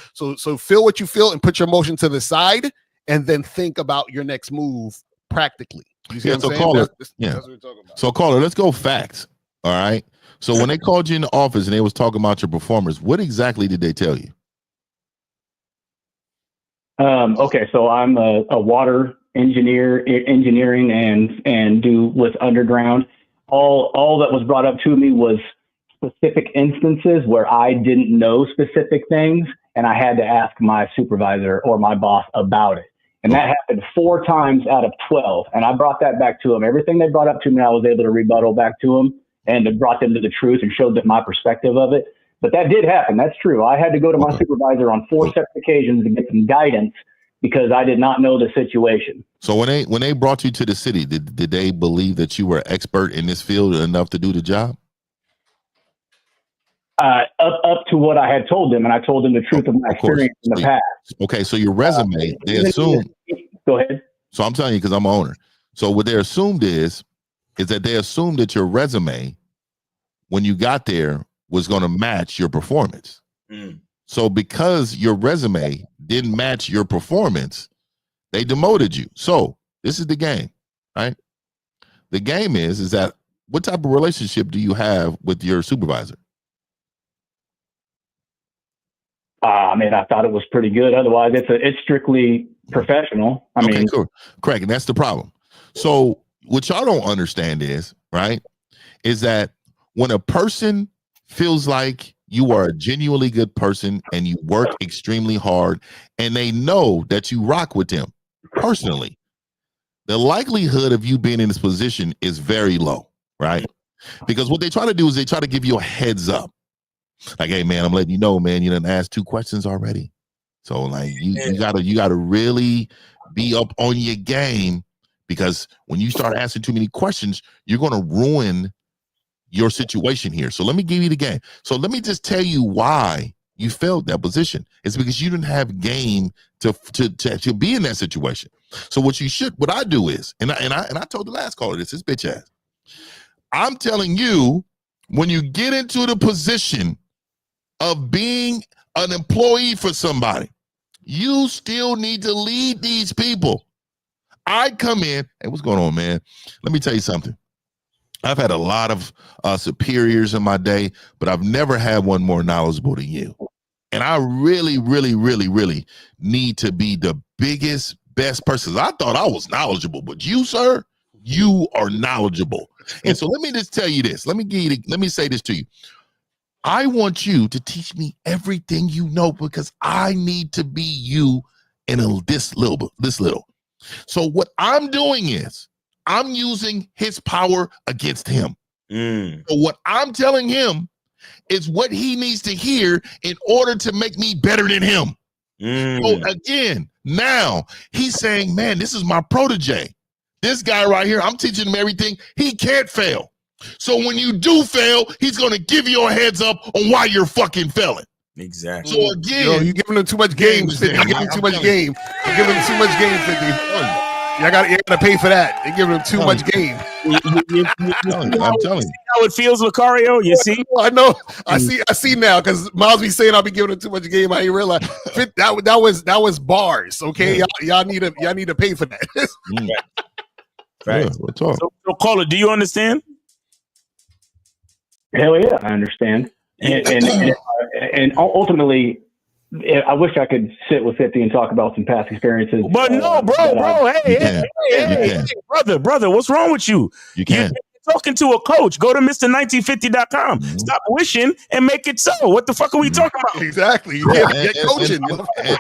feel what you feel and put your emotion to the side, and then think about your next move practically. You see what I'm saying? Caller, that's what we're talking about. So caller, let's go facts. All right. So when they called you in the office and they was talking about your performance, what exactly did they tell you? Okay, so I'm a water engineering and do with underground. All that was brought up to me was specific instances where I didn't know specific things, and I had to ask my supervisor or my boss about it. And that happened 4 times out of 12. And I brought that back to them. Everything they brought up to me, I was able to rebuttal back to them and it brought them to the truth and showed them my perspective of it. But that did happen. That's true. I had to go to my supervisor on 4 separate occasions to get some guidance because I did not know the situation. So when they brought you to the city, did they believe that you were expert in this field enough to do the job? Up to what I had told them, and I told them the truth of my experience in the past. Okay, so your resume, they assume. Go ahead. So I'm telling you because I'm an owner. So what they assumed is that they assumed that your resume, when you got there, was going to match your performance. So because your resume didn't match your performance, they demoted you. So this is the game, right? The game is that what type of relationship do you have with your supervisor? I mean, I thought it was pretty good. Otherwise, it's strictly professional. I mean, cool. Correct. And that's the problem. So what y'all don't understand is that when a person feels like you are a genuinely good person and you work extremely hard and they know that you rock with them personally, the likelihood of you being in this position is very low, right? Because what they try to do is they try to give you a heads up. Like, hey man, I'm letting you know, man, you done asked 2 questions already. So like you gotta really be up on your game, because when you start asking too many questions, you're gonna ruin your situation here. So let me give you the game. So let me just tell you why you failed that position. It's because you didn't have game to be in that situation. So what I do is, and I told the last caller this bitch ass. I'm telling you, when you get into the position of being an employee for somebody, you still need to lead these people. I come in, hey, what's going on, man? Let me tell you something. I've had a lot of superiors in my day, but I've never had one more knowledgeable than you. And I really, really, really, really need to be the biggest, best person. I thought I was knowledgeable, but you, sir, you are knowledgeable. And so let me just tell you this. Let me say this to you. I want you to teach me everything you know, because I need to be you in this little. So what I'm doing is I'm using his power against him. So what I'm telling him is what he needs to hear in order to make me better than him. So again, now he's saying, man, this is my protege. This guy right here, I'm teaching him everything. He can't fail. So when you do fail, he's going to give you a heads up on why you're fucking failing. Exactly. So again, you're giving him too much game. You're giving him too much game. You're giving him too much game, 50. You gotta pay for that. You're giving him too much game. I'm telling you. How it feels, Lucario? You see? I know. I see now, because Miles be saying I'll be giving him too much game. I ain't realize that was bars. Okay, y'all need to pay for that. Right. So caller, do you understand? Hell yeah, I understand. And ultimately, I wish I could sit with 50 and talk about some past experiences. But no, bro. Hey, brother, what's wrong with you? You can't. You're talking to a coach. Go to Mr1950.com. Stop wishing and make it so. What the fuck are we talking about? Exactly. Get coaching.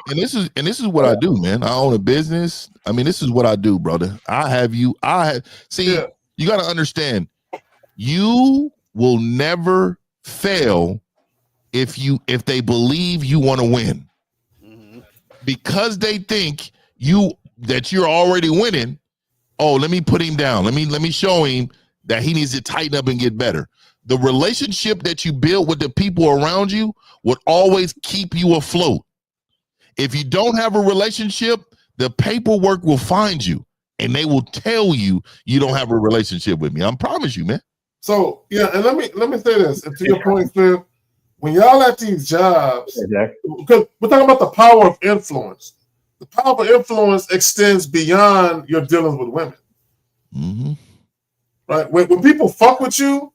And this is what I do, man. I own a business. I mean, this is what I do, brother. You got to understand, you will never fail if they believe you want to win, because they think that you're already winning. Oh, let me put him down. Let me show him that he needs to tighten up and get better. The relationship that you build with the people around you would always keep you afloat. If you don't have a relationship, the paperwork will find you and they will tell you you don't have a relationship with me. I promise you, man. So yeah, and let me say this, and to your point, Phil, when y'all at these jobs, because we're talking about the power of influence. The power of influence extends beyond your dealings with women. Mm-hmm. Right? When people fuck with you,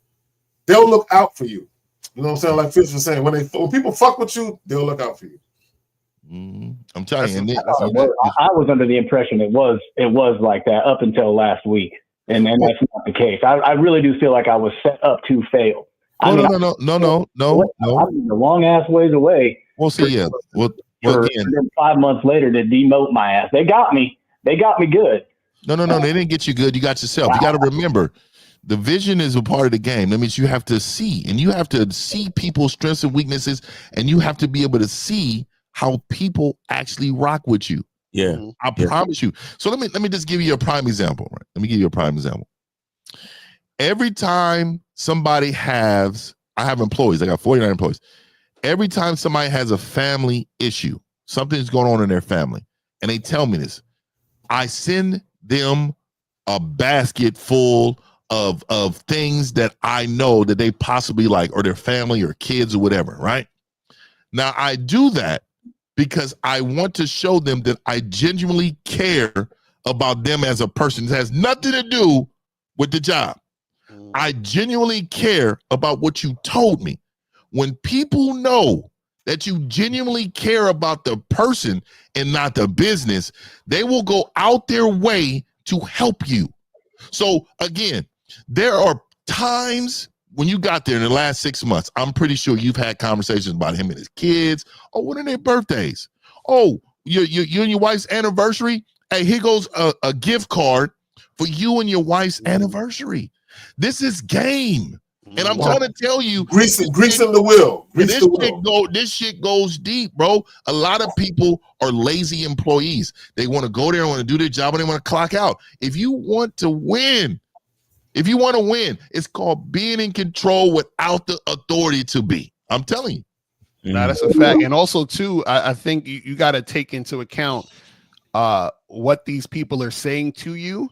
they'll look out for you. You know what I'm saying? Like Fish was saying, when people fuck with you, they'll look out for you. Mm-hmm. I'm telling you, I was under the impression it was like that up until last week, and that's not the case. I really do feel like I was set up to fail. No. I'm a long ass ways away. We'll see. Yeah. Well, again, 5 months later to demote my ass. They got me. They got me good. No. They didn't get you good. You got yourself. You got to remember, the vision is a part of the game. That means you have to see, and you have to see people's strengths and weaknesses, and you have to be able to see how people actually rock with you. Yeah. I promise you. So let me just give you a prime example. Right? Let me give you a prime example. Every time somebody I have employees. I got 49 employees. Every time somebody has a family issue, something's going on in their family, and they tell me this, I send them a basket full of things that I know that they possibly like, or their family or kids or whatever, right? Now, I do that because I want to show them that I genuinely care about them as a person. It has nothing to do with the job. I genuinely care about what you told me. When people know that you genuinely care about the person and not the business, they will go out their way to help you. So again, there are times when you got there in the last 6 months, I'm pretty sure you've had conversations about him and his kids. Oh, when are their birthdays? Oh, you and your wife's anniversary? Hey, here goes a gift card for you and your wife's anniversary. This is game. And I'm trying to tell you, greasing the wheel. This shit goes deep, bro. A lot of people are lazy employees. They want to go there and want to do their job and they want to clock out. If you want to win, it's called being in control without the authority to be. I'm telling you. Nah, that's a fact. And also, too, I think you got to take into account what these people are saying to you.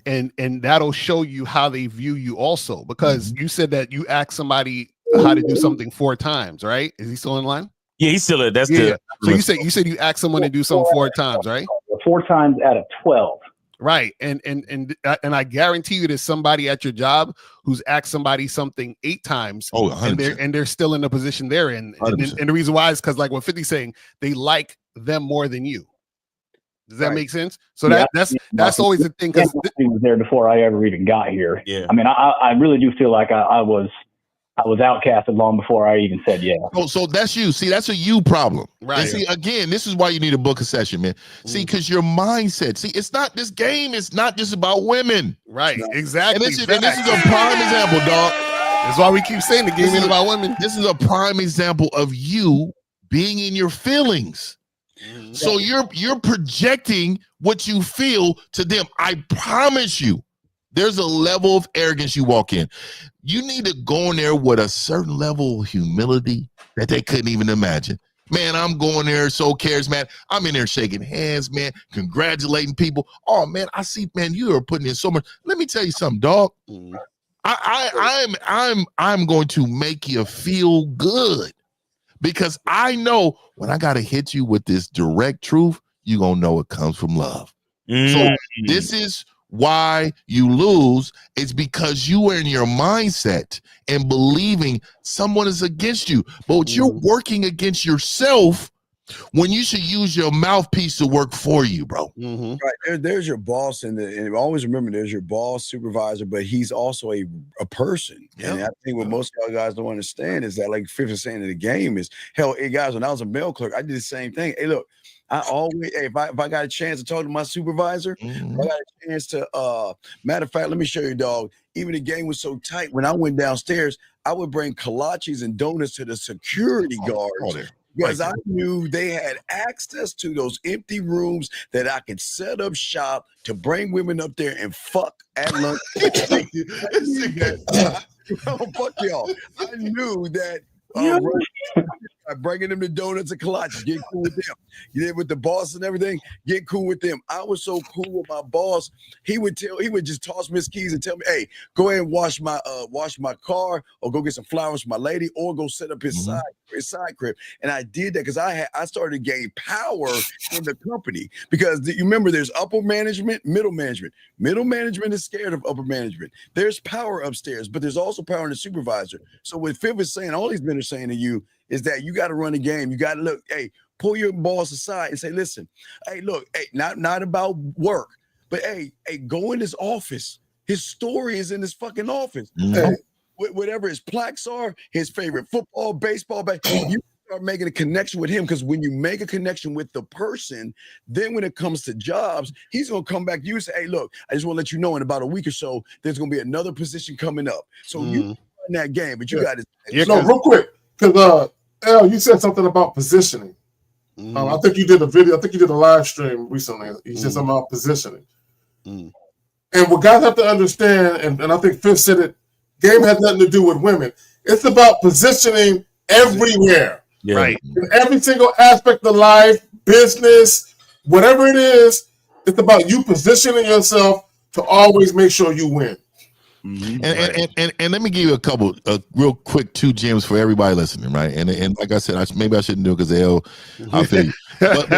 And that'll show you how they view you also, because you said that you asked somebody how to do something 4 times, right? Is he still in line? Yeah, he's still. That's So you said you asked someone to do something 4 times, right? 4 times out of 12. Right, and I guarantee you, there's somebody at your job who's asked somebody something 8 times, and they're still in the position they're in. And the reason why is because, like what 50's saying, they like them more than you. Does that make sense? So that's always the thing. Because he was there before I ever even got here. Yeah. I mean, I really do feel like I was outcasted long before I even said yeah. So that's you. See, that's a you problem. Right. And see, again, this is why you need to book a session, man. See, because your mindset. See, it's not this game. It's not just about women. Right. Exactly. And this is a prime example, dog. That's why we keep saying the game ain't about women. This is a prime example of you being in your feelings. So you're projecting what you feel to them. I promise you, there's a level of arrogance you walk in. You need to go in there with a certain level of humility that they couldn't even imagine. Man, I'm going there so charismatic. I'm in there shaking hands, man, congratulating people. Oh man, I see, man, you are putting in so much. Let me tell you something, dog. I'm going to make you feel good. Because I know when I got to hit you with this direct truth, you're going to know it comes from love. So this is why you lose. It's because you are in your mindset and believing someone is against you. But you're working against yourself when you should use your mouthpiece to work for you, bro. Right. There's your boss, and always remember there's your boss, supervisor, but he's also a person. Yep. And I think what most of y'all guys don't understand is that, like 50% of the game is, hell, hey guys, when I was a mail clerk, I did the same thing. Hey, look, I always, if I got a chance to talk to my supervisor, if I got a chance to, matter of fact, let me show you, dog. Even the game was so tight. When I went downstairs, I would bring kolaches and donuts to the security guards. Because I knew they had access to those empty rooms that I could set up shop to bring women up there and fuck at lunch. Fuck y'all. I knew that Bringing them the donuts and kolaches, get cool with them. You did with the boss and everything, get cool with them. I was so cool with my boss. He would just toss me his keys and tell me, hey, go ahead and wash my car, or go get some flowers for my lady, or go set up his side crib. And I did that because I started to gain power in the company. Because you remember, there's upper management, middle management. Middle management is scared of upper management. There's power upstairs, but there's also power in the supervisor. So what Fifth is saying, all these men are saying to you, is that you got to run a game. You got to look, hey, pull your boss aside and say, listen, hey, look, hey, not about work, but hey, go in his office. His story is in his fucking office. Hey, whatever his plaques are, his favorite football, baseball, you start making a connection with him, because when you make a connection with the person, then when it comes to jobs, he's going to come back to you and say, hey, look, I just want to let you know in about a week or so, there's going to be another position coming up. So you run that game, but you got to. No, real quick, because L, you said something about positioning. I think you did a video. I think you did a live stream recently. You said something about positioning. And what guys have to understand, and I think Fifth said it, game has nothing to do with women. It's about positioning everywhere. Yeah. Right. In every single aspect of life, business, whatever it is, it's about you positioning yourself to always make sure you win. And let me give you a couple real quick 2 gems for everybody listening, right? And like I said, maybe I shouldn't do it because I feel you. But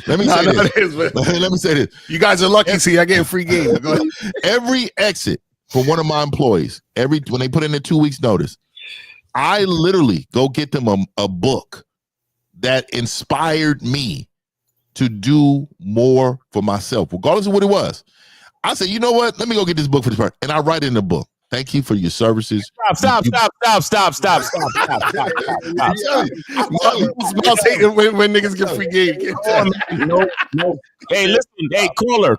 let me say this. You guys are lucky. See, I get a free game. Go ahead. Every exit for one of my employees, when they put in their 2 weeks notice, I literally go get them a book that inspired me to do more for myself, regardless of what it was. I said, you know what? Let me go get this book for this person. And I write in the book, thank you for your services. Stop. When niggas get free game. No. Hey, listen. Hey, caller.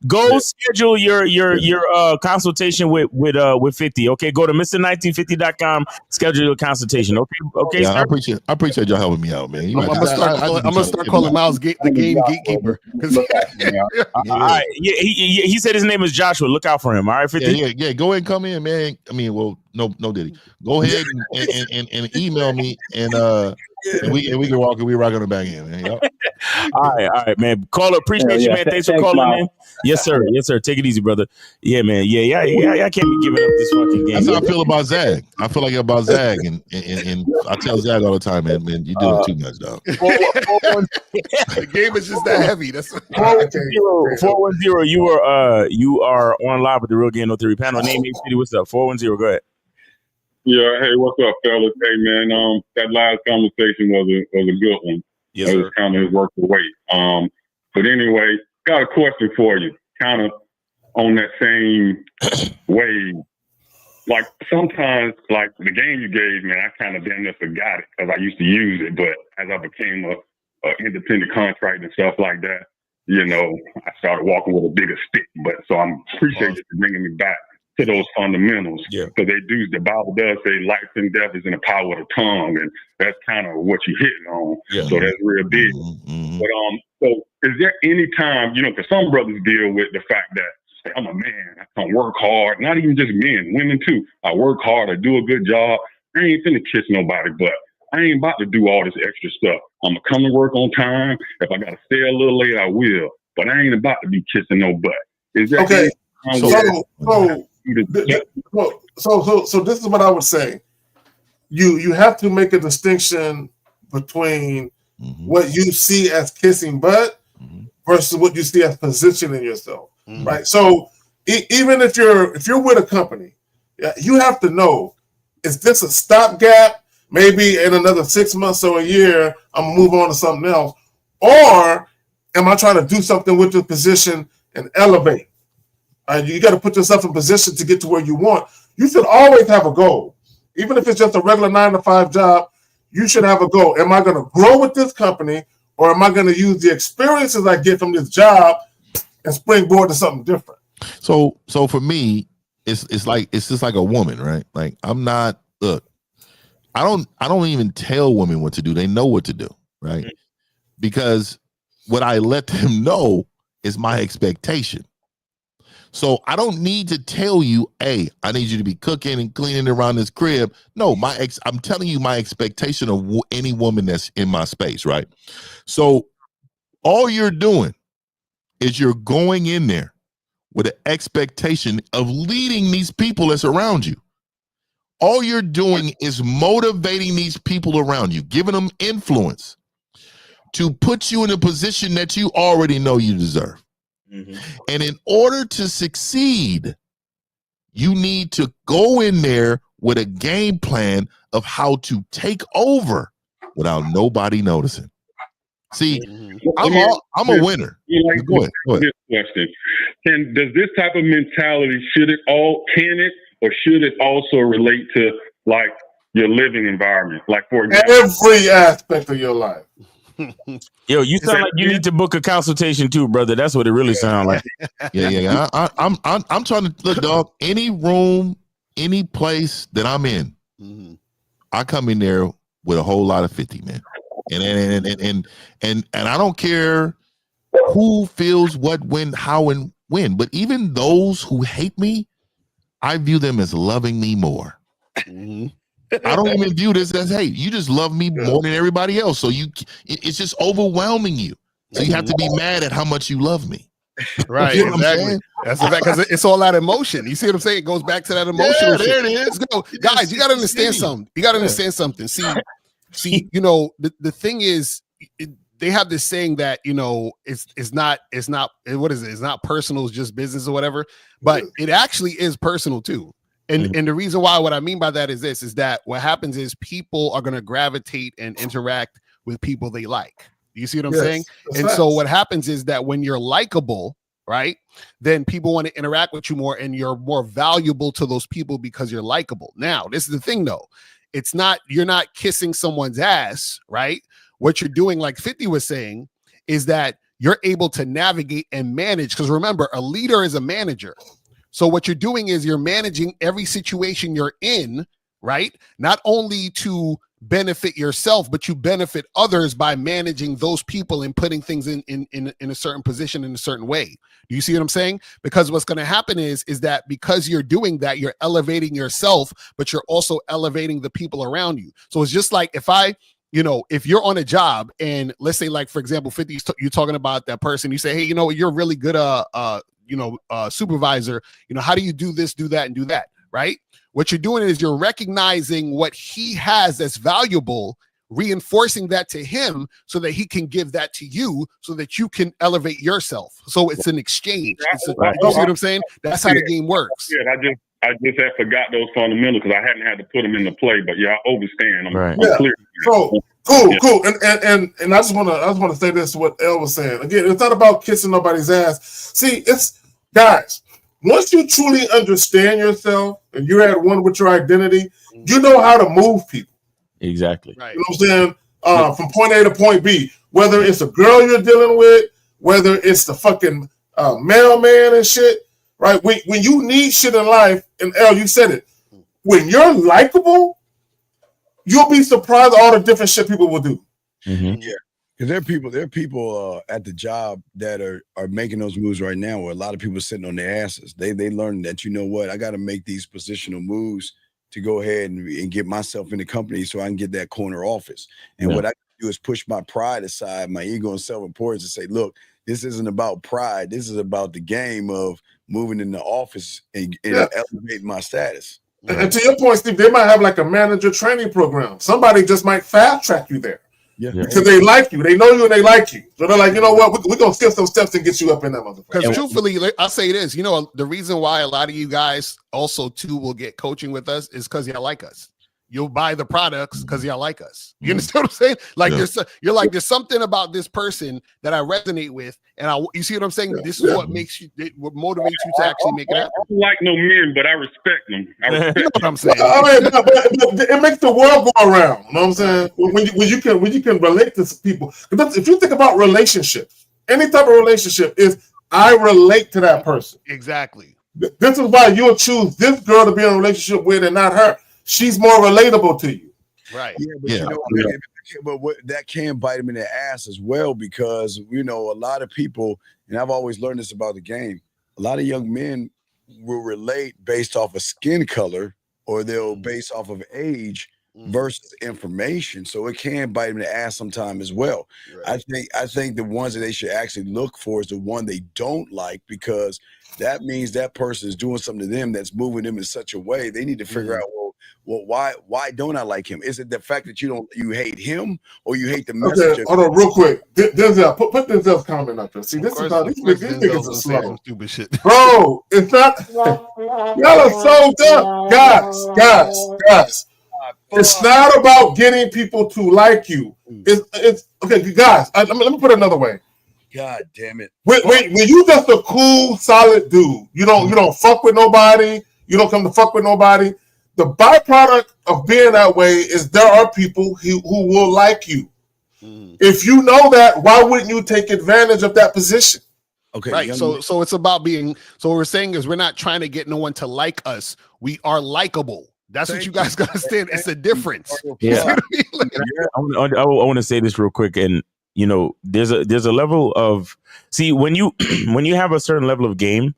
Go schedule your consultation with 50. Okay, go to Mr1950.com. Schedule your consultation. Okay. Yeah, I appreciate y'all helping me out, man. I'm gonna start calling Miles the game gatekeeper. All right. Yeah, he said his name is Joshua. Look out for him. All right, 50. Yeah. Go ahead and come in, man. I mean, well, no, Diddy. Go ahead and email me, and we can walk and we rock on the back end, man. Yep. All right, man. Caller, appreciate you, man. Thanks for calling, man. Yes, sir. Take it easy, brother. Yeah, man. Yeah. I can't be giving up this fucking game. That's how I feel about Zag. I feel like about Zag, and I tell Zag all the time, man, you do it too much, dog. The game is just that heavy. That's 410. You are on live with the Real Game No Theory panel. Name City. What's up? 410. Go ahead. Yeah, hey, what's up, fellas? Hey, man, that last conversation was a good one. Yes, it was kind of worth the wait. But anyway, got a question for you, kind of on that same wave. Like sometimes, like the game you gave me, I kind of damn near forgot it because I used to use it. But as I became a independent contractor and stuff like that, you know, I started walking with a bigger stick. But so I appreciate you for bringing me back to those fundamentals. Yeah. Because the Bible does say life and death is in the power of the tongue, and that's kind of what you're hitting on. Yeah. So that's real big. But so is there any time, you know, because some brothers deal with the fact that I'm a man, I can work hard, not even just men, women too. I work hard, I do a good job. I ain't finna kiss nobody, but I ain't about to do all this extra stuff. I'm gonna come to work on time. If I gotta stay a little late, I will. But I ain't about to be kissing no butt. Is that okay? So this is what I would say. You have to make a distinction between what you see as kissing butt versus what you see as positioning yourself, right? So even if you're with a company, you have to know, is this a stopgap? Maybe in another 6 months or a year, I'm gonna move on to something else, or am I trying to do something with the position and elevate? You got to put yourself in position to get to where you want. You should always have a goal. Even if it's just a regular 9-to-5 job, you should have a goal. Am I going to grow with this company, or am I going to use the experiences I get from this job and springboard to something different? So for me, it's just like a woman, right? Like I don't even tell women what to do. They know what to do, right? Because what I let them know is my expectation. So I don't need to tell you, hey, I need you to be cooking and cleaning around this crib. No, I'm telling you my expectation of any woman that's in my space, right? So all you're doing is you're going in there with an expectation of leading these people that's around you. All you're doing is motivating these people around you, giving them influence to put you in a position that you already know you deserve. Mm-hmm. And in order to succeed, you need to go in there with a game plan of how to take over without nobody noticing. See, I'm a winner. Go ahead. This question. Does this type of mentality, should it also relate to like your living environment? Like for example, every aspect of your life. Yo, you sound like you need to book a consultation too, brother. That's what it really sounds like. Yeah. I'm trying to look, dog. Any room, any place that I'm in, I come in there with a whole lot of 50, man. And I don't care who feels what, when, how, and when. But even those who hate me, I view them as loving me more. I don't even view this as hate. You just love me more than everybody else. So it's just overwhelming you. So you have to be mad at how much you love me. Right, You know exactly. That's the fact, because it's all that emotion. You see what I'm saying? It goes back to that emotional. Yeah, there shit. it is. Let's go, guys. You got to understand something. You got to understand something. See. You know, the thing is, they have this saying that, you know, it's not what is it? It's not personal. It's just business or whatever. But it actually is personal too. And the reason why, what I mean by that is this, is that what happens is people are going to gravitate and interact with people they like. You see what I'm saying? And so what happens is that when you're likable, right, then people want to interact with you more, and you're more valuable to those people because you're likable. Now, this is the thing though. You're not kissing someone's ass, right? What you're doing, like 50 was saying, is that you're able to navigate and manage. Because remember, a leader is a manager. So what you're doing is you're managing every situation you're in, right? Not only to benefit yourself, but you benefit others by managing those people and putting things in a certain position in a certain way. Do you see what I'm saying? Because what's going to happen is that because you're doing that, you're elevating yourself, but you're also elevating the people around you. So it's just like if you're on a job and let's say, like, for example, 50, you're talking about that person, you say, hey, you're really good, supervisor, how do you do this, do that, and do that, right? What you're doing is you're recognizing what he has that's valuable, reinforcing that to him so that he can give that to you so that you can elevate yourself. So it's an exchange. You see what I'm saying? That's how the game works. Yeah, I just had forgot those fundamentals because I hadn't had to put them into play. But yeah, I understand. I'm clear. So cool. And I just want to say this to what Elle was saying. Again, it's not about kissing nobody's ass. See, it's guys. Once you truly understand yourself and you're at one with your identity, you know how to move people. Exactly. Right. You know what I'm saying? From point A to point B, whether it's a girl you're dealing with, whether it's the fucking mailman and shit, right? When you need shit in life, and Elle, you said it, when you're likable, you'll be surprised at all the different shit people will do. Mm-hmm. Yeah. Because there are people at the job that are making those moves right now where a lot of people are sitting on their asses. They learn that, I got to make these positional moves to go ahead and get myself in the company so I can get that corner office. And what I do is push my pride aside, my ego and self-importance, and say, look, this isn't about pride. This is about the game of moving in the office and elevating my status. And to your point, Steve, they might have like a manager training program. Somebody just might fast track you there. Yeah. Because they like you. They know you and they like you. So they're like, you know what? We're going to skip some steps and get you up in that motherfucker. Because truthfully, I'll say this. The reason why a lot of you guys also, too, will get coaching with us is because y'all like us. You'll buy the products because y'all like us. You understand what I'm saying? Like, you're like, there's something about this person that I resonate with. And you see what I'm saying? This is what makes you, what motivates you to actually make it happen. I don't like no men, but I respect them. You know what I'm saying? But it makes the world go around. You know what I'm saying? When you can relate to people. If you think about relationships, any type of relationship is I relate to that person. Exactly. This is why you'll choose this girl to be in a relationship with and not her. She's more relatable to you. Right. Yeah, but what that can bite them in the ass as well, because a lot of people, and I've always learned this about the game, a lot of young men will relate based off of skin color, or they'll base off of age versus information. So it can bite them in the ass sometime as well. I think the ones that they should actually look for is the one they don't like, because that means that person is doing something to them that's moving them in such a way. They need to figure out, well, why don't I like him? Is it the fact that you hate him, or you hate the message? Okay, hold on, real quick. Denzel, put Denzel's comment up there. See, this is how these niggas are slow. Stupid shit. Bro, it's not. Y'all are so dumb, guys. It's not about getting people to like you. It's okay, guys. Let me put it another way. God damn it! When you just a cool, solid dude, you don't fuck with nobody. You don't come to fuck with nobody. The byproduct of being that way is there are people who will like you. If you know that, why wouldn't you take advantage of that position? Okay, right. So it's about being. So what we're saying is we're not trying to get no one to like us. We are likable. That's what you guys gotta understand. It's a difference. Yeah. I want to say this real quick, and there's a level of when you have a certain level of game,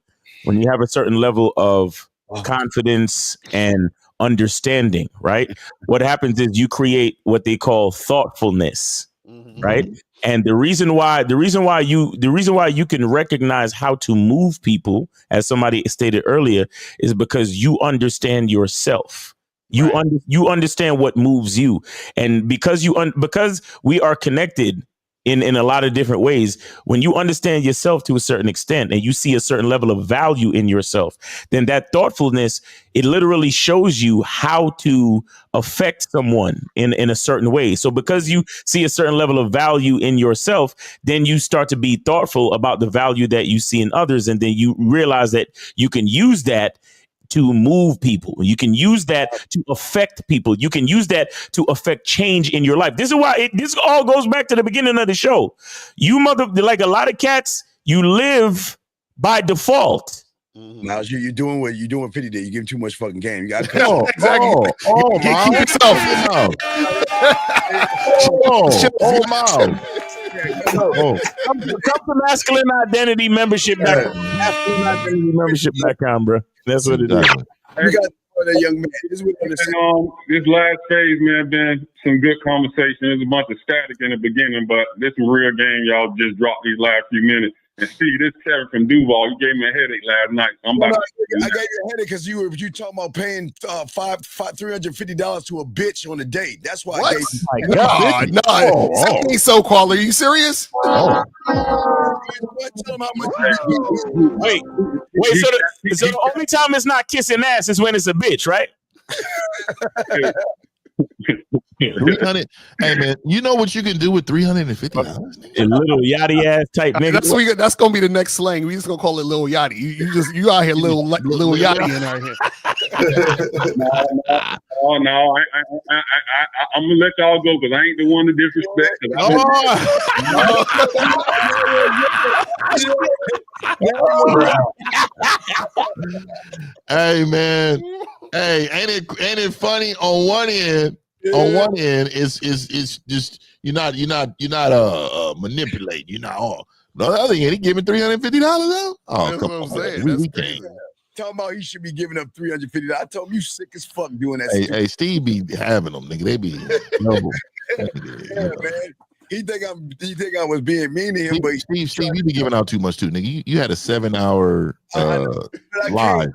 when you have a certain level of confidence and understanding, right? What happens is you create what they call thoughtfulness, right? And the reason why you can recognize how to move people, as somebody stated earlier, is because you understand yourself. You understand what moves you, and because because we are connected in a lot of different ways. When you understand yourself to a certain extent and you see a certain level of value in yourself, then that thoughtfulness, it literally shows you how to affect someone in a certain way. So because you see a certain level of value in yourself, then you start to be thoughtful about the value that you see in others. And then you realize that you can use that to move people. You can use that to affect people. You can use that to affect change in your life. This is why this all goes back to the beginning of the show. You like a lot of cats, you live by default. Now you're doing what you're doing. 50 day. You give too much fucking game. You got to exactly. Oh, keep yourself. Come to Masculine Identity membership.com, bro. That's what it is. You got that young man. This last phase, man, been some good conversation. There's a bunch of static in the beginning, but there's some real game y'all just dropped these last few minutes. And Steve, this Kevin from Duval, you gave me a headache last night. I gave you a headache because you talking about paying $350 to a bitch on a date. That's why. What? I gave you. Oh my God, no! Ain't so quality. Are you serious? Wait. So the only time it's not kissing ass is when it's a bitch, right? 300. Hey man, you know what you can do with $350? A little yachty ass type nigga. That's gonna be the next slang. We just gonna call it Lil Yachty. You out here Lil Yachty in our here. No, I'm gonna let y'all go because I ain't the one to disrespect. Hey man, hey, ain't it funny? On one end, it's just you're not manipulating. You're not all. The other end, he giving $350 though. Oh, that's come what I'm on. saying. We can't. Talking about he should be giving up $350. I told him you sick as fuck doing that. Hey, Steve be having them, nigga. They be noble. Yeah, man. He think I was being mean to him, but Steve, you be giving out too much too, nigga. You had a 7-hour live.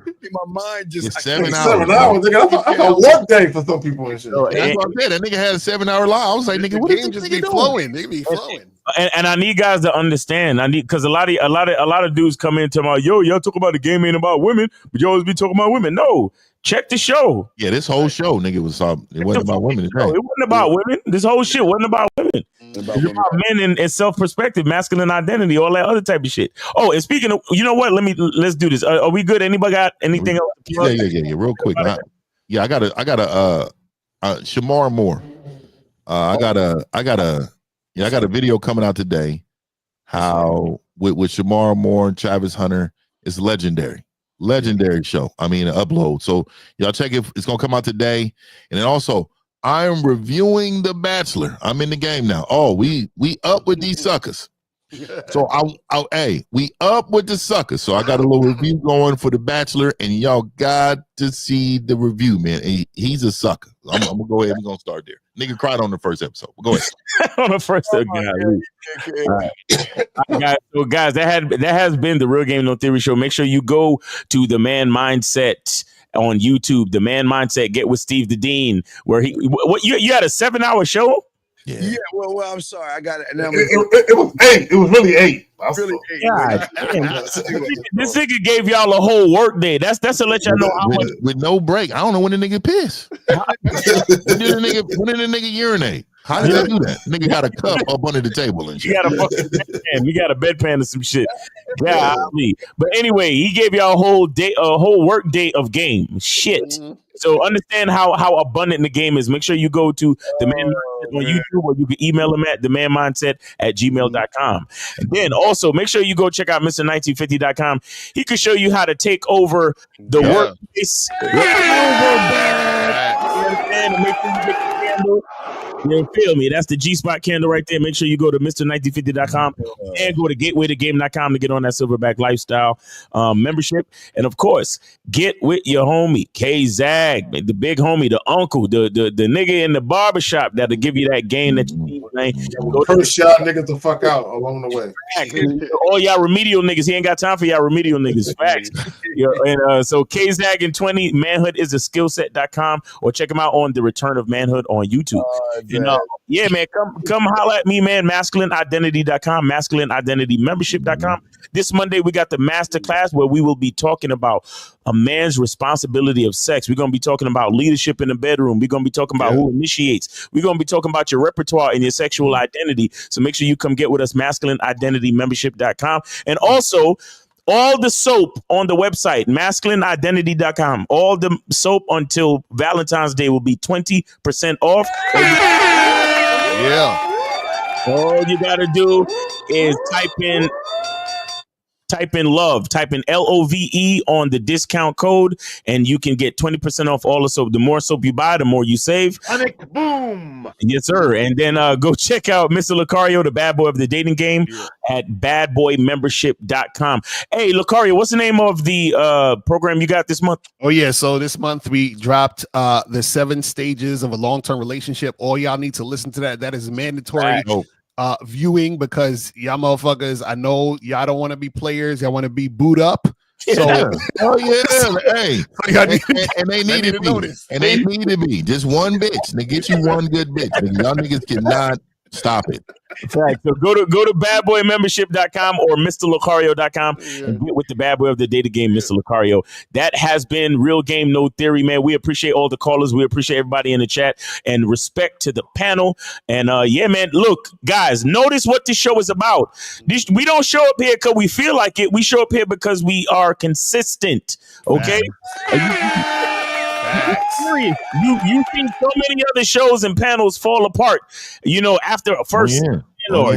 In my mind, just 7 hours. 7 hours, nigga. That's a work day for some people and shit. That's what I said. That nigga had a 7-hour live. I was like, nigga, what is this nigga flowing? They be flowing. And I need guys to understand. Because a lot of dudes come in to my y'all talk about the game ain't about women, but you always be talking about women. No. Check the show. Yeah, this whole show, nigga, it wasn't about women. No, it wasn't about women. This whole shit wasn't about women. It's about men and self-perspective, masculine identity, all that other type of shit. Oh, and speaking of, you know what? Let's do this. Are we good? Anybody got anything else? Yeah. Real quick. I got Shamar Moore. I got a video coming out today. How with Shamar Moore and Travis Hunter, it's legendary show. I mean, an upload. So y'all check it. It's gonna come out today. And then also, I am reviewing The Bachelor. I'm in the game now. Oh, we up with these suckers. So hey, we up with the sucker. So I got a little review going for The Bachelor, and y'all got to see the review, man. He's a sucker. I'm gonna go ahead and gonna start there. Nigga cried on the first episode. Go ahead. On the first episode, guys, that has been the Real Game No Theory show. Make sure you go to The Man Mindset on YouTube. The Man Mindset, Get with Steve the Dean, where you had a 7-hour show. Yeah. Well, I'm sorry. I got it. It was 8. It was really 8. Really 8. God damn. This nigga gave y'all a whole work day. That's to let y'all know how much with no break. I don't know when the nigga piss. when did the nigga urinate? How did he do that? Nigga got a cup up under the table and shit. You got a fucking bedpan. You got a bedpan and some shit. Golly. But anyway, he gave y'all a whole work day of game. Shit. Mm-hmm. So understand how abundant the game is. Make sure you go to The Man Mindset on YouTube, or you can email him at themanmindset@gmail.com. And then also make sure you go check out Mr1950.com. He can show you how to take over the workplace. You feel me? That's the G-Spot candle right there. Make sure you go to Mr1950.com and go to gatewaythegame.com to get on that Silverback Lifestyle membership. And of course, get with your homie, K-Zag, the big homie, the uncle, the nigga in the barbershop that'll give you that game that you need, man. First y'all niggas the fuck out along the way. All y'all remedial niggas, he ain't got time for y'all remedial niggas. Facts. And so K-Zag in 20, manhoodisaskillset.com, or check him out on The Return of Manhood on YouTube. Yeah, man, come holler at me, man. MasculineIdentity.com, MasculineIdentityMembership.com. This Monday, we got the masterclass where we will be talking about a man's responsibility of sex. We're going to be talking about leadership in the bedroom. We're going to be talking about who initiates. We're going to be talking about your repertoire and your sexual identity. So make sure you come get with us, MasculineIdentityMembership.com. And also, all the soap on the website, MasculineIdentity.com. All the soap until Valentine's Day will be 20% off. Yeah. All you got to do is type in love, type in LOVE on the discount code, and you can get 20% off all the soap. The more soap you buy, the more you save. Boom. Yes, sir. And then go check out Mr. Lucario, the bad boy of the dating game, at badboymembership.com. Hey, Lucario, what's the name of the program you got this month? Oh, yeah. So this month we dropped the 7 stages of a long-term relationship. All y'all need to listen to that. That is mandatory. Viewing, because y'all motherfuckers, I know y'all don't want to be players, y'all want to be boot up. So hey, and they need to be, and they need to be just one bitch. They get you one good bitch. Y'all niggas cannot stop it. Right. So go to badboymembership.com or MrLucario.com and get with the bad boy of the data game, Mr. Lucario. That has been Real Game No Theory, man. We appreciate all the callers. We appreciate everybody in the chat, and respect to the panel. And yeah, man, look, guys, notice what this show is about. We don't show up here because we feel like it. We show up here because we are consistent. Okay. Serious. You've seen so many other shows and panels fall apart, after first. Y'all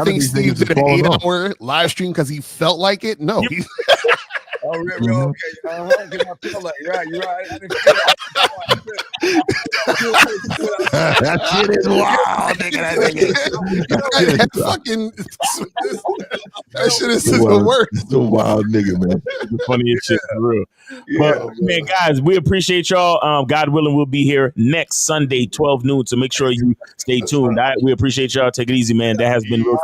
think Steve did an 8-hour live stream because he felt like it? No. Oh, really? Okay. You're right. That shit is wild, nigga. That shit is the worst. It's a wild nigga, man. The funniest shit for real. But man, guys, we appreciate y'all. God willing, we'll be here next Sunday, 12 noon. So make sure you stay tuned. We appreciate y'all. Take it easy, man. That has been Real.